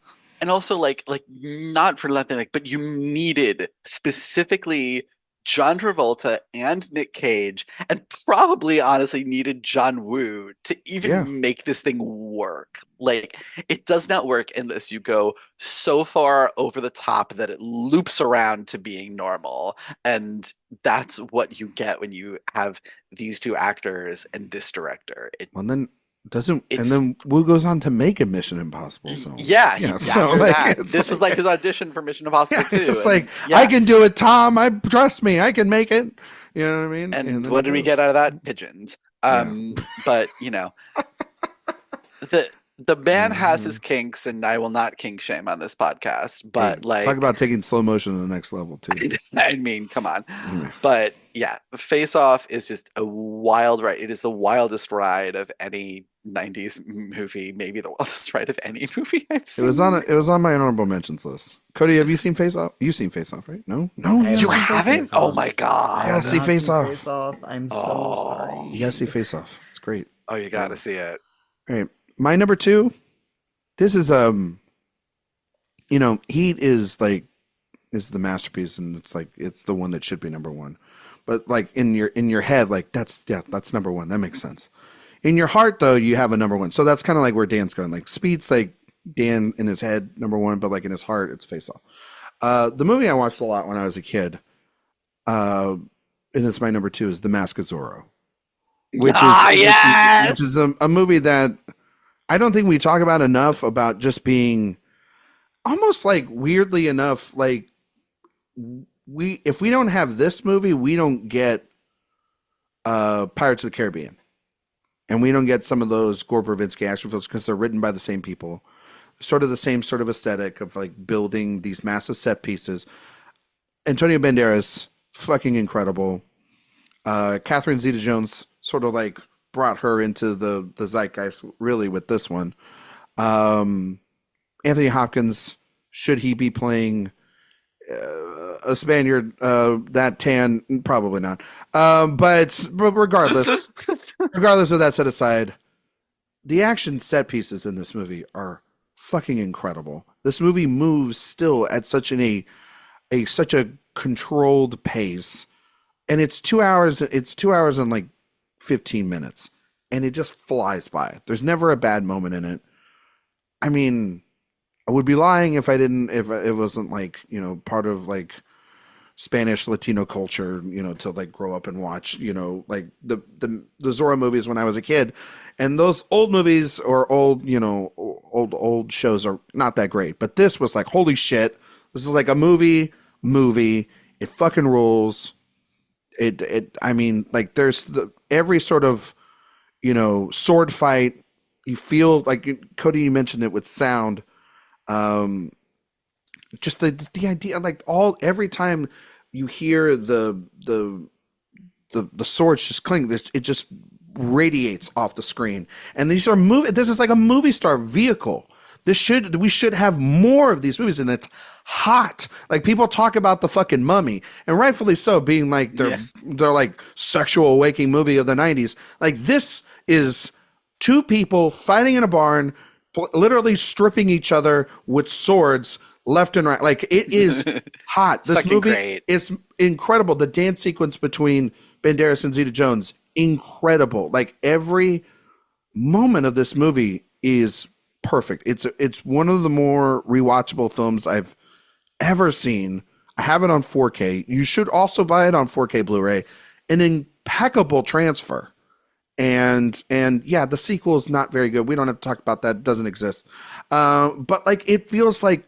And also, like not for nothing, like, but you needed specifically John Travolta and Nick Cage, and probably honestly needed John Woo to even make this thing work. Like, it does not work unless you go so far over the top that it loops around to being normal. And that's what you get when you have these two actors and this director. And then Wu goes on to make a Mission Impossible. So so like, this was like his audition for Mission Impossible 2. It's like, I can do it, Tom. Trust me, I can make it. You know what I mean? And what did we get out of that? Pigeons. But the man has his kinks, and I will not kink shame on this podcast. But like, talk about taking slow motion to the next level too. I mean, come on. But yeah, Face Off is just a wild ride. It is the wildest ride of any 90s movie, maybe the wildest ride of any movie I've seen. It was on my honorable mentions list. Cody, have you seen Face Off? You've seen Face Off, right? No, you haven't. Oh my god! You gotta see Face Off. I'm so sorry. You gotta see Face Off. It's great. Oh, you gotta see it. All right, my number 2. This is Heat is the masterpiece, and it's the one that should be number 1. But like in your head, like that's number 1. That makes sense. In your heart, though, you have a number 1. So that's kind of like where Dan's going. Like Speed's like Dan in his head, number 1, but like in his heart, it's Face Off. The movie I watched a lot when I was a kid, and it's my number 2, is The Mask of Zorro, which is a movie that I don't think we talk about enough, about just being almost like weirdly enough, like if we don't have this movie, we don't get Pirates of the Caribbean. And we don't get some of those Gore Verbinski action films because they're written by the same people. Sort of the same sort of aesthetic of like building these massive set pieces. Antonio Banderas, fucking incredible. Catherine Zeta-Jones sort of like brought her into the zeitgeist really with this one. Anthony Hopkins, should he be playing a Spaniard that tan? Probably not. But regardless of that set aside, the action set pieces in this movie are fucking incredible. This movie moves still at such a such a controlled pace, and it's 2 hours. It's 2 hours and like 15 minutes, and it just flies by. There's never a bad moment in it. I mean, I would be lying if it wasn't like, you know, part of like Spanish Latino culture, you know, to like grow up and watch, you know, like the Zorro movies when I was a kid. And those old movies or old, you know, old shows are not that great. But this was like, holy shit. This is like a movie. It fucking rules. I mean, like there's every sort of, you know, sword fight. You feel like, Cody, you mentioned it with sound. Just the idea, like every time you hear the swords just cling, it just radiates off the screen. And this is like a movie star vehicle. We should have more of these movies, and it's hot. Like people talk about the fucking Mummy, and rightfully so, being like they're like sexual awakening movie of the 90s. Like this is two people fighting in a barn, literally stripping each other with swords left and right. Like it is hot. This movie is incredible. The dance sequence between Banderas and Zeta-Jones, incredible. Like every moment of this movie is perfect. It's one of the more rewatchable films I've ever seen. I have it on 4K. You should also buy it on 4K Blu-ray. An impeccable transfer. And yeah, the sequel is not very good. We don't have to talk about that. It doesn't exist. But like it feels like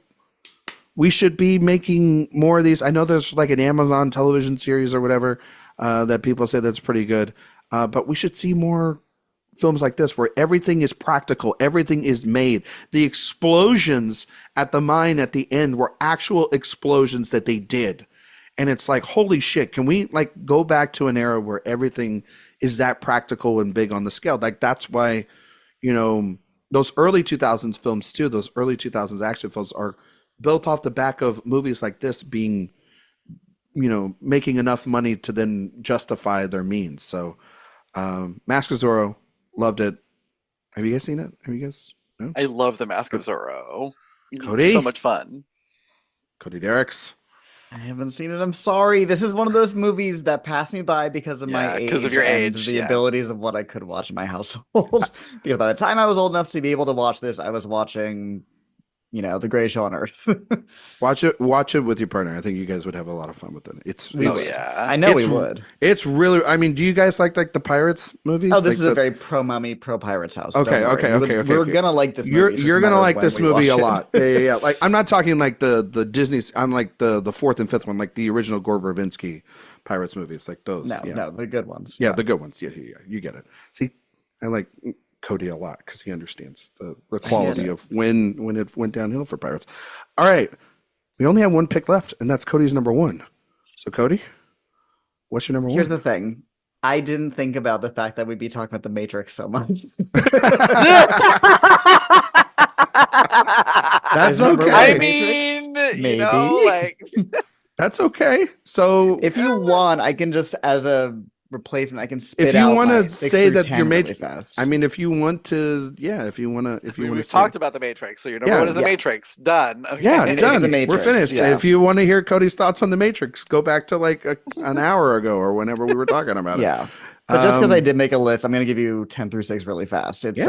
we should be making more of these. I know there's like an Amazon television series or whatever that people say that's pretty good. But we should see more films like this where everything is practical, everything is made. The explosions at the mine at the end were actual explosions that they did. And it's like, holy shit, can we like go back to an era where everything is that practical and big on the scale? Like that's why, you know, those early 2000s films too, those early 2000s action films are built off the back of movies like this being, you know, making enough money to then justify their means. So Mask of Zorro, loved it. Have you guys seen it? Have you guys? No? I love The Mask of Zorro. Cody? So much fun. Cody Dericks. I haven't seen it. I'm sorry. This is one of those movies that passed me by because of my age. Because of your and age. the abilities of what I could watch in my household. Because by the time I was old enough to be able to watch this, I was watching, you know, The Greatest Show on Earth. Watch it with your partner. I think you guys would have a lot of fun with it. I know we would. It's really, I mean, do you guys like the Pirates movies? Oh, this like is a very pro-mummy, pro-Pirates house. Okay. We're gonna like this movie. You're gonna like this movie a lot. Yeah. Like I'm not talking like the Disney. I'm like the fourth and fifth one, like the original Gore Verbinski Pirates movies, like those. No, the good ones. Yeah, the good ones. Yeah, you get it. See, I like Cody a lot because he understands the quality of when it went downhill for Pirates. All right, we only have one pick left, and that's Cody's number one. So Cody, what's your number one? Here's the thing. I didn't think about the fact that we'd be talking about The Matrix so much. That's okay. I mean, maybe. You know, like that's okay. So if you want, I can just, as a replacement, I can spit out. If you want to say that you're really fast. I mean, if you want to, if you want to, we've talked about The Matrix, so your number one is The Matrix. Done. Okay. Yeah, done. The Matrix. We're finished. Yeah. If you want to hear Cody's thoughts on The Matrix, go back to like an hour ago or whenever we were talking about it. Yeah. But just because I did make a list, I'm going to give you 10 through 6 really fast. It's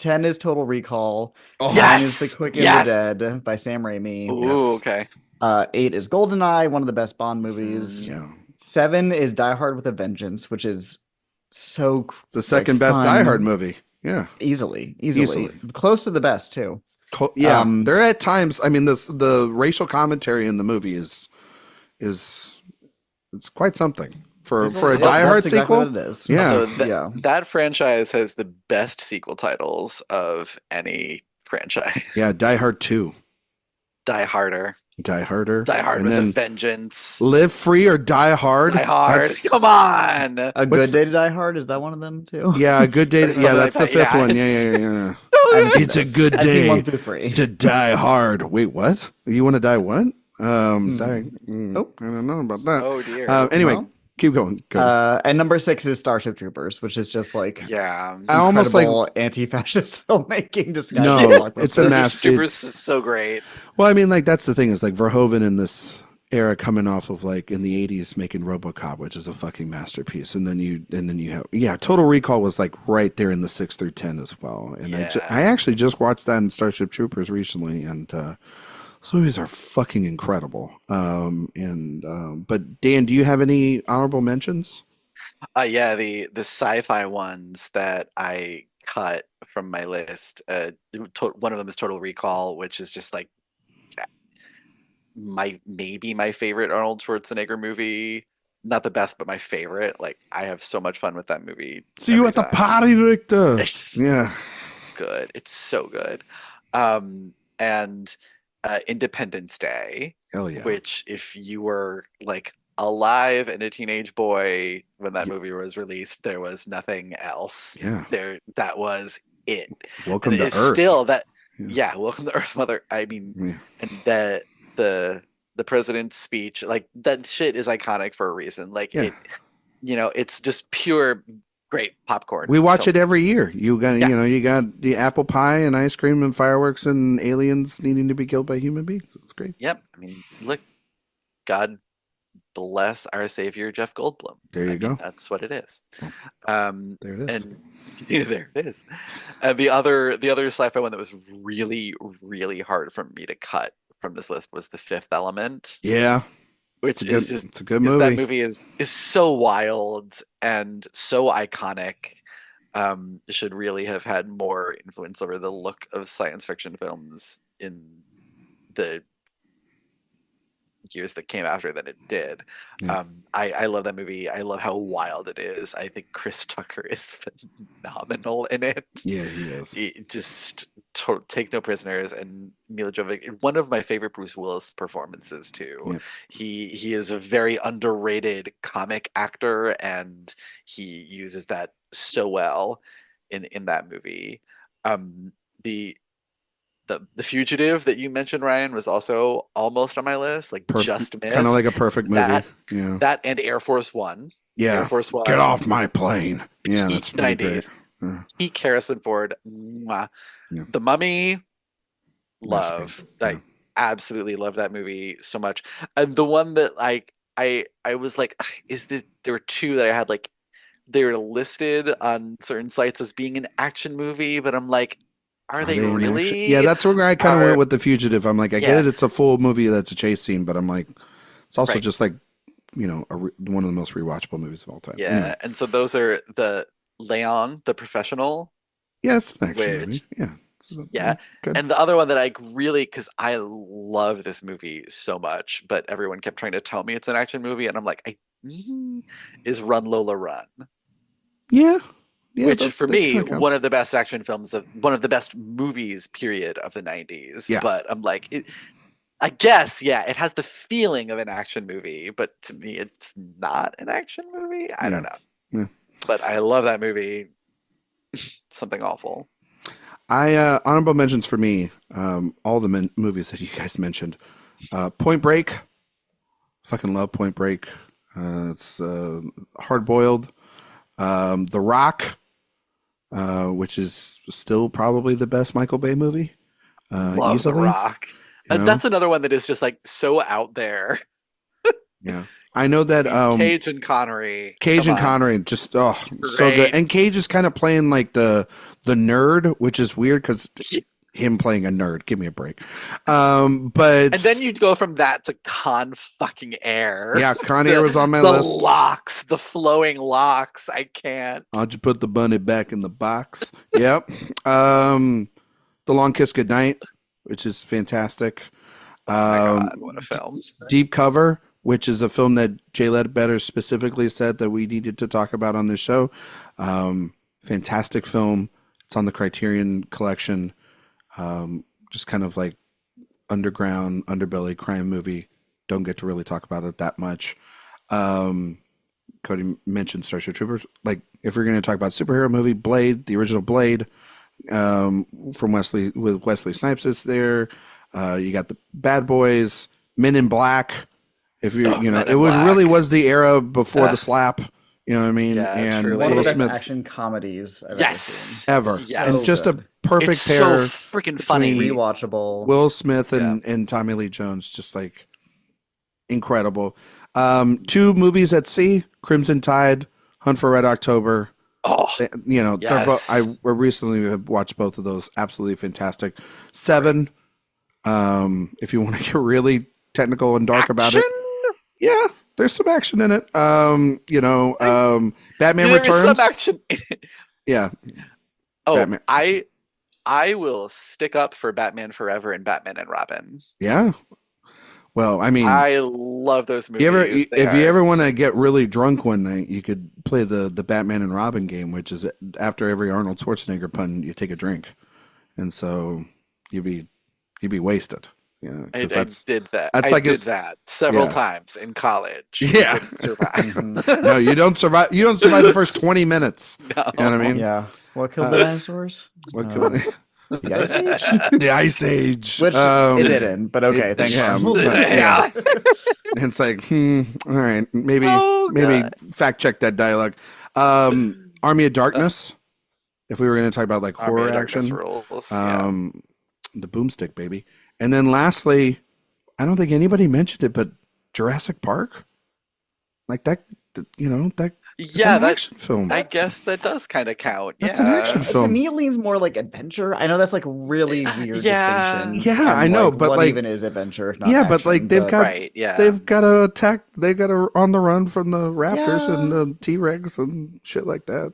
10 is Total Recall. Oh, 9 is The Quick and the Dead by Sam Raimi. Ooh, okay. 8 is GoldenEye, one of the best Bond movies. Yeah. 7 is Die Hard with a Vengeance, which is so it's the second best Die Hard movie. Yeah. Easily. Close to the best too. Yeah. There are at times, I mean, the racial commentary in the movie is it's quite something. For a Die Hard sequel, what it is. Yeah. So that franchise has the best sequel titles of any franchise. Yeah, Die Hard 2. Die Harder. Die Harder. Die Hard and with then a Vengeance. Live Free or Die Hard. Die Hard. Come on. A Good Day to Die Hard, is that one of them too? Yeah, A Good Day. Yeah, that's the fifth one. Yeah. It's a good day 1 through 3. to die hard. Wait, what? You want to die what? Die. I don't know about that. Oh dear. Anyway, keep going. And number 6 is Starship Troopers, which is just like I almost like anti-fascist filmmaking discussion. No, it's a master. Troopers is so great. Well, I mean, like that's the thing is like Verhoeven in this era coming off of like in the 80s making RoboCop, which is a fucking masterpiece. And then you have Total Recall was like right there in the 6 through 10 as well. And I actually just watched that in Starship Troopers recently, and those movies are fucking incredible. But Dan, do you have any honorable mentions? Yeah, the sci-fi ones that I cut from my list. One of them is Total Recall, which is just like maybe my favorite Arnold Schwarzenegger movie. Not the best, but my favorite. Like, I have so much fun with that movie. See you at the party, Richter. Yeah, good. It's so good. And Independence Day. Hell yeah. Which, if you were like alive and a teenage boy when that movie was released, there was nothing else. Yeah. That was it. Welcome to Earth. Still that. Yeah. Welcome to Earth, Mother. I mean, and the president's speech, like, that shit is iconic for a reason. Like, it's just pure great popcorn. We watch it every year. You got the apple pie and ice cream and fireworks and aliens needing to be killed by human beings. It's great. Yep. I mean, look, God bless our savior Jeff Goldblum. There you go. That's what it is. There it is. And there it is. And the other sci-fi one that was really, really hard for me to cut from this list was The Fifth Element. Yeah. Which is just, it's a good movie. That movie is so wild and so iconic. Should really have had more influence over the look of science fiction films in the years that came after than it did. Yeah. I love that movie. I love how wild it is. I think Chris Tucker is phenomenal in it. Yeah, he is. Just take no prisoners. And Mila Jovovich, one of my favorite Bruce Willis performances too. Yeah. He is a very underrated comic actor, and he uses that so well in that movie. The Fugitive that you mentioned, Ryan, was also almost on my list. Like, just missed. Kind of like a perfect movie. That and Air Force One. Yeah. Air Force One. Get off my plane. Yeah, that's pretty 90s. Great. Pete Harrison Ford. Mwah. Yeah. The Mummy. Love. I absolutely love that movie so much. And the one that I was like, there were two that I had, like, they were listed on certain sites as being an action movie, but I'm like, Are they really? Yeah, that's where I kind of went with The Fugitive. I'm like, I get it. It's a full movie that's a chase scene, but I'm like, it's also just like, one of the most rewatchable movies of all time. Yeah, anyway. And so those are the Leon, the Professional. Yeah, it's an action movie. Yeah. Yeah. Good. And the other one that I really, because I love this movie so much, but everyone kept trying to tell me it's an action movie, and I'm like, is Run Lola Run. Yeah. Which for me, one of the best action films one of the best movies, period, of the 90s. Yeah. But I'm like, I guess, it has the feeling of an action movie, but to me, it's not an action movie. I don't know. Yeah. But I love that movie. Something awful. Honorable mentions for me, all the movies that you guys mentioned. Point Break. Fucking love Point Break. It's Hard Boiled. The Rock. Which is still probably the best Michael Bay movie. Love easily. The Rock. And that's another one that is just like so out there. Yeah. I know that Cage and Connery. Just so good. And Cage is kind of playing like the nerd, which is weird because him playing a nerd. Give me a break. But and then you'd go from that to Con fucking Air. Yeah, Con Air was on my list. The locks, the flowing locks. I can't. I'll just put the bunny back in the box. Yep. The Long Kiss Goodnight, which is fantastic. Oh my God, what a film. Deep Cover, which is a film that Jay Ledbetter specifically said that we needed to talk about on this show. Fantastic film. It's on the Criterion Collection. Just kind of like underground, underbelly crime movie. Don't get to really talk about it that much. Cody mentioned Starship Troopers. Like, if you're going to talk about superhero movie, Blade, the original Blade, from Wesley Snipes is there. You got the Bad Boys, Men in Black. If you really was the era before the slap. You know what I mean? Yeah, and one of the Will best Smith action comedies I've ever. Yes. And just a perfect it's pair. So freaking funny. Rewatchable. Will Smith and Tommy Lee Jones, just like incredible. 2 movies at sea: Crimson Tide, Hunt for Red October. Oh, You know, they're both. I yes. recently have watched both of those. Absolutely fantastic. Seven. If you want to get really technical and dark about it, Action? yeah, there's some action in it. Batman There is Returns. some action. Yeah. Oh, Batman. I will stick up for Batman Forever and Batman and Robin. Yeah. Well, I mean, I love those movies. if you ever want to get really drunk one night, you could play the Batman and Robin game, which is after every Arnold Schwarzenegger pun, you take a drink, and so you'd be wasted. Yeah, I did that. That's I like did that several yeah. times in college. Yeah. Couldn't survive. No, you don't survive. You don't survive the first 20 minutes. No. You know what I mean? Yeah. What killed the dinosaurs? What killed The Ice Age? the Ice Age? Which it didn't, but okay, thanks. Yeah. It's like, all right, maybe fact check that dialogue. Army of Darkness. If we were going to talk about like Army horror of Darkness action, rules, the boomstick baby, and then lastly, I don't think anybody mentioned it, but Jurassic Park, like that, that. Yeah, an action film. I guess that does kind of count. That's an action film. To me, it leans more like adventure. I know that's like really weird distinction. Yeah, I know, but what like, even is adventure? If not but action? like they've got they've got to attack. They've got to on the run from the raptors and the T-Rex and shit like that.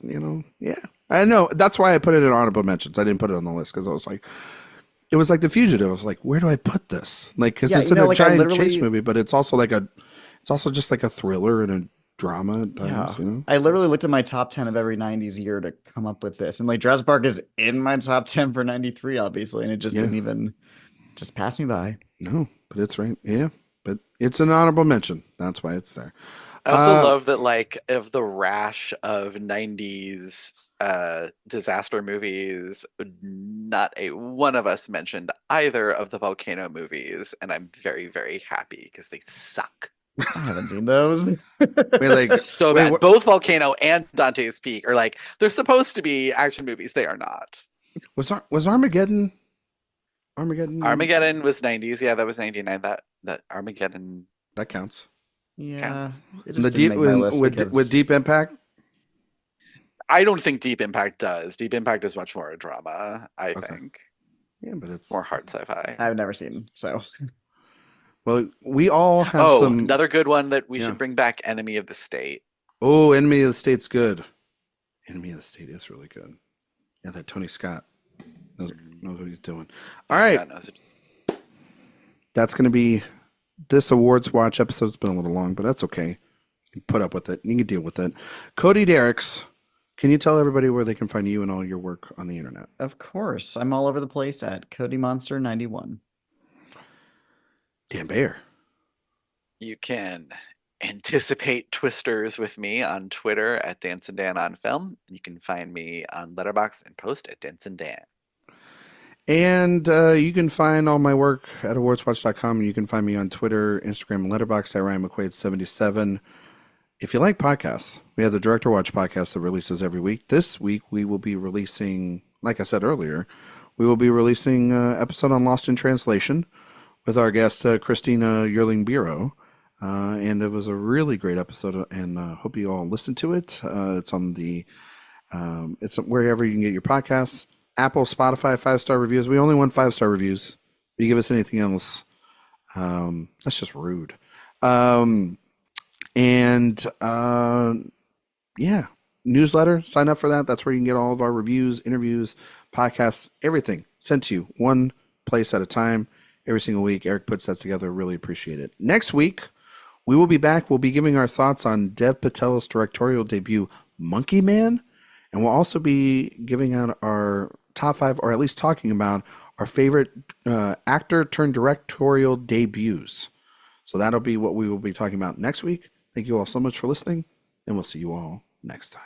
Yeah, I know. That's why I put it in honorable mentions. I didn't put it on the list because I was like, it was like The Fugitive. I was like, where do I put this? Like, because it's in a giant chase movie, but it's also just like a thriller and a drama at times, I literally looked at my top 10 of every 90s year to come up with this. And like Jurassic Park is in my top 10 for 93, obviously. And it just didn't even just pass me by. No, but it's right. Yeah. But it's an honorable mention. That's why it's there. I also love that like of the rash of 90s disaster movies, not a one of us mentioned either of the volcano movies. And I'm very, very happy because they suck. I haven't seen those. So bad. Both Volcano and Dante's Peak are like they're supposed to be action movies. They are not. Was Armageddon? Armageddon was 90s. Yeah, that was 99. That Armageddon that counts. Yeah, counts. With Deep Impact. I don't think Deep Impact does. Deep Impact is much more a drama. I think. Yeah, but it's more hard sci-fi. I've never seen so. Well, we all have some. Another good one that we should bring back: Enemy of the State. Oh, Enemy of the State's good. Enemy of the State is really good. Yeah, that Tony Scott knows what he's doing. All right, that's going to be this Awards Watch episode. It's been a little long, but that's okay. You can put up with it. You can deal with it. Cody Dericks, can you tell everybody where they can find you and all your work on the internet? Of course, I'm all over the place at Cody Monster 91. Dan Bayer. You can anticipate twisters with me on Twitter at Dance and Dan on Film. You can find me on Letterboxd and post at Dance and Dan. And you can find all my work at AwardsWatch.com. You can find me on Twitter, Instagram, and Letterboxd at Ryan McQuade 77. If you like podcasts, we have the Director Watch podcast that releases every week. This week we will be releasing, like I said earlier, we will be releasing an episode on Lost in Translation with our guest, Christina Yerling-Biro. And it was a really great episode, and hope you all listen to it. It's on it's wherever you can get your podcasts. Apple, Spotify, 5-star reviews. We only want 5-star reviews. If you give us anything else, that's just rude. Newsletter, sign up for that. That's where you can get all of our reviews, interviews, podcasts, everything sent to you one place at a time. Every single week. Eric puts that together. Really appreciate it. Next week, we will be back. We'll be giving our thoughts on Dev Patel's directorial debut, Monkey Man. And we'll also be giving out our top 5, or at least talking about our favorite actor turned directorial debuts. So that'll be what we will be talking about next week. Thank you all so much for listening, and we'll see you all next time.